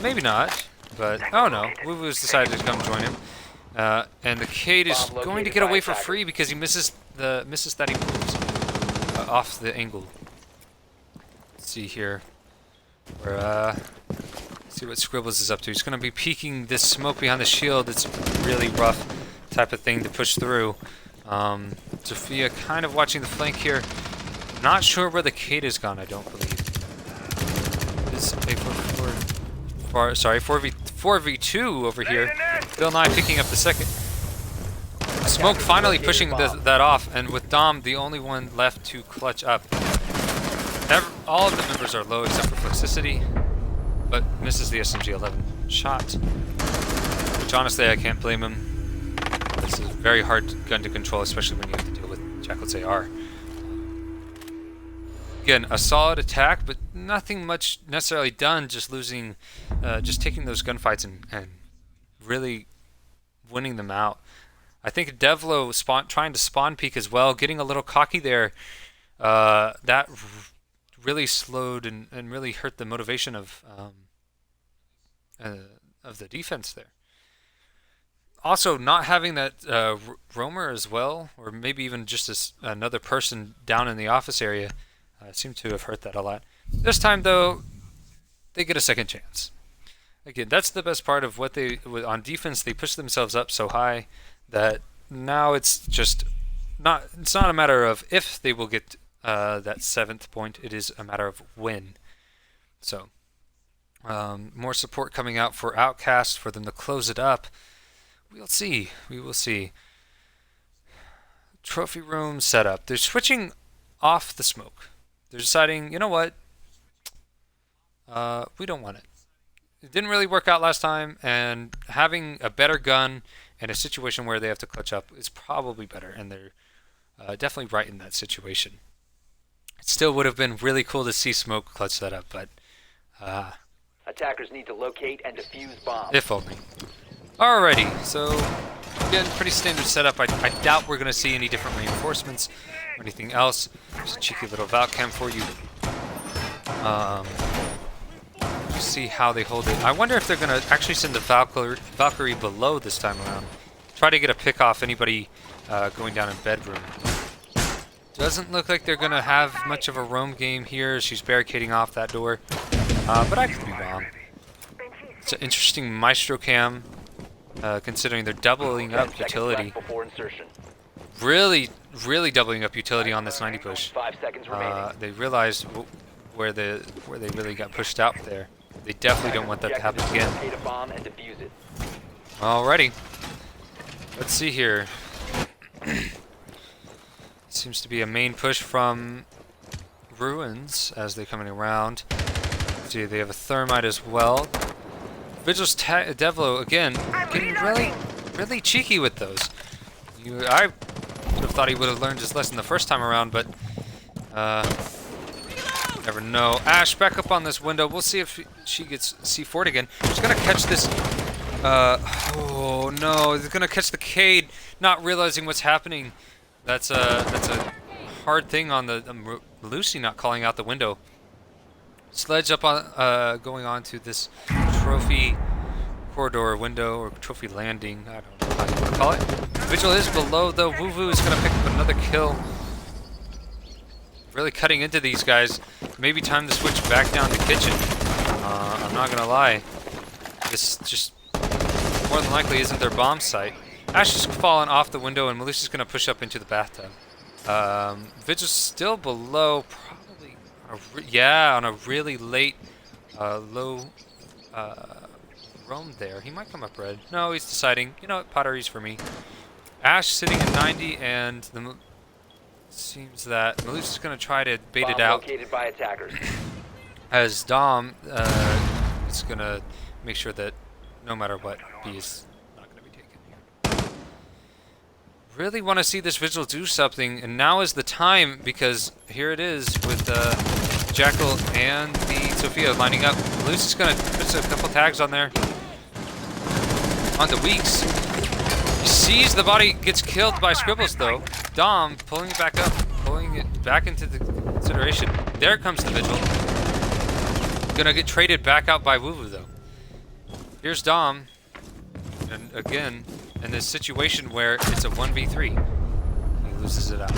Maybe not, but oh no. Wuwu has decided to come join him. And the Cade is going to get away for free because he misses that he moves off the angle. Let's see here. See what Scribbles is up to. He's going to be peeking this smoke behind the shield. It's really rough type of thing to push through. Sophia kind of watching the flank here. Not sure where the Cade has gone, I don't believe. This is a Sorry, 4v2 over here. Bill Nye picking up the second. Smoke finally pushing that off, and with Dom the only one left to clutch up. All of the members are low except for Proxity, but misses the SCGL shot. Which honestly I can't blame him. This is a very hard gun to control, especially when you have to deal with Jackal's AR. Again, a solid attack, but nothing much necessarily done. Just losing, just taking those gunfights and really winning them out. I think Devlo trying to spawn peek as well, getting a little cocky there. That really slowed and really hurt the motivation of the defense there. Also, not having that roamer as well, or maybe even just another person down in the office area, seemed to have hurt that a lot. This time, though, they get a second chance. Again, that's the best part of what on defense. They push themselves up so high that now it's just not. It's not a matter of if they will get that 7th point. It is a matter of when. So, more support coming out for Outkast for them to close it up. We'll see. We will see. Trophy room setup. They're switching off the smoke. They're deciding, you know what? We don't want it. It didn't really work out last time, and having a better gun in a situation where they have to clutch up is probably better, and they're definitely right in that situation. It still would have been really cool to see Smoke clutch that up, but attackers need to locate and defuse bombs. if only. Alrighty, so again, pretty standard setup. I doubt we're going to see any different reinforcements or anything else. Just a cheeky little Valcam for you. Just see how they hold it. I wonder if they're going to actually send the Valkyrie below this time around. Try to get a pick off anybody going down in bedroom. Doesn't look like they're going to have much of a roam game here. She's barricading off that door. But I could be wrong. It's an interesting Maestro cam, considering they're doubling up utility. Really doubling up utility on this 90 push. 5 seconds remaining. They realized where they really got pushed out there. They definitely don't want that to happen again. Locate a bomb and defuse it. Alrighty. Let's see here. Seems to be a main push from Ruins as they're coming around. See, they have a thermite as well. Vigil's Devlo again getting really cheeky with those. I would have thought he would have learned his lesson the first time around, but never know. Ash back up on this window. We'll see if she gets C4'd again. She's gonna catch this. Oh no! He's gonna catch the Cade, not realizing what's happening. That's a hard thing on the Lucy not calling out the window. Sledge up on going on to this trophy corridor window or trophy landing. I don't know how you want to call it. Vigil is below though. Woo is gonna pick up another kill. Really cutting into these guys. Maybe time to switch back down to kitchen. I'm not gonna lie. This just more than likely isn't their bomb site. Ash is falling off the window and Melissa's gonna push up into the bathtub. Vigil's still below, probably on a really late low roam there. He might come up red. No, he's deciding, you know what, pottery's for me. Ash sitting at 90 and seems that Melissa's gonna try to bait it out. Located by attackers. As Dom is gonna make sure that no matter what, B is not gonna be taken here. Really want to see this Vigil do something, and now is the time because here it is with Jackal and the Sophia lining up. Melissa's gonna put a couple tags on there. On the Weeks. He sees the body, gets killed by Scribbles though. Dom pulling it back up, pulling it back into the consideration. There comes the Vigil. Gonna get traded back out by Woo though. Here's Dom, and again, in this situation where it's a 1v3. He loses it out.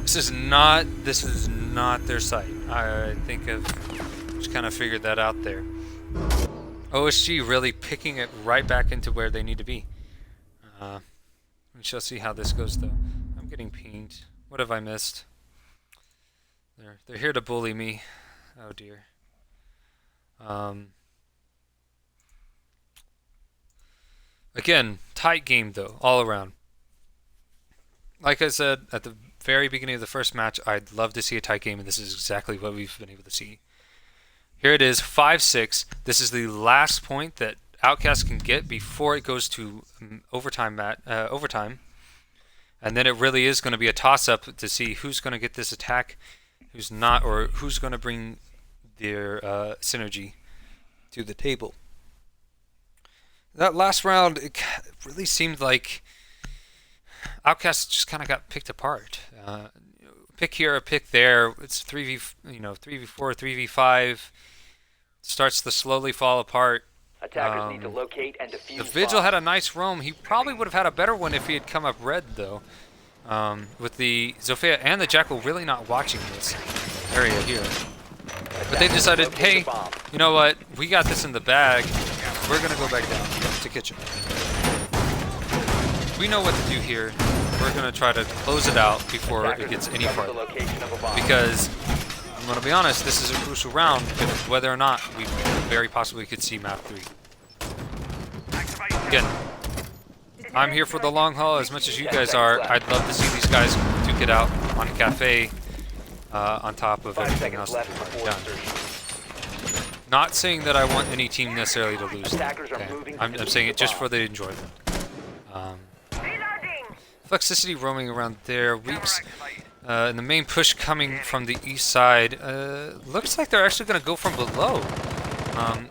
This is not their site. I think I've just kind of figured that out there. OSG really picking it right back into where they need to be. We shall see how this goes though. I'm getting pinged. What have I missed? They're here to bully me. Oh dear. Um, Again, tight game though, all around. Like I said at the very beginning of the first match, I'd love to see a tight game, and this is exactly what we've been able to see. Here it is, 5-6. This is the last point that Outkast can get before it goes to overtime. And then it really is going to be a toss-up to see who's going to get this attack, who's not, or who's going to bring their synergy to the table. That last round, it really seemed like Outkast just kind of got picked apart. Pick here, a pick there. It's 3v4, 3v5. Starts to slowly fall apart. Attackers need to locate and defuse The Vigil bombs. had a nice roam. He probably would have had a better one if he had come up red, though. With the Zofia and the Jackal really not watching this area here. But they decided, hey, you know what? We got this in the bag. We're going to go back down to kitchen. We know what to do here. We're going to try to close it out before it gets any farther. Because, I'm going to be honest, this is a crucial round, whether or not we very possibly could see map 3. Again, I'm here for the long haul as much as you guys are. I'd love to see these guys duke it out on Cafe on top of everything else that we've done. Not saying that I want any team necessarily to lose. Okay? I'm saying it just for the enjoyment. Proxity roaming around there. Weeks and the main push coming from the east side. Looks like they're actually going to go from below.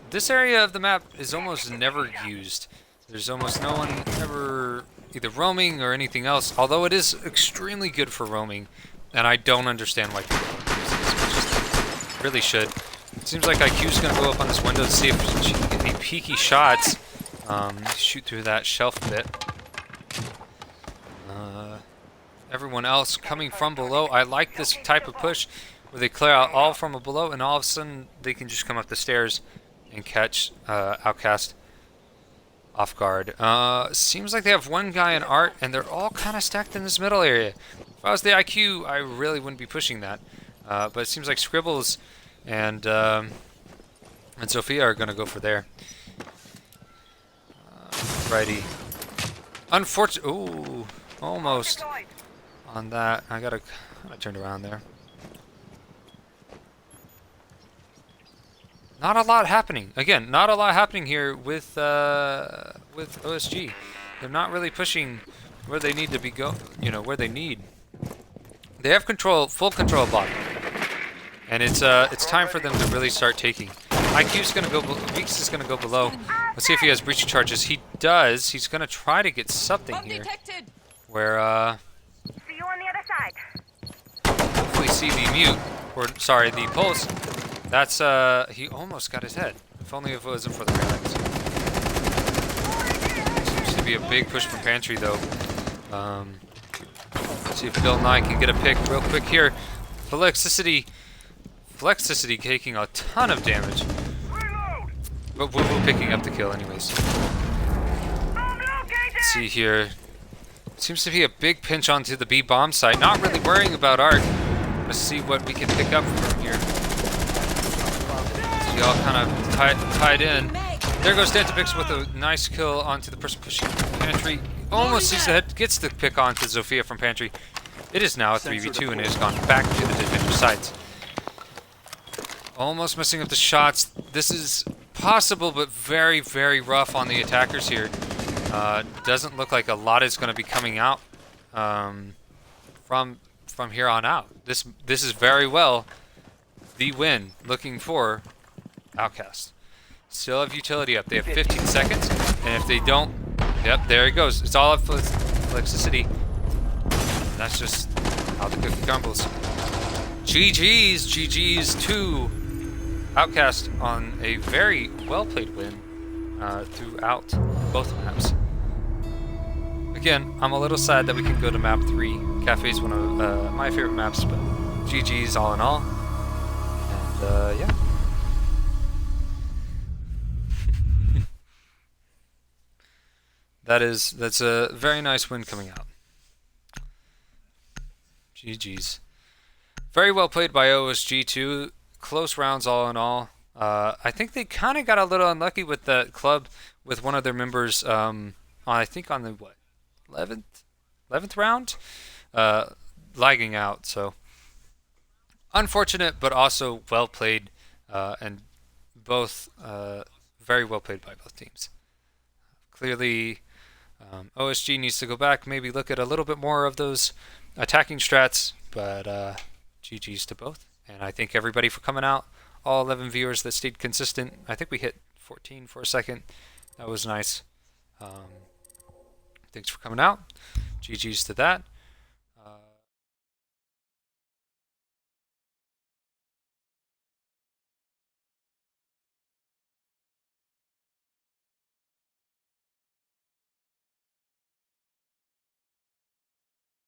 This area of the map is almost never used. There's almost no one ever either roaming or anything else, although it is extremely good for roaming, and I don't understand why people don't use it as much as they really should. It seems like IQ's going to go up on this window to see if she can get any peeky shots. Shoot through that shelf bit. Everyone else coming from below. I like this type of push where they clear out all from below, and all of a sudden they can just come up the stairs and catch Outkast off guard. Seems like they have one guy in art, and they're all kind of stacked in this middle area. If I was the IQ, I really wouldn't be pushing that. But it seems like Scribbles and Sophia are going to go for there. Righty. Unfortunately, ooh, almost on that. I gotta turn around there. Not a lot happening. Again, not a lot happening here with OSG. They're not really pushing where they need to be where they need. They have control, full control of bottom, and it's time for them to really start taking. IQ's gonna go. Weeks is gonna go below. Let's see if he has breach charges. He does. He's gonna try to get something here. Where See you on the other side. hopefully see the mute, or sorry, the pulse. That's he almost got his head. If only it wasn't for the relics. Seems to be a big push from Pantry though. Let's see if Bill Nye can get a pick real quick here. Flexicity taking a ton of damage. But we're picking up the kill anyways. Let's see here. Seems to be a big pinch onto the B bomb site. Not really worrying about Arc. Let's see what we can pick up from here. See all kind of tied in. There goes Dantapix with a nice kill onto the person pushing Pantry. Almost sees the head, gets the pick onto Zofia from Pantry. It is now a 3v2 and it has gone back to the defender sides. Almost messing up the shots. This is possible, but very, very rough on the attackers here. Doesn't look like a lot is going to be coming out from here on out. This is very well the win. Looking for Outkast. Still have utility up. They have 15 seconds, and if they don't, yep, there it goes. It's all up for Flexicity. That's just how the cookie crumbles. GG's to Outkast on a very well-played win throughout both maps. Again, I'm a little sad that we can go to map 3. Cafe's one of my favorite maps, but GG's all in all. And yeah. That's a very nice win coming out. GG's. Very well played by OSG too. Close rounds all in all. I think they kind of got a little unlucky with the club with one of their members. I think on the what 11th round, lagging out. So unfortunate, but also well played, and both very well played by both teams. Clearly, OSG needs to go back, maybe look at a little bit more of those attacking strats, but GG's to both. And I thank everybody for coming out. All 11 viewers that stayed consistent. I think we hit 14 for a second. That was nice. Thanks for coming out. GG's to that.